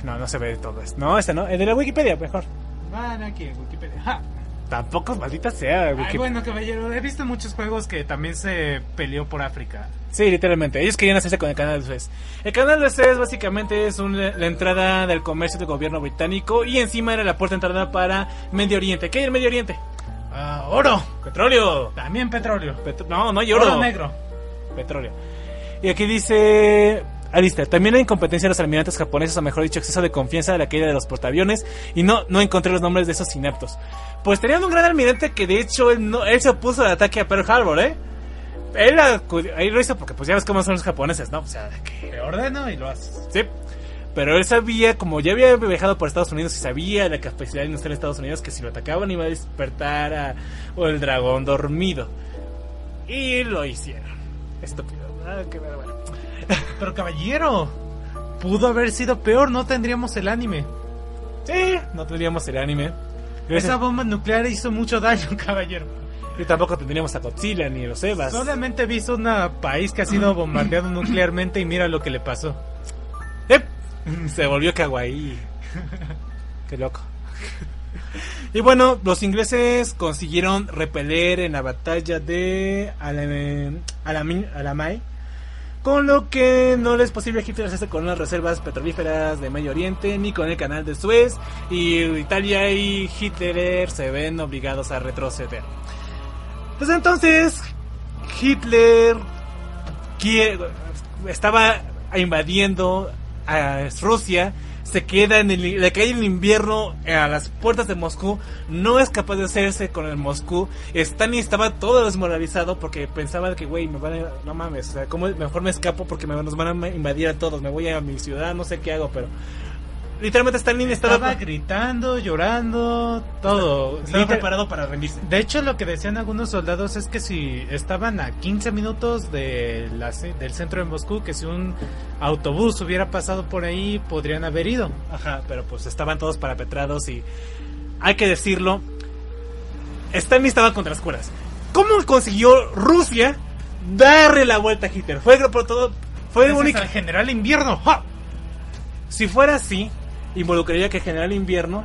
no se ve todo esto. No, no, el de la Wikipedia, mejor. Van aquí en Wikipedia. ¡Ja! Tampoco maldita sea. Bueno, caballero, he visto muchos juegos que también se peleó por África. Sí, literalmente. Ellos querían hacerse con el canal de Suez. El canal de Suez básicamente es la entrada del comercio del gobierno británico, y encima era la puerta de entrada para Medio Oriente. ¿Qué hay en Medio Oriente? Oro. Petróleo. También petróleo. No hay oro. Oro negro. Petróleo. Y aquí dice... Alistair, también la incompetencia de los almirantes japoneses, o mejor dicho, exceso de confianza de la caída de los portaaviones, y no encontré los nombres de esos ineptos. Pues tenían un gran almirante que de hecho él se opuso al ataque a Pearl Harbor, Él lo hizo porque pues ya ves cómo son los japoneses, ¿no? O sea, que te ordeno y lo haces. Sí, pero él sabía, como ya había viajado por Estados Unidos y sabía la capacidad industrial de Estados Unidos, que si lo atacaban iba a despertar el dragón dormido. Y lo hicieron. Estúpido, qué bueno. Pero caballero, pudo haber sido peor, no tendríamos el anime. Sí, no tendríamos el anime. Esa bomba nuclear hizo mucho daño, caballero. Y tampoco tendríamos a Godzilla ni los Evas. Solamente he visto un país que ha sido bombardeado nuclearmente y mira lo que le pasó. Se volvió kawaii. Qué loco. Y bueno, los ingleses consiguieron repeler en la batalla de Alamay con lo que no le es posible a Hitler hacerse con las reservas petrolíferas de Medio Oriente ni con el canal de Suez, y Italia y Hitler se ven obligados a retroceder. Pues entonces Hitler estaba invadiendo a Rusia, se queda le cae el invierno a las puertas de Moscú, no es capaz de hacerse con el Moscú. Stalin estaba todo desmoralizado porque pensaba que, güey, no mames, o sea, ¿cómo mejor me escapo? Porque nos van a invadir a todos, me voy a mi ciudad, no sé qué hago, pero literalmente Stalin estaba gritando, llorando, todo. Estaba preparado para rendirse. De hecho, lo que decían algunos soldados es que si estaban a 15 minutos del centro de Moscú, que si un autobús hubiera pasado por ahí, podrían haber ido. Ajá, pero pues estaban todos parapetrados y hay que decirlo, Stalin estaba contra las cuerdas. ¿Cómo consiguió Rusia darle la vuelta a Hitler? Fue único. El general Invierno. ¡Ja! Si fuera así, involucraría que el general Invierno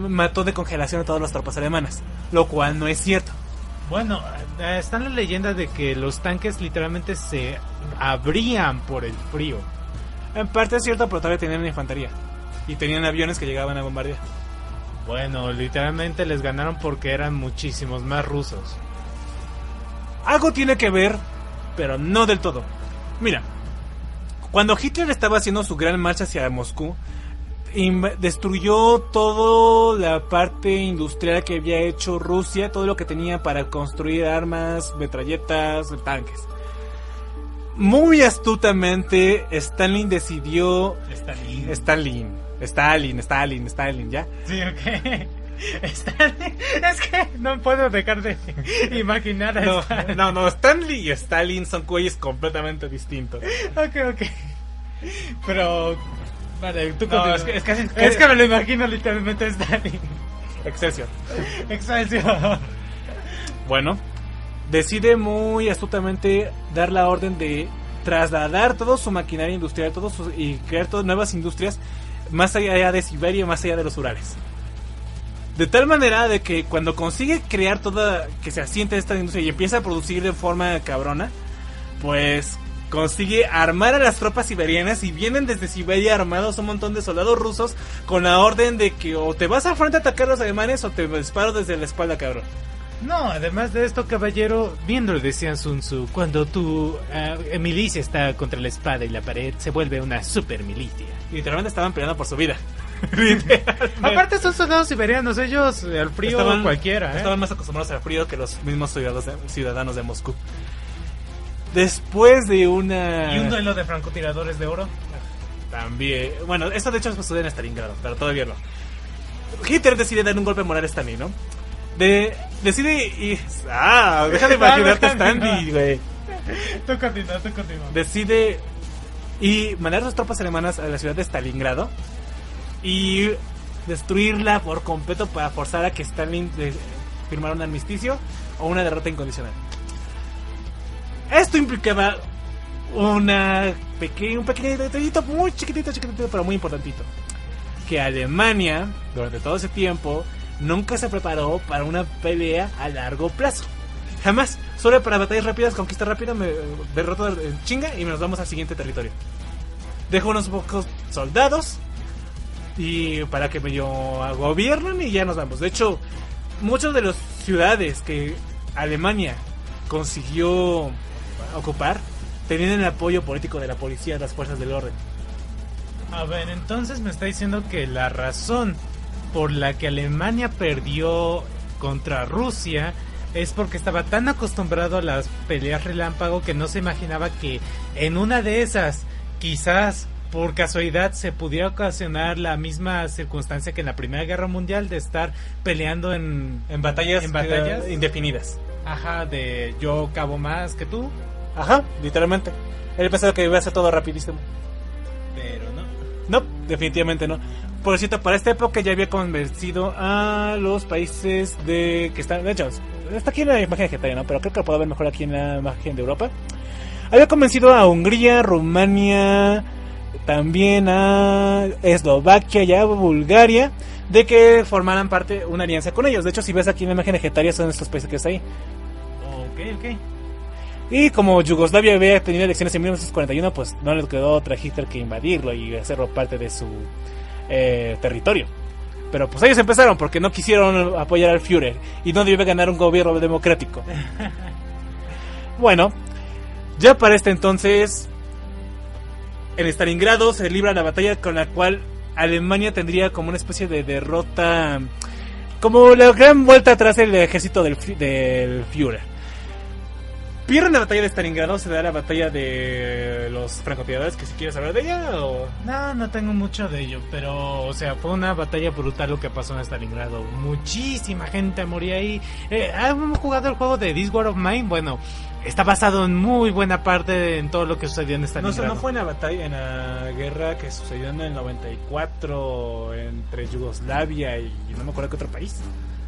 mató de congelación a todas las tropas alemanas, lo cual no es cierto. Bueno, está la leyenda de que los tanques literalmente se abrían por el frío. En parte es cierto, pero todavía tenían infantería y tenían aviones que llegaban a bombardear. Bueno, literalmente les ganaron porque eran muchísimos más rusos. Algo tiene que ver, pero no del todo. Mira, cuando Hitler estaba haciendo su gran marcha hacia Moscú, destruyó toda la parte industrial que había hecho Rusia, todo lo que tenía para construir armas, metralletas, tanques. Muy astutamente, Stalin decidió... Stalin, ¿ya? Sí, ok. Stalin, es que no puedo dejar de imaginar a Stalin. No, Stanley y Stalin son güeyes completamente distintos. Ok. Pero... Vale, tú no, es que me lo imagino literalmente a Stalin. Excelsior. Bueno, decide muy astutamente dar la orden de trasladar toda su maquinaria industrial y crear todas nuevas industrias más allá de Siberia, más allá de los Urales. De tal manera de que cuando consigue crear que se asiente esta industria y empieza a producir de forma cabrona, pues consigue armar a las tropas siberianas y vienen desde Siberia armados un montón de soldados rusos con la orden de que o te vas al frente a atacar a los alemanes o te disparo desde la espalda, cabrón. No, además de esto, caballero, bien lo decía Sun Tzu, cuando tu milicia está contra la espada y la pared, se vuelve una super milicia. Literalmente estaban peleando por su vida. Aparte son soldados siberianos, ellos al frío cualquiera. Estaban más acostumbrados al frío que los mismos ciudadanos de Moscú. Después de ¿Y un duelo de francotiradores de oro? También. Bueno, esto de hecho sucede en Stalingrado, pero todavía no. Hitler decide dar un golpe moral a Stalin, ¿no? Decide y... deja de imaginarte a Stalin, güey. Tú continúa. Decide y mandar a sus tropas alemanas a la ciudad de Stalingrado y destruirla por completo para forzar a que Stalin firmara un armisticio o una derrota incondicional. Esto implicaba un pequeño detallito muy chiquitito, pero muy importantito. Que Alemania, durante todo ese tiempo, nunca se preparó para una pelea a largo plazo. Jamás. Solo para batallas rápidas, conquista rápida, me derroto en chinga y nos vamos al siguiente territorio. Dejo unos pocos soldados y para que medio gobiernen y ya nos vamos. De hecho, muchas de las ciudades que Alemania consiguió ocupar tenían el apoyo político de la policía, de las fuerzas del orden. A ver, entonces me está diciendo que la razón por la que Alemania perdió contra Rusia es porque estaba tan acostumbrado a las peleas relámpago que no se imaginaba que en una de esas, quizás por casualidad, se pudiera ocasionar la misma circunstancia que en la Primera Guerra Mundial de estar peleando en batallas indefinidas. Ajá, de yo cabo más que tú. Ajá, literalmente. Él pensaba que iba a ser todo rapidísimo. Pero no. No, definitivamente no. Por cierto, para esta época ya había convencido a los países que están... De hecho, está aquí en la imagen vegetariana, ¿no? Pero creo que lo puedo ver mejor aquí en la imagen de Europa. Había convencido a Hungría, Rumania, también a Eslovaquia y a Bulgaria de que formaran una alianza con ellos. De hecho, si ves aquí en la imagen vegetariana, son estos países que está ahí. Ok. Y como Yugoslavia había tenido elecciones en 1941, pues no le quedó otra a Hitler que invadirlo y hacerlo parte de su territorio. Pero pues ellos empezaron porque no quisieron apoyar al Führer y no debía ganar un gobierno democrático. Bueno, ya para este entonces, en Stalingrado se libra la batalla con la cual Alemania tendría como una especie de derrota, como la gran vuelta atrás del ejército del Führer. ¿Pierden la batalla de Stalingrado? ¿Se da la batalla de los francotiradores? ¿Que si quieres hablar de ella? ¿O? No tengo mucho de ello, pero, o sea, fue una batalla brutal lo que pasó en Stalingrado. Muchísima gente moría ahí. ¿Han jugado el juego de This War of Mine? Bueno, está basado en muy buena parte en todo lo que sucedió en Stalingrado. No fue en la batalla, en la guerra que sucedió en el 94 entre Yugoslavia y no me acuerdo qué otro país.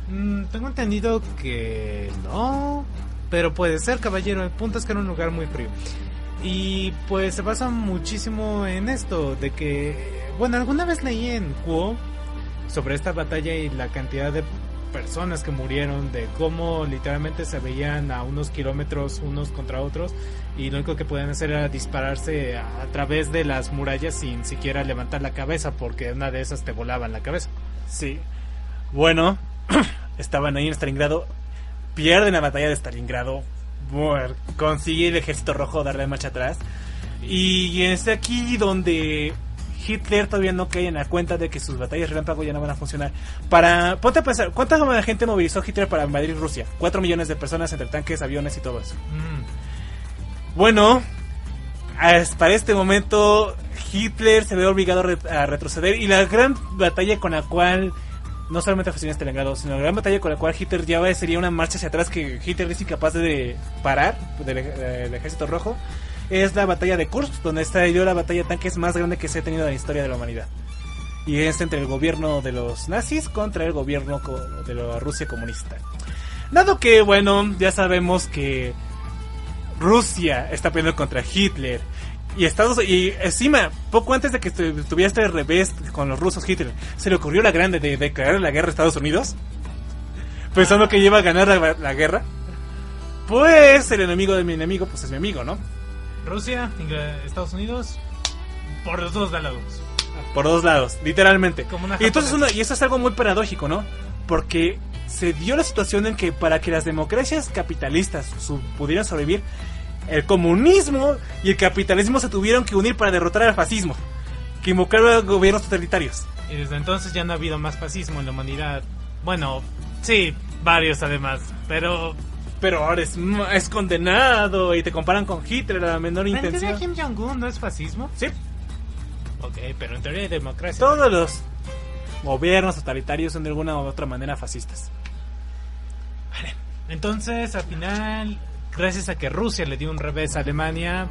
Tengo entendido que no, pero puede ser, caballero. El punto es que era un lugar muy frío. Y pues se basa muchísimo en esto, de que, bueno, alguna vez leí en Quo sobre esta batalla y la cantidad de personas que murieron, de cómo literalmente se veían a unos kilómetros unos contra otros y lo único que podían hacer era dispararse a través de las murallas sin siquiera levantar la cabeza, porque una de esas te volaban la cabeza. Sí. Bueno, estaban ahí en Stalingrado, pierden la batalla de Stalingrado, consigue el ejército rojo darle marcha atrás, y es aquí donde Hitler todavía no cae en la cuenta de que sus batallas relámpago ya no van a funcionar. Ponte a pensar, ¿cuánta gente movilizó Hitler para invadir Rusia? 4 millones de personas entre tanques, aviones y todo eso. Bueno, para este momento Hitler se ve obligado a retroceder, y la gran batalla con la cual no solamente funcionó Stalingrado, sino la gran batalla con la cual Hitler ya sería una marcha hacia atrás que Hitler es incapaz de parar del ejército rojo, es la batalla de Kursk, donde estalló la batalla de tanques más grande que se ha tenido en la historia de la humanidad. Y es entre el gobierno de los nazis contra el gobierno de la Rusia comunista. Dado que, bueno, ya sabemos que Rusia está peleando contra Hitler y encima, poco antes de que tuviera este revés con los rusos, Hitler se le ocurrió la grande de declarar la guerra a Estados Unidos, pensando que iba a ganar la guerra. Pues el enemigo de mi enemigo pues es mi amigo, ¿no? Rusia, Estados Unidos, por los dos lados. Por dos lados, literalmente. Y entonces y eso es algo muy paradójico, ¿no? Porque se dio la situación en que para que las democracias capitalistas pudieran sobrevivir, el comunismo y el capitalismo se tuvieron que unir para derrotar al fascismo, que invocaron a gobiernos totalitarios. Y desde entonces ya no ha habido más fascismo en la humanidad. Bueno, sí, varios además, pero ahora es condenado y te comparan con Hitler a la menor intención. ¿En Kim Jong-un no es fascismo? Sí. Ok, pero en teoría hay democracia. Todos los gobiernos totalitarios son de alguna u otra manera fascistas. Vale. Entonces, al final, gracias a que Rusia le dio un revés a Alemania,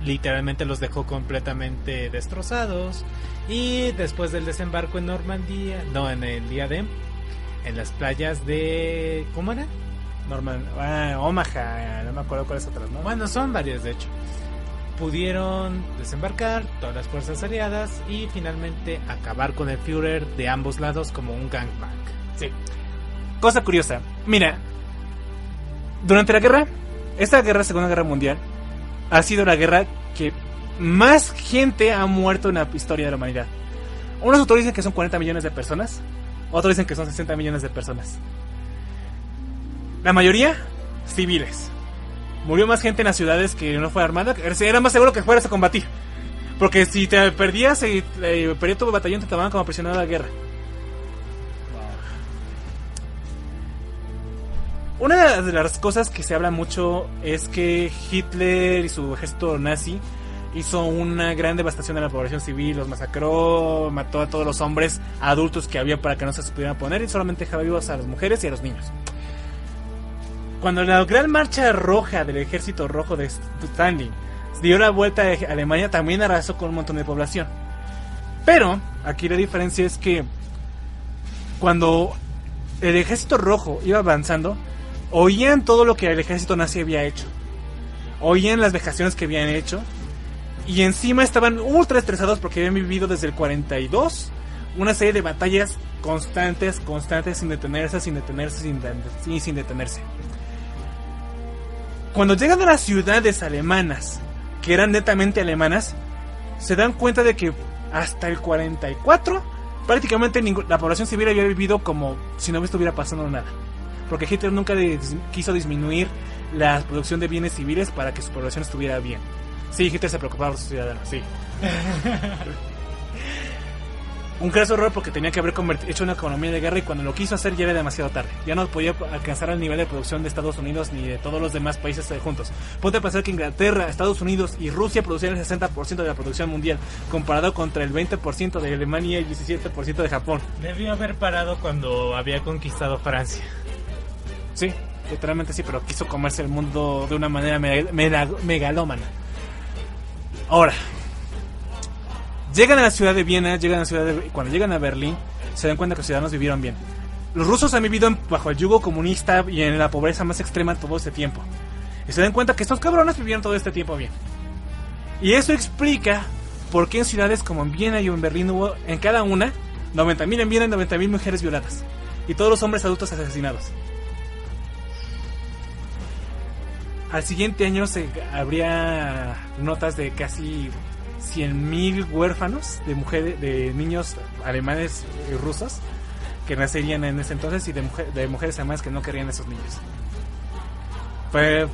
literalmente los dejó completamente destrozados. Y después del desembarco en Normandía, en el día D, en las playas de... ¿cómo era? Omaha, no me acuerdo cuáles otras, ¿no? Bueno, son varias de hecho. Pudieron desembarcar todas las fuerzas aliadas y finalmente acabar con el Führer de ambos lados como un gangbang. Sí. Cosa curiosa, mira, durante la guerra, Segunda Guerra Mundial, ha sido la guerra que más gente ha muerto en la historia de la humanidad. Unos autores dicen que son 40 millones de personas, otros dicen que son 60 millones de personas. La mayoría, civiles. Murió más gente en las ciudades que no fue armada. Era más seguro que fueras a combatir, porque si te perdías perdías tu batallón, te tomaban como prisionero de la guerra. Una de las cosas que se habla mucho es que Hitler y su ejército nazi hizo una gran devastación de la población civil, los masacró, mató a todos los hombres adultos que había para que no se pudieran poner, y solamente dejaba vivos a las mujeres y a los niños. Cuando la gran marcha roja del ejército rojo de Stalin dio la vuelta a Alemania, también arrasó con un montón de población. Pero aquí la diferencia es que cuando el ejército rojo iba avanzando, oían todo lo que el ejército nazi había hecho, oían las vejaciones que habían hecho, y encima estaban ultra estresados porque habían vivido desde el 42 una serie de batallas constantes, sin detenerse. Cuando llegan a las ciudades alemanas, que eran netamente alemanas, se dan cuenta de que hasta el 44 prácticamente la población civil había vivido como si no estuviera pasando nada, porque Hitler nunca quiso disminuir la producción de bienes civiles para que su población estuviera bien. Sí, Hitler se preocupaba por sus ciudadanos, sí. Un graso error porque tenía que haber hecho una economía de guerra, y cuando lo quiso hacer ya era demasiado tarde. Ya no podía alcanzar el nivel de producción de Estados Unidos ni de todos los demás países juntos. Ponte a pensar que Inglaterra, Estados Unidos y Rusia producían el 60% de la producción mundial, comparado contra el 20% de Alemania y el 17% de Japón. Debió haber parado cuando había conquistado Francia. Sí, literalmente sí, pero quiso comerse el mundo de una manera megalómana. Ahora, llegan a la ciudad de Viena, cuando llegan a Berlín, se dan cuenta que los ciudadanos vivieron bien. Los rusos han vivido bajo el yugo comunista y en la pobreza más extrema todo este tiempo. Y se dan cuenta que estos cabrones vivieron todo este tiempo bien. Y eso explica por qué en ciudades como en Viena y en Berlín hubo en cada una 90.000 en Viena y 90.000 mujeres violadas. Y todos los hombres adultos asesinados. Al siguiente año habría notas de casi 100.000 huérfanos de niños alemanes y rusos que nacerían en ese entonces, y de mujeres alemanas que no querían a esos niños.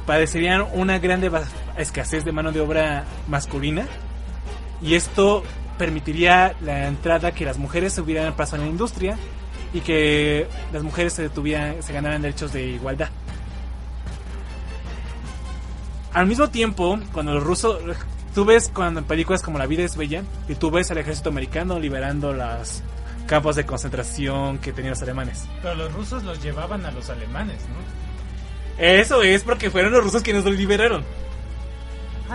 Padecerían una grande escasez de mano de obra masculina, y esto permitiría la entrada que las mujeres tuvieran paso en la industria y que las mujeres se ganaran derechos de igualdad. Al mismo tiempo, cuando los rusos... Tú ves cuando en películas como La vida es bella, y tú ves al ejército americano liberando los campos de concentración que tenían los alemanes. Pero los rusos los llevaban a los alemanes, ¿no? Eso es porque fueron los rusos quienes los liberaron.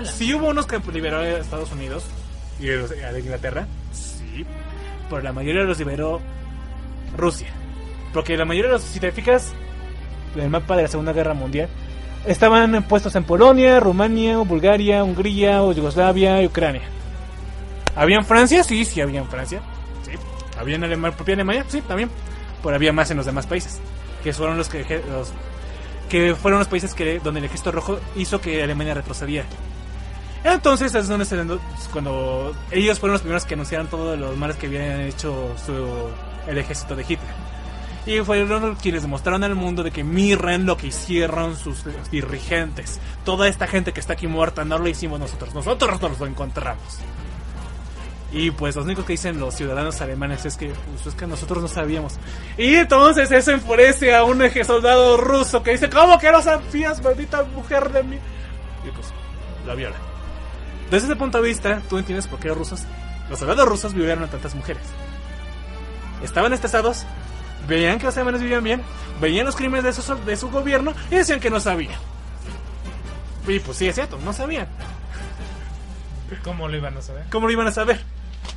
Sí mierda. Hubo unos que liberaron a Estados Unidos y a Inglaterra, sí, pero la mayoría los liberó Rusia. Porque la mayoría de si te fijas en el mapa de la Segunda Guerra Mundial, estaban puestos en Polonia, Rumania, Bulgaria, Hungría, Yugoslavia y Ucrania. ¿Había en Francia? Sí, había en Francia. Sí. ¿Había en propia Alemania? Sí, también. Pero había más en los demás países, que fueron los fueron los países donde el Ejército Rojo hizo que Alemania retrocediera. Entonces es donde cuando ellos fueron los primeros que anunciaron todos los males que habían hecho el ejército de Hitler. Y fueron quienes demostraron al mundo de que miren lo que hicieron sus dirigentes. Toda esta gente que está aquí muerta no lo hicimos nosotros nos lo encontramos. Y pues los únicos que dicen los ciudadanos alemanes es que nosotros no sabíamos. Y entonces eso enfurece a un soldado ruso que dice: ¿cómo que no sabías, maldita mujer de mí? Y pues la viola. Desde ese punto de vista, tú entiendes por qué los soldados rusos violaron a tantas mujeres. Estaban estresados, veían que los alemanes vivían bien, veían los crímenes de su gobierno y decían que no sabían. Y pues sí, es cierto, no sabían. ¿Cómo lo iban a saber? ¿Cómo lo iban a saber?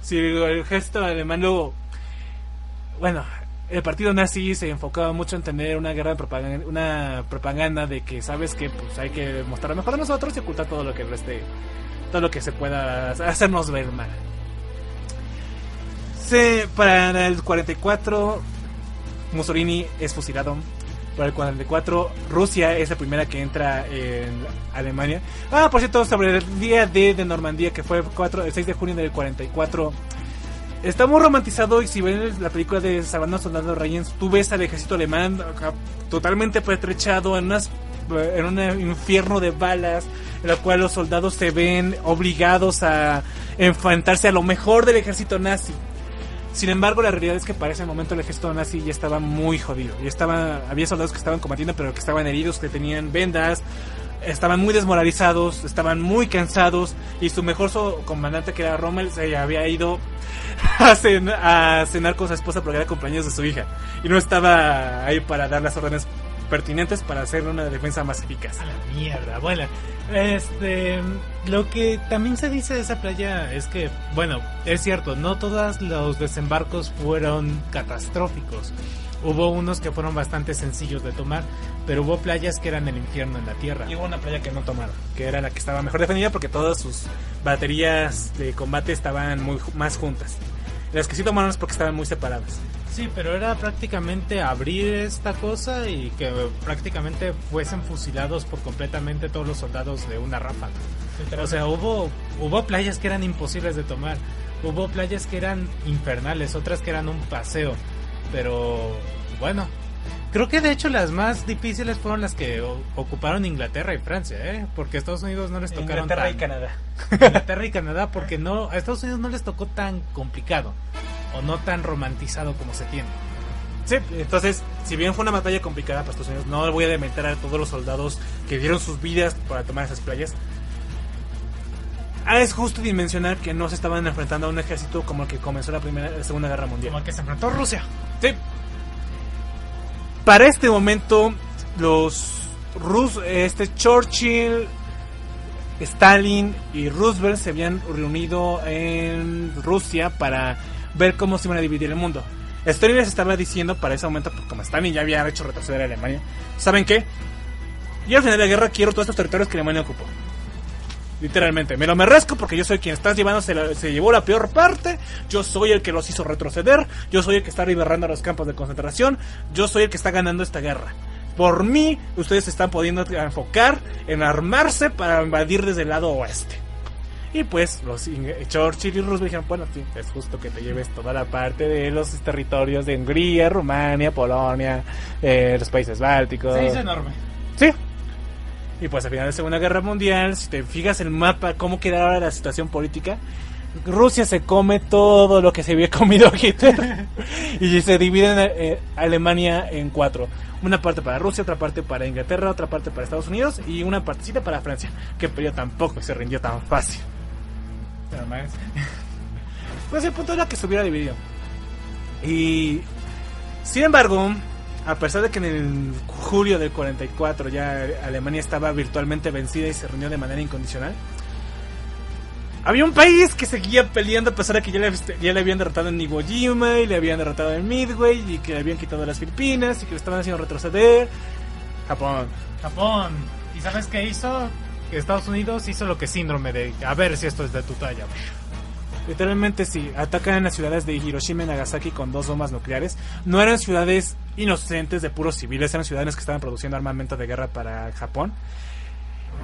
Si el ejército alemán bueno, el partido nazi se enfocaba mucho en tener una guerra de propaganda, una propaganda de que sabes que pues hay que mostrar lo mejor de nosotros y ocultar todo lo que se pueda hacernos ver mal. Para el 44 Mussolini es fusilado. Para el 44 Rusia es la primera que entra en Alemania. Por cierto, sobre el día D de Normandía, que fue el 6 de junio del 44, está muy romantizado. Y si ven la película de Salvando al Soldado Ryan, tú ves al ejército alemán totalmente pertrechado en un infierno de balas, en la cual los soldados se ven obligados a enfrentarse a lo mejor del ejército nazi. Sin embargo, la realidad es que para ese momento el ejército nazi ya estaba muy jodido. Había soldados que estaban combatiendo, pero que estaban heridos, que tenían vendas, estaban muy desmoralizados, estaban muy cansados, y su mejor comandante, que era Rommel, se había ido a cenar con su esposa porque era cumpleaños de su hija, y no estaba ahí para dar las órdenes pertinentes para hacer una defensa más eficaz. A la mierda. Bueno, lo que también se dice de esa playa es que, bueno, es cierto, no todos los desembarcos fueron catastróficos. Hubo unos que fueron bastante sencillos de tomar, pero hubo playas que eran el infierno en la tierra. Y hubo una playa que no tomaron, que era la que estaba mejor defendida porque todas sus baterías de combate estaban más juntas. Las que sí tomaron es porque estaban muy separadas. Sí, pero era prácticamente abrir esta cosa y que prácticamente fuesen fusilados por completamente todos los soldados de una ráfaga. O sea, hubo playas que eran imposibles de tomar, hubo playas que eran infernales, otras que eran un paseo, pero bueno, creo que de hecho las más difíciles fueron las que ocuparon Inglaterra y Francia, porque a Estados Unidos no les tocaron Inglaterra y Canadá. Inglaterra y Canadá, porque no, a Estados Unidos no les tocó tan complicado o no tan romantizado como se tiene. Sí, entonces, si bien fue una batalla complicada para Estados Unidos, no voy a demeritar a todos los soldados que dieron sus vidas para tomar esas playas. Es justo dimensionar que no se estaban enfrentando a un ejército como el que comenzó la Segunda Guerra Mundial. Como el que se enfrentó a Rusia. Sí. Para este momento, Churchill, Stalin y Roosevelt se habían reunido en Rusia para ver cómo se iban a dividir el mundo. Stalin les estaba diciendo para ese momento, pues como Stalin ya había hecho retroceder a Alemania, ¿saben qué? Yo al final de la guerra quiero todos estos territorios que Alemania ocupó. Literalmente, me lo merezco porque yo soy quien está llevando, se llevó la peor parte, yo soy el que los hizo retroceder, yo soy el que está liberando a los campos de concentración, yo soy el que está ganando esta guerra. Por mí, ustedes se están pudiendo enfocar en armarse para invadir desde el lado oeste. Y pues los Churchill y Roosevelt dijeron, bueno, sí, es justo que te lleves toda la parte de los territorios de Hungría, Rumania, Polonia, los países bálticos. Se hizo enorme. Sí. Y pues al final de la Segunda Guerra Mundial, si te fijas el mapa, cómo queda ahora la situación política, Rusia se come todo lo que se había comido Hitler y se divide Alemania en 4. Una parte para Rusia, otra parte para Inglaterra, otra parte para Estados Unidos y una partecita para Francia, que pero tampoco se rindió tan fácil. Pero más. Pues el punto era que se hubiera dividido. Y sin embargo, a pesar de que en el julio del 44 ya Alemania estaba virtualmente vencida y se rindió de manera incondicional, había un país que seguía peleando a pesar de que ya le habían derrotado en Iwo Jima y le habían derrotado en Midway y que le habían quitado las Filipinas y que le estaban haciendo retroceder. Japón. ¿Y sabes qué hizo? Que Estados Unidos hizo lo que síndrome de a ver si esto es de tu talla. Literalmente sí, atacan las ciudades de Hiroshima y Nagasaki con 2 bombas nucleares. No eran ciudades inocentes de puros civiles, eran ciudades que estaban produciendo armamento de guerra para Japón.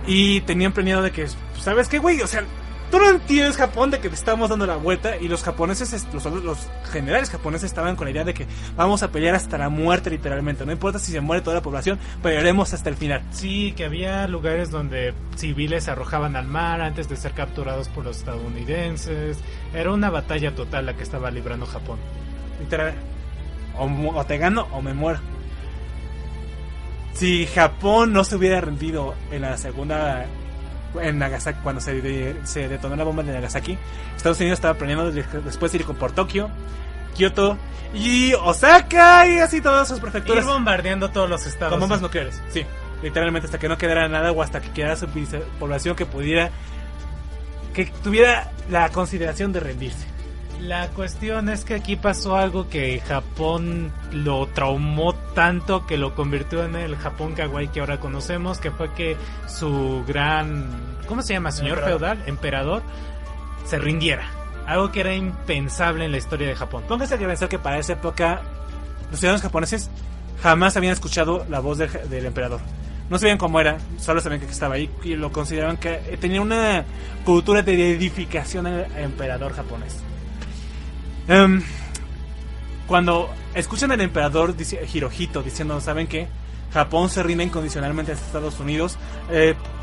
Y tenían planeado de que, ¿sabes qué, güey? O sea, tú no entiendes, Japón, de que te estamos dando la vuelta. Y los japoneses, los generales japoneses estaban con la idea de que vamos a pelear hasta la muerte, literalmente. No importa si se muere toda la población, pelearemos hasta el final. Sí, que había lugares donde civiles se arrojaban al mar antes de ser capturados por los estadounidenses. Era una batalla total la que estaba librando Japón. Literal, o te gano o me muero. Si Japón no se hubiera rendido en la segunda... en Nagasaki, cuando se detonó la bomba de Nagasaki, Estados Unidos estaba planeando después ir por Tokio, Kioto y Osaka y así todas sus prefecturas, ir bombardeando todos los estados con bombas nucleares, sí, literalmente hasta que no quedara nada o hasta que quedara su población que tuviera la consideración de rendirse. La cuestión es que aquí pasó algo que Japón lo traumó tanto que lo convirtió en el Japón kawaii que ahora conocemos, que fue que su gran, ¿cómo se llama? Señor feudal, emperador, se rindiera. Algo que era impensable en la historia de Japón. Póngase a pensar que para esa época los ciudadanos japoneses jamás habían escuchado la voz del emperador. No sabían cómo era, solo sabían que estaba ahí y lo consideraban que tenía una cultura de edificación al emperador japonés. Cuando escuchan al emperador Hirohito diciendo, ¿saben qué? Japón se rinde incondicionalmente a Estados Unidos,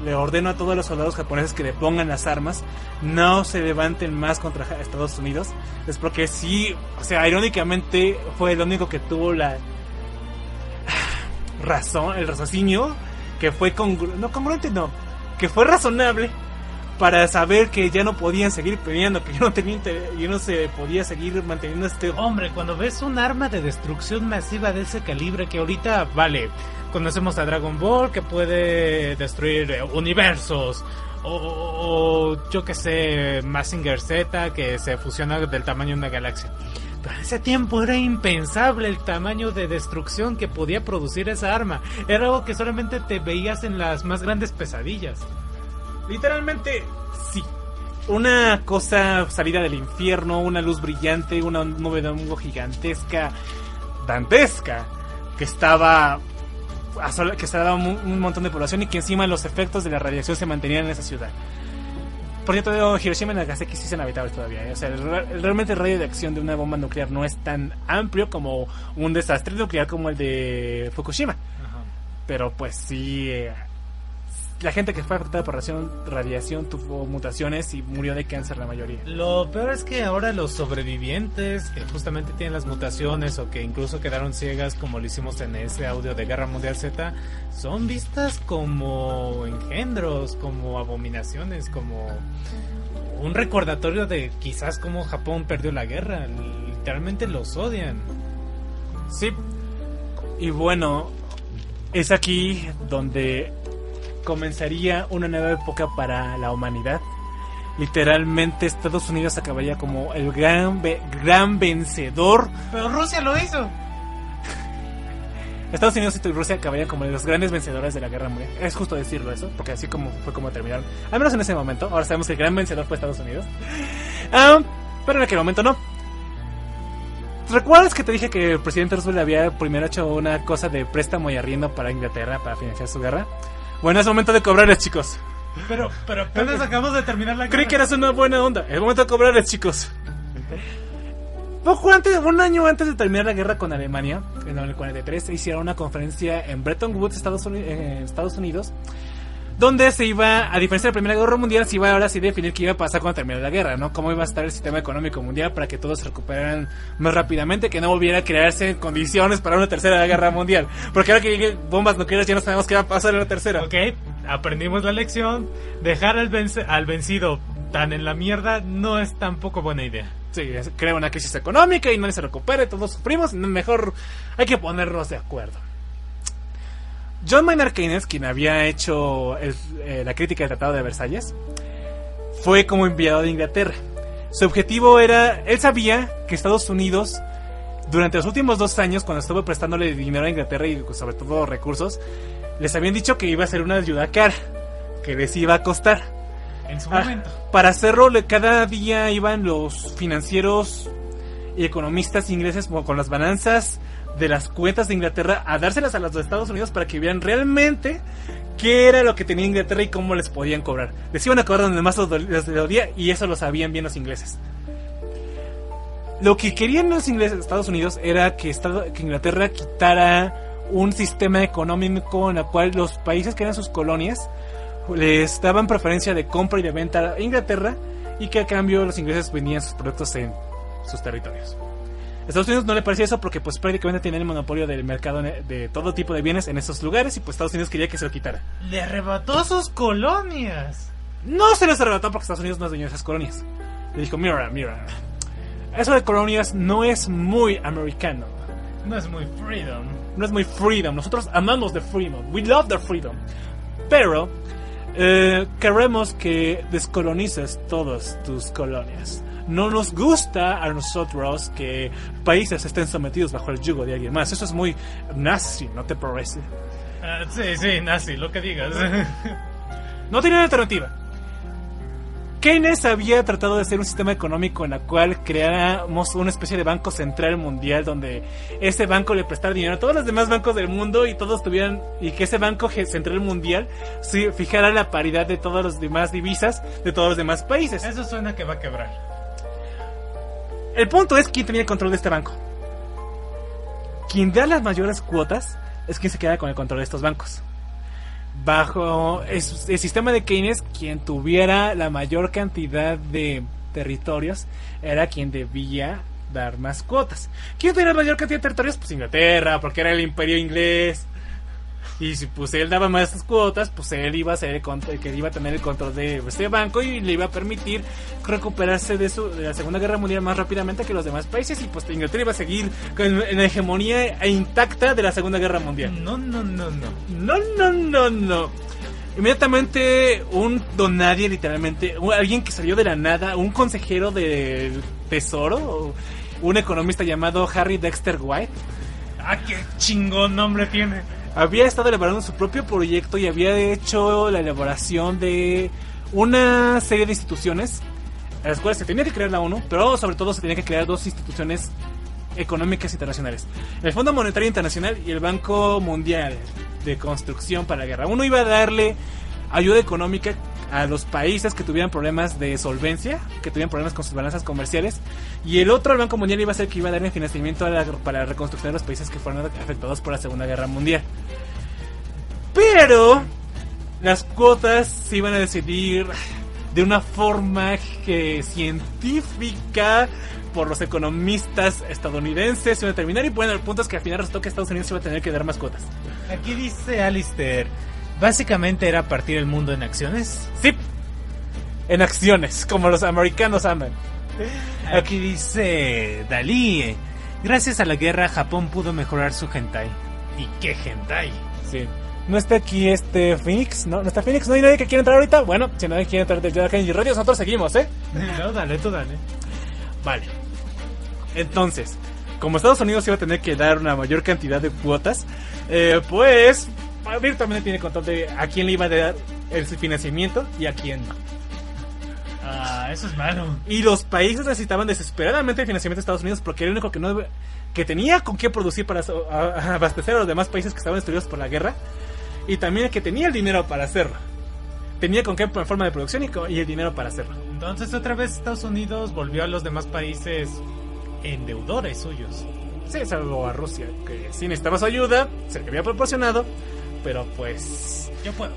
le ordeno a todos los soldados japoneses que le pongan las armas, no se levanten más contra Estados Unidos. Es porque sí, o sea, irónicamente fue el único que tuvo la razón, el raciocinio, que fue que fue razonable para saber que ya no podían seguir peleando, que ya no se podía seguir manteniendo Hombre, cuando ves un arma de destrucción masiva de ese calibre, que ahorita, vale, conocemos a Dragon Ball, que puede destruir universos, o yo que sé, Mazinger Z, que se fusiona del tamaño de una galaxia. Pero en ese tiempo era impensable el tamaño de destrucción que podía producir esa arma. Era algo que solamente te veías en las más grandes pesadillas. Literalmente, sí. una cosa salida del infierno, una luz brillante, una nube de hongo gigantesca, dantesca, que estaba un montón de población y que encima los efectos de la radiación se mantenían en esa ciudad. Por cierto, Hiroshima y Nagasaki sí son habitables todavía, ¿eh? O sea, realmente el radio de acción de una bomba nuclear no es tan amplio como un desastre nuclear como el de Fukushima. Ajá. Pero pues sí, la gente que fue afectada por radiación tuvo mutaciones y murió de cáncer la mayoría. Lo peor es que ahora los sobrevivientes que justamente tienen las mutaciones o que incluso quedaron ciegas, como lo hicimos en ese audio de Guerra Mundial Z, son vistas como engendros, como abominaciones, como un recordatorio de quizás cómo Japón perdió la guerra. Literalmente los odian. Sí. Y bueno, es aquí donde comenzaría una nueva época para la humanidad. Literalmente Estados Unidos acabaría como el gran vencedor. Pero Rusia lo hizo. Estados Unidos y Rusia acabarían como los grandes vencedores de la guerra mundial. Es justo decirlo eso, porque así como fue como terminaron. Al menos en ese momento. Ahora sabemos que el gran vencedor fue Estados Unidos. Pero en aquel momento no. ¿Recuerdas que te dije que el presidente Roosevelt había primero hecho una cosa de préstamo y arriendo para Inglaterra para financiar su guerra? Bueno, es momento de cobrarles, chicos. Pero apenas acabamos de terminar la guerra. Creí que eras una buena onda. Es momento de cobrarles, chicos. Un año antes de terminar la guerra con Alemania, en el 43, se hicieron una conferencia en Bretton Woods, Estados Unidos, donde se iba, a diferencia de la Primera Guerra Mundial, se iba ahora sí a definir qué iba a pasar cuando terminara la guerra, ¿no? Cómo iba a estar el sistema económico mundial para que todos se recuperaran más rápidamente, que no volviera a crearse condiciones para una tercera guerra mundial. Porque ahora que lleguen bombas nucleares ya no sabemos qué va a pasar en la tercera. Ok, aprendimos la lección. Dejar al vencido tan en la mierda no es tampoco buena idea. Sí, crea una crisis económica y nadie se recupera, todos sufrimos, mejor hay que ponernos de acuerdo. John Maynard Keynes, quien había hecho la crítica del Tratado de Versalles, fue como enviado de Inglaterra. Su objetivo era, él sabía que Estados Unidos, durante los últimos 2 años, cuando estuvo prestándole dinero a Inglaterra y sobre todo recursos, les habían dicho que iba a ser una ayuda cara, que les iba a costar. En su momento. Para hacerlo, cada día iban los financieros y economistas ingleses con las balanzas de las cuentas de Inglaterra a dárselas a los de Estados Unidos para que vieran realmente qué era lo que tenía Inglaterra y cómo les podían cobrar. Les iban a cobrar donde más les dolía y eso lo sabían bien los ingleses. Lo que querían los ingleses, Estados Unidos, era que Inglaterra quitara un sistema económico en el cual los países que eran sus colonias les daban preferencia de compra y de venta a Inglaterra y que a cambio los ingleses vendían sus productos en sus territorios. A Estados Unidos no le parecía eso porque pues prácticamente tenían el monopolio del mercado de todo tipo de bienes en esos lugares y pues Estados Unidos quería que se lo quitara. Le arrebató sus colonias. No se les arrebató porque Estados Unidos no es dueño de esas colonias. Le dijo, mira, eso de colonias no es muy americano. No es muy freedom. No es muy freedom. Nosotros amamos the freedom. We love the freedom. Pero queremos que descolonices todas tus colonias. No nos gusta a nosotros que países estén sometidos bajo el yugo de alguien más. Eso es muy nazi, ¿no te parece? Sí, nazi, lo que digas. No tenía alternativa. Keynes había tratado de hacer un sistema económico en el cual creáramos una especie de banco central mundial donde ese banco le prestara dinero a todos los demás bancos del mundo y todos tuvieran, y que ese banco central mundial fijara la paridad de todas las demás divisas de todos los demás países. Eso suena que va a quebrar. El punto es quién tenía el control de este banco. Quien da las mayores cuotas es quien se queda con el control de estos bancos. Bajo el sistema de Keynes, quien tuviera la mayor cantidad de territorios era quien debía dar más cuotas. ¿Quién tenía la mayor cantidad de territorios? Pues Inglaterra, porque era el imperio inglés. Y si pues él daba más cuotas, pues él iba a ser el que iba a tener el control de este banco y le iba a permitir recuperarse de la Segunda Guerra Mundial más rápidamente que los demás países, y pues Inglaterra iba a seguir con la hegemonía intacta de la Segunda Guerra Mundial. No. Inmediatamente un don nadie, literalmente, alguien que salió de la nada, un consejero del tesoro, un economista llamado Harry Dexter White. ¡Ah, qué chingón nombre tiene! Había estado elaborando su propio proyecto y había hecho la elaboración de una serie de instituciones a las cuales se tenía que crear la ONU, pero sobre todo se tenía que crear dos instituciones económicas internacionales: el Fondo Monetario Internacional y el Banco Mundial de Construcción para la Guerra. Uno iba a darle ayuda económica a los países que tuvieran problemas de solvencia, que tuvieran problemas con sus balanzas comerciales, y el otro, el Banco Mundial, iba a ser que iba a darle financiamiento para la reconstrucción de los países que fueron afectados por la Segunda Guerra Mundial. Pero las cuotas se iban a decidir de una forma científica por los economistas estadounidenses. Se iban a terminar, y bueno, el punto es que al final resultó que Estados Unidos iba a tener que dar más cuotas. Aquí dice Alistair, básicamente era partir el mundo en acciones. Sí, en acciones, como los americanos aman. Aquí dice Dalí, gracias a la guerra Japón pudo mejorar su hentai. ¿Y qué hentai? Sí. No está aquí Phoenix, no está Phoenix, no hay nadie que quiera entrar ahorita. Bueno, si nadie quiere entrar de Kenji Radio, nosotros seguimos, No, dale, tú dale. Vale. Entonces, como Estados Unidos iba a tener que dar una mayor cantidad de cuotas, pues virtualmente tiene control de a quién le iba a dar el financiamiento y a quién no. Eso es malo. Y los países necesitaban desesperadamente el financiamiento de Estados Unidos, porque era el único que tenía con qué producir para abastecer a los demás países que estaban destruidos por la guerra, y también el que tenía el dinero para hacerlo. Tenía con qué en forma de producción y el dinero para hacerlo. Entonces otra vez Estados Unidos volvió a los demás países endeudores suyos. Sí, salvo a Rusia, que sí necesitaba su ayuda, se le había proporcionado, pero pues... Yo puedo.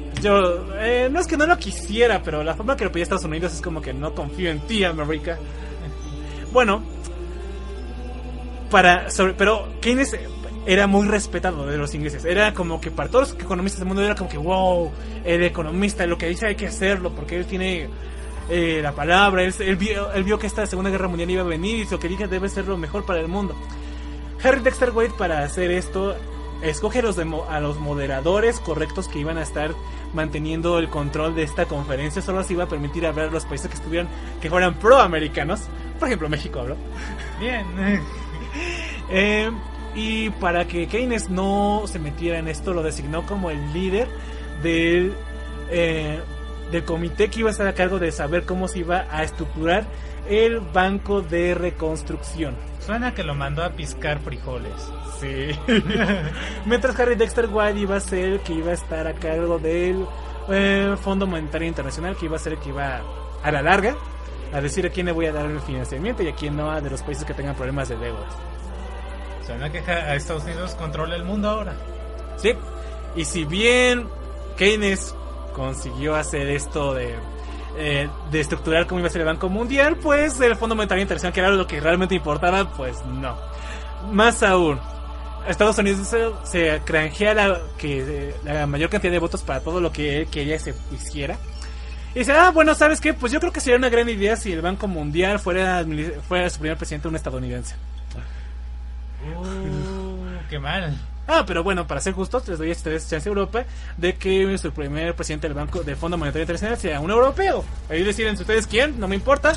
No es que no lo quisiera, pero la forma que lo pedía Estados Unidos es como que no confío en ti, América. Bueno, pero Keynes era muy respetado de los ingleses. Era como que para todos los economistas del mundo era como que wow, el economista, lo que dice hay que hacerlo, porque él tiene la palabra. Él vio que esta Segunda Guerra Mundial iba a venir, y lo que diga debe ser lo mejor para el mundo. Harry Dexter White, para hacer esto, escoge a los moderadores correctos que iban a estar manteniendo el control de esta conferencia. Solo así iba a permitir hablar a los países que fueran proamericanos. Por ejemplo, México habló. Bien. Y para que Keynes no se metiera en esto, lo designó como el líder del comité que iba a estar a cargo de saber cómo se iba a estructurar el Banco de Reconstrucción. Suena que lo mandó a piscar frijoles. Sí. Mientras Harry Dexter White iba a ser el que iba a estar a cargo del Fondo Monetario Internacional, que iba a ser el que iba a la larga a decir a quién le voy a dar el financiamiento y a quién no, de los países que tengan problemas de deudas. Suena que a Estados Unidos controla el mundo ahora. Sí. Y si bien Keynes consiguió hacer esto de estructurar cómo iba a ser el Banco Mundial, pues el Fondo Monetario Internacional, que era lo que realmente importaba, pues no. Más aún, Estados Unidos se granjea la mayor cantidad de votos para todo lo que él quería se hiciera. Y dice, bueno, ¿sabes qué? Pues yo creo que sería una gran idea si el Banco Mundial fuera su primer presidente un estadounidense. Qué mal. Pero bueno, para ser justos, les doy a ustedes chance a Europa de que su primer presidente del Fondo Monetario Internacional sea un europeo. Ahí deciden ustedes quién, no me importa.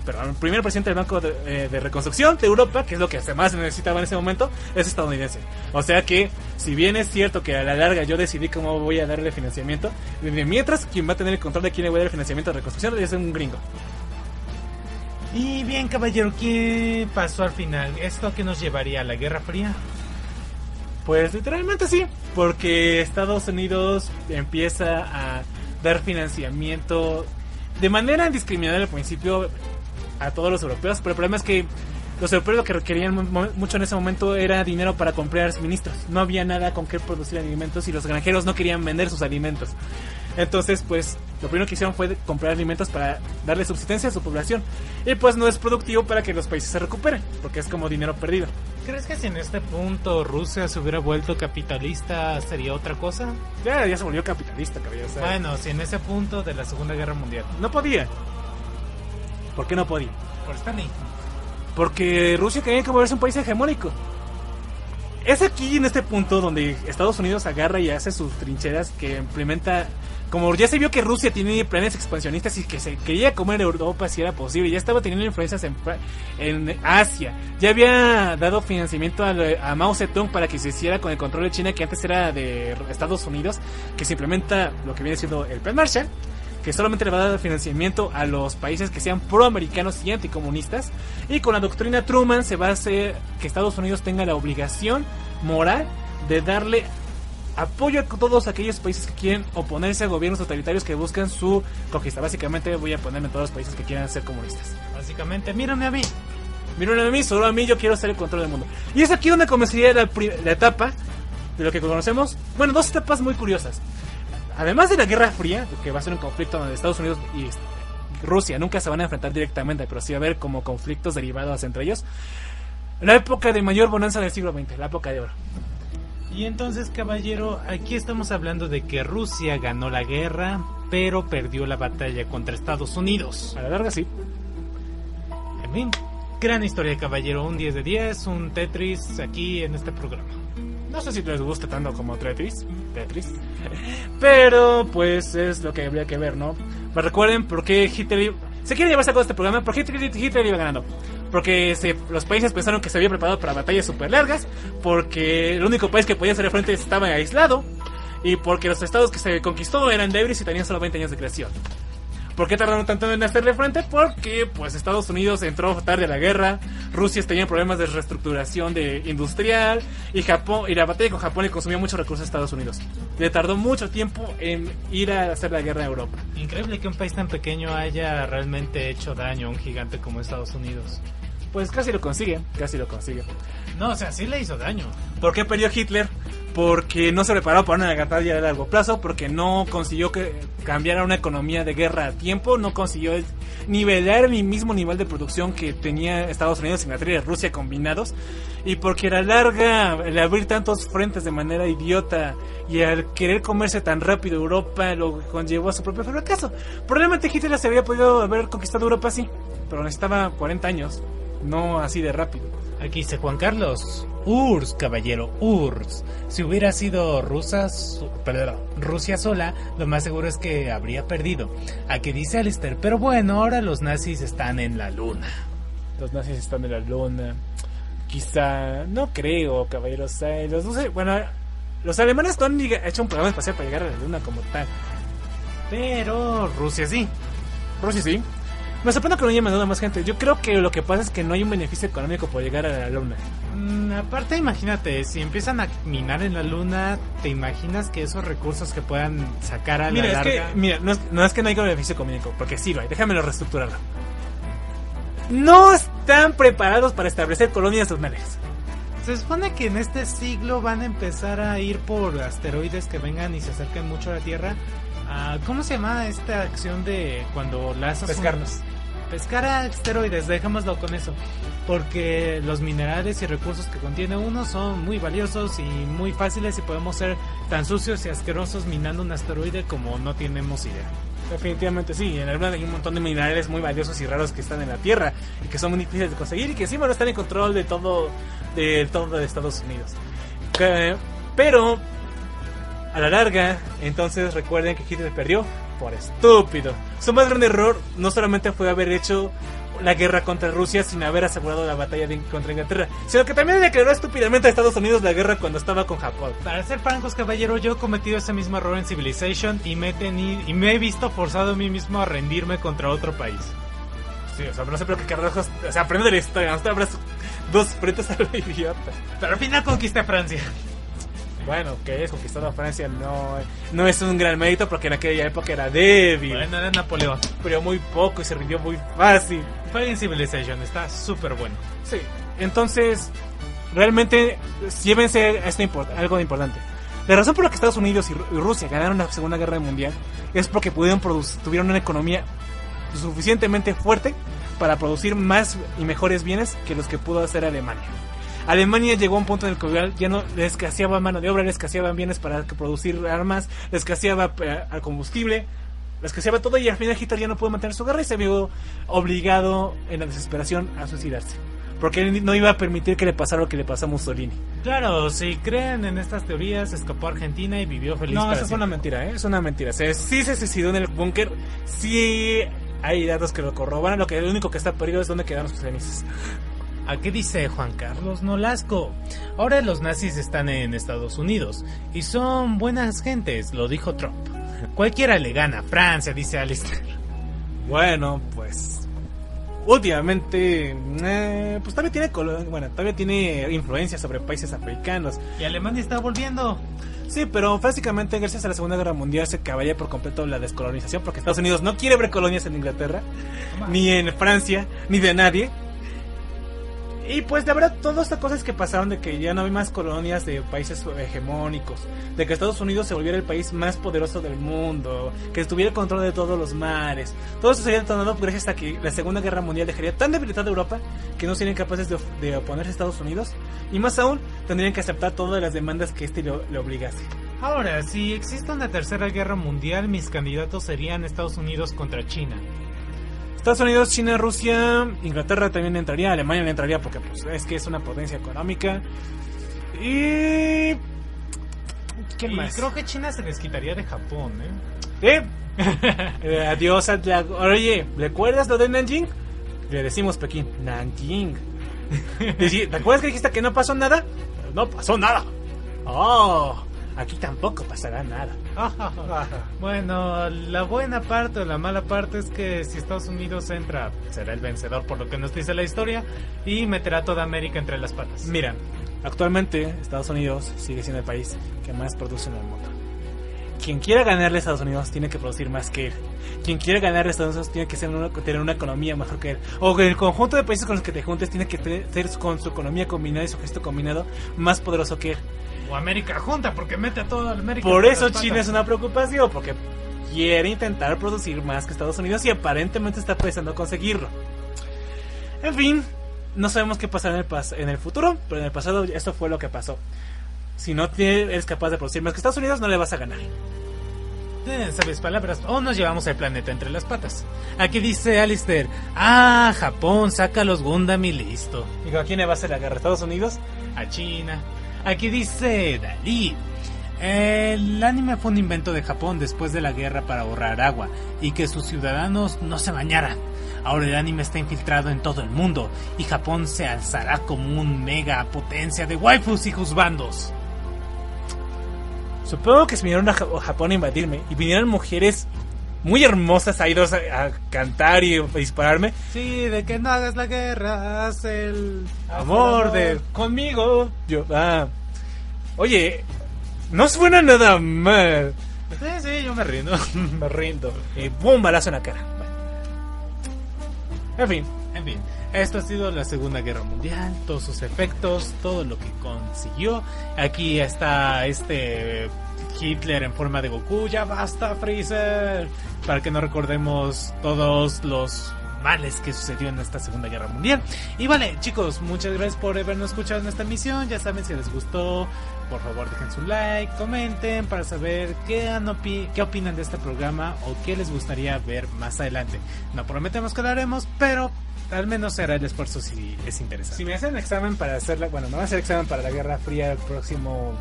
Pero el primer presidente del Banco de Reconstrucción de Europa, que es lo que más necesitaba en ese momento, es estadounidense. O sea que, si bien es cierto que a la larga yo decidí cómo voy a darle financiamiento, mientras quien va a tener el control de quién le voy a dar el financiamiento de reconstrucción es un gringo. Y bien, caballero, ¿qué pasó al final? ¿Esto a qué nos llevaría a la Guerra Fría? Pues literalmente sí, porque Estados Unidos empieza a dar financiamiento de manera indiscriminada al principio a todos los europeos, pero el problema es que los europeos lo que requerían mucho en ese momento era dinero para comprar suministros. No había nada con qué producir alimentos y los granjeros no querían vender sus alimentos. Entonces, pues, lo primero que hicieron fue comprar alimentos para darle subsistencia a su población. Y pues no es productivo para que los países se recuperen, porque es como dinero perdido. ¿Crees que si en este punto Rusia se hubiera vuelto capitalista sería otra cosa? Ya se volvió capitalista, caballero. O sea, bueno, si en ese punto de la Segunda Guerra Mundial. No podía. ¿Por qué no podía? Por Stalin. Porque Rusia quería que volverse un país hegemónico. Es aquí en este punto donde Estados Unidos agarra y hace sus trincheras que implementa. Como ya se vio que Rusia tiene planes expansionistas y que se quería comer Europa si era posible, ya estaba teniendo influencias en Asia, ya había dado financiamiento a Mao Zedong para que se hiciera con el control de China, que antes era de Estados Unidos, que se implementa lo que viene siendo el Plan Marshall. que solamente le va a dar financiamiento a los países que sean proamericanos y anticomunistas, y con la doctrina Truman se va a hacer que Estados Unidos tenga la obligación moral de darle apoyo a todos aquellos países que quieren oponerse a gobiernos totalitarios que buscan su conquista. Básicamente voy a ponerme en todos los países que quieran ser comunistas. Básicamente, mírame a mí. Mírame a mí, solo a mí, yo quiero hacer el control del mundo. Y es aquí donde comenzaría la etapa de lo que conocemos. Bueno, dos etapas muy curiosas. Además de la Guerra Fría, que va a ser un conflicto donde Estados Unidos y Rusia nunca se van a enfrentar directamente, pero sí va a haber como conflictos derivados entre ellos. La época de mayor bonanza del siglo XX, la época de oro. Y entonces, caballero, aquí estamos hablando de que Rusia ganó la guerra, pero perdió la batalla contra Estados Unidos. A la larga sí. En fin, gran historia, caballero. Un 10 de 10, un Tetris aquí en este programa. No sé si les gusta tanto como Tetris, pero pues es lo que habría que ver, ¿no? Pero recuerden por qué Hitler se quiere llevarse a cabo este programa. ¿Por qué Hitler iba ganando? Porque los países pensaron que se había preparado para batallas súper largas, porque el único país que podía hacer frente estaba aislado, y porque los estados que se conquistó eran débiles y tenían solo 20 años de creación. ¿Por qué tardaron tanto en hacerle frente? Porque pues Estados Unidos entró tarde a la guerra, Rusia tenía problemas de reestructuración industrial, y la batalla con Japón le consumía muchos recursos a Estados Unidos. Le tardó mucho tiempo en ir a hacer la guerra a Europa. Increíble que un país tan pequeño haya realmente hecho daño a un gigante como Estados Unidos. Pues casi lo consigue. No, o sea, sí le hizo daño. ¿Por qué perdió Hitler? Porque no se preparó para una batalla de largo plazo, porque no consiguió cambiar a una economía de guerra a tiempo, no consiguió nivelar el mismo nivel de producción que tenía Estados Unidos, Inglaterra y Rusia combinados, y porque a la larga, el abrir tantos frentes de manera idiota y al querer comerse tan rápido Europa, lo conllevó a su propio fracaso. Probablemente Hitler se había podido haber conquistado Europa así, pero necesitaba 40 años, no así de rápido. Aquí dice Juan Carlos, URSS, caballero, URSS. Si hubiera sido Rusia sola, lo más seguro es que habría perdido. Aquí dice Alistair, pero bueno, ahora los nazis están en la luna. Los nazis están en la luna. Quizá, no creo, caballeros. Los alemanes no han hecho un programa espacial para llegar a la luna como tal. Pero Rusia sí. Rusia sí. Me sorprende que no haya mandado más gente. Yo creo que lo que pasa es que no hay un beneficio económico por llegar a la luna. Aparte, imagínate, si empiezan a minar en la luna, ¿te imaginas que esos recursos que puedan sacar a la larga? No es que no haya beneficio económico, porque sí lo hay. Déjamelo reestructurarlo. No están preparados para establecer colonias lunares. Se supone que en este siglo van a empezar a ir por asteroides que vengan y se acerquen mucho a la Tierra. ¿Cómo se llama esta acción de cuando lanzas pescarnos? Pescar a asteroides, dejémoslo con eso. Porque los minerales y recursos que contiene uno son muy valiosos y muy fáciles, y podemos ser tan sucios y asquerosos minando un asteroide como no tenemos idea. Definitivamente sí, en la luna hay un montón de minerales muy valiosos y raros que están en la Tierra y que son muy difíciles de conseguir y que encima no están en control de todo de Estados Unidos. Pero a la larga, entonces recuerden que Hitler perdió por estúpido. Su más grande error no solamente fue haber hecho la guerra contra Rusia sin haber asegurado la batalla contra Inglaterra, sino que también declaró estúpidamente a Estados Unidos la guerra cuando estaba con Japón. Para ser francos, caballero, yo he cometido ese mismo error en Civilization y me he visto forzado a mí mismo a rendirme contra otro país. Sí, o sea, no sé por qué carajos, o sea, aprende de la historia, no te abras dos frentes a lo idiota. Pero al final conquisté a Francia. Bueno, que es conquistado a Francia no es un gran mérito, porque en aquella época era débil. Bueno, era Napoleón. Pero muy poco y se rindió muy fácil. Fue en Civilization, está súper bueno. Sí, entonces realmente llévense algo de importante. La razón por la que Estados Unidos y Rusia ganaron la Segunda Guerra Mundial es porque tuvieron una economía suficientemente fuerte para producir más y mejores bienes que los que pudo hacer Alemania. Alemania llegó a un punto en el que ya no le escaseaba mano de obra, le escaseaban bienes para producir armas, le escaseaba al combustible, le escaseaba todo, y al final Hitler ya no pudo mantener su guerra y se vio obligado en la desesperación a suicidarse. Porque él no iba a permitir que le pasara lo que le pasó a Mussolini. Claro, si creen en estas teorías, escapó a Argentina y vivió feliz. No, eso es una mentira, es una mentira. Sí se suicidó en el búnker, sí hay datos que lo corroboran, lo único que está perdido es dónde quedaron sus cenizas. Aquí dice Juan Carlos Nolasco, ahora los nazis están en Estados Unidos y son buenas gentes, lo dijo Trump. Cualquiera le gana a Francia, dice Alistair. Bueno, pues últimamente pues todavía tiene influencia sobre países africanos. Y Alemania está volviendo. Sí, pero básicamente gracias a la Segunda Guerra Mundial se acabó por completo la descolonización, porque Estados Unidos no quiere ver colonias en Inglaterra, ni en Francia, ni de nadie. Y pues la verdad, todas estas cosas que pasaron de que ya no hay más colonias de países hegemónicos, de que Estados Unidos se volviera el país más poderoso del mundo, que tuviera el control de todos los mares, todo eso sería detonado gracias a que la Segunda Guerra Mundial dejaría tan debilitada a Europa que no serían capaces de oponerse a Estados Unidos, y más aún tendrían que aceptar todas las demandas que le obligase. Ahora, si existe una tercera guerra mundial, mis candidatos serían Estados Unidos contra China. Estados Unidos, China, Rusia, Inglaterra también entraría, Alemania no entraría porque pues es que es una potencia económica. Y... ¿qué más? Creo que China se les quitaría de Japón, ¿eh? Adiós a Oye, ¿recuerdas lo de Nanjing? Le decimos Pekín, Nanjing. ¿Te acuerdas que dijiste que no pasó nada? No pasó nada. Oh, aquí tampoco pasará nada. Bueno, la buena parte o la mala parte es que si Estados Unidos entra, será el vencedor por lo que nos dice la historia y meterá toda América entre las patas. Mira, actualmente Estados Unidos sigue siendo el país que más produce en el mundo. Quien quiera ganarle a Estados Unidos tiene que producir más que él. Quien quiera ganarle a Estados Unidos tiene que tener una economía mejor que él. O que el conjunto de países con los que te juntes tiene que ser con su economía combinada y su gesto combinado más poderoso que él. O América junta, porque mete a toda América. Por eso China es una preocupación, porque quiere intentar producir más que Estados Unidos y aparentemente está pensando conseguirlo. En fin, no sabemos qué pasará en el futuro, pero en el pasado esto fue lo que pasó. Si no eres capaz de producir más que Estados Unidos, no le vas a ganar. Sabes palabras, o nos llevamos el planeta entre las patas. Aquí dice Alistair, Japón saca los Gundam y listo. Digo, ¿a quién le va a hacer la guerra? ¿A Estados Unidos? A China. Aquí dice Dalí, el anime fue un invento de Japón después de la guerra para ahorrar agua y que sus ciudadanos no se bañaran. Ahora el anime está infiltrado en todo el mundo y Japón se alzará como un mega potencia de waifus y juzbandos. Supongo que si vinieron a Japón a invadirme y vinieran mujeres muy hermosas a iros a cantar y a dispararme. Sí, de que no hagas la guerra, haz el amor de conmigo. Oye, no suena nada mal. Sí, yo me rindo. Me rindo. Y ¡pum! Balazo en la cara. En fin. Esto ha sido la Segunda Guerra Mundial, todos sus efectos, todo lo que consiguió. Aquí está Hitler en forma de Goku. Ya basta, Freezer, para que no recordemos todos los males que sucedió en esta Segunda Guerra Mundial. Y vale, chicos, muchas gracias por habernos escuchado en esta emisión. Ya saben, si les gustó, por favor dejen su like, comenten para saber qué opinan de este programa o qué les gustaría ver más adelante. No prometemos que lo haremos, pero al menos será el esfuerzo si es interesante. Si me hacen examen para hacerla, bueno, me van a hacer examen para la Guerra Fría el próximo,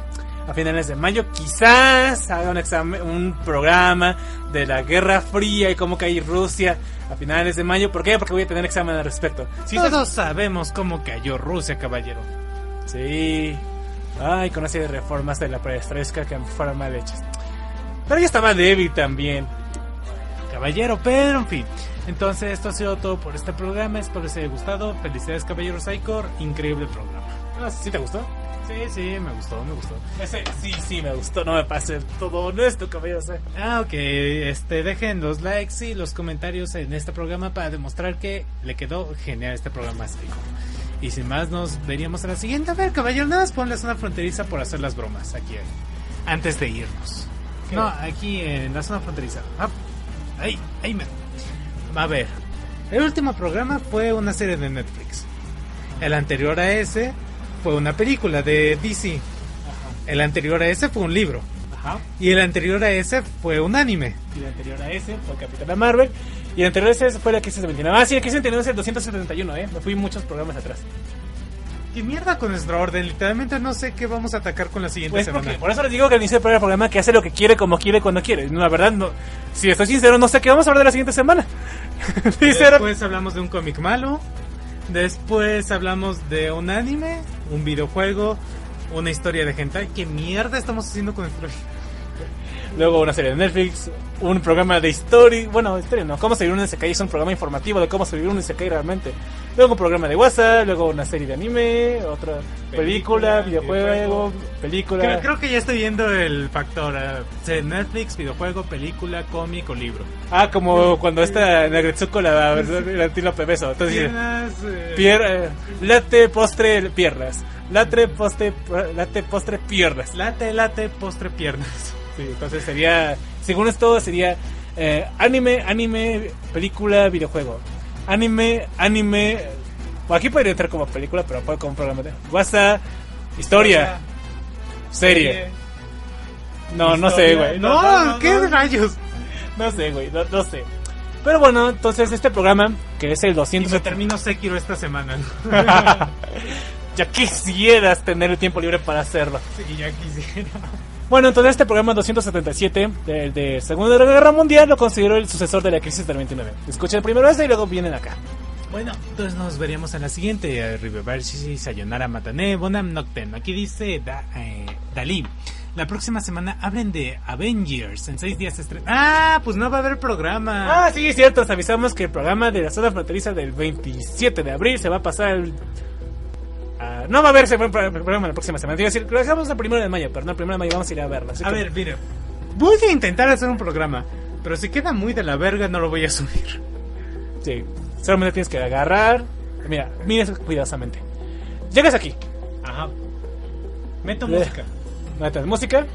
a finales de mayo, quizás haga un programa de la Guerra Fría y cómo cayó Rusia a finales de mayo. ¿Por qué? Porque voy a tener examen al respecto. Todos sabemos cómo cayó Rusia, caballero. Sí. Ay, con así de reformas de la perestroika que fueron mal hechas. Pero ya estaba débil también, caballero, pero en fin. Entonces esto ha sido todo por este programa. Espero les haya gustado. Felicidades, caballero Saikor. Increíble programa. ¿Sí te gustó? Sí, me gustó. Sí, me gustó. No me pase todo honesto, caballero. Ok, dejen los likes y los comentarios en este programa para demostrar que le quedó genial este programa a Saikor. Y sin más, nos veríamos en la siguiente. A ver, caballero, nada más ponles una fronteriza por hacer las bromas aquí, antes de irnos. ¿Qué? No, aquí en la zona fronteriza. Ahí me... A ver, el último programa fue una serie de Netflix. El anterior a ese fue una película de DC. Ajá. El anterior a ese fue un libro. Ajá. Y el anterior a ese fue un anime. Y el anterior a ese fue Capitana Marvel. Y el anterior a ese fue la Crisis 29. Sí, la Crisis 29 es el 271, Me fui muchos programas atrás. ¿Qué mierda con nuestro orden? Literalmente no sé qué vamos a atacar con la siguiente semana. Por eso les digo que al inicio del programa que hace lo que quiere, como quiere, cuando quiere. La verdad, no, si estoy sincero, no sé qué vamos a hablar de la siguiente semana. Después hablamos de un cómic malo. Después hablamos de un anime, un videojuego, una historia de hentai. ¿Qué mierda estamos haciendo con nuestro... luego una serie de Netflix, un programa de historia, cómo se vive un isekai, es un programa informativo de cómo se vive un isekai realmente. Luego un programa de WhatsApp, luego una serie de anime, otra película, videojuego, película. Creo que ya estoy viendo el factor Netflix, videojuego, película, cómic o libro. Como cuando está Nagretsuko la tilo Pebeso. Entonces Piernas, latte, postre, piernas. Latte, postre, piernas. Latte, postre, piernas. Sí, entonces sería, según esto, sería anime, película, videojuego. Anime, aquí podría entrar como película, pero puede como programa de WhatsApp, historia, serie. No sé, güey. No, ¿qué rayos? No sé, güey, no sé. Pero bueno, entonces este programa, que es el 200... Y me termino Sekiro esta semana. Ya quisieras tener el tiempo libre para hacerlo. Sí, ya quisiera. Bueno, entonces este programa 277 de Segunda Guerra Mundial lo considero el sucesor de la crisis del 29. Escuchen primero este y luego vienen acá. Bueno, entonces nos veríamos en la siguiente. Arrivederci, sayonara, matane, bonam noctem. Aquí dice Dalí. La próxima semana hablen de Avengers. En 6 días se estrena. Pues no va a haber programa. Sí, es cierto. Os avisamos que el programa de la zona fronteriza del 27 de abril se va a pasar no va a haber ese programa la próxima semana. Quiero decir, lo dejamos el 1 de mayo, pero no, el 1 de mayo vamos a ir a verla. A ver, mire, voy a intentar hacer un programa, pero si queda muy de la verga no lo voy a subir. Sí, solamente tienes que agarrar. Mira cuidadosamente. Llegas aquí. Ajá. Meto música. Metes música,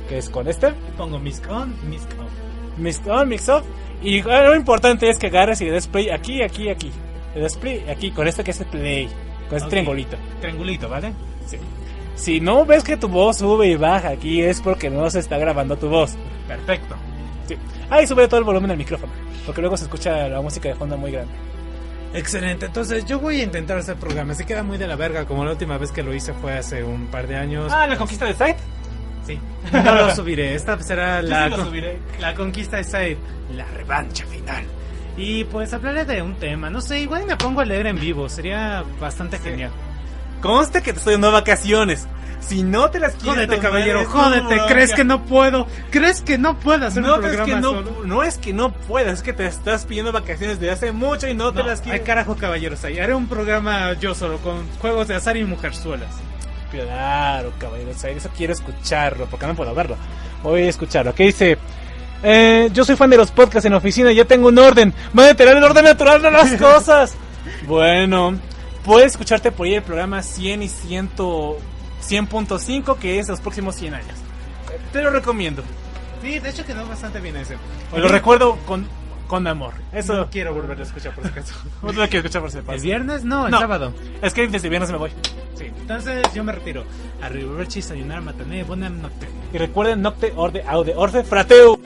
que es con este. Pongo mix on, mix off. Mix on, mix off. Y lo importante es que agarres y le des play aquí. Le des play aquí, con este que es el play. Con este triangulito. Triangulito, ¿vale? Sí. Si no ves que tu voz sube y baja aquí, es porque no se está grabando tu voz. Perfecto. Sí. Y sube todo el volumen del micrófono, porque luego se escucha la música de fondo muy grande. Excelente, entonces yo voy a intentar hacer programa. Si queda muy de la verga, como la última vez que lo hice fue hace un par de años. ¿La conquista de Side? Sí. No lo subiré, esta será la conquista de Side, la revancha final. Y pues hablaré de un tema, no sé, igual me pongo a leer en vivo, sería bastante genial. Conste que te estoy dando vacaciones. Si no te las quieres jódete, caballero, jódete. ¿Crees que no puedo? ¿Crees que no puedo hacer un programa solo? No es que no puedas, es que te estás pidiendo vacaciones desde hace mucho y no te las quieres. Ay, carajo, caballeros, ahí haré un programa yo solo con juegos de azar y mujerzuelas. Claro, caballeros, eso quiero escucharlo, porque no puedo verlo. Voy a escucharlo. ¿Qué dice? Yo soy fan de los podcasts en la oficina, ya tengo un orden. Voy a tener el orden natural de las cosas. Bueno, puedes escucharte por ahí el programa 100 y 100.5, que es los próximos 100 años. Te lo recomiendo. Sí, de hecho quedó bastante bien ese. Lo recuerdo con amor. Eso no quiero volver a escuchar por si acaso. No lo quiero escuchar por si acaso. ¿El viernes? No, el sábado. Es que desde el viernes me voy. Sí, entonces yo me retiro. Arrivederci, sayonara, matane, bonam nocte. Y recuerden, nocte, orde, aude, orfe, frateu.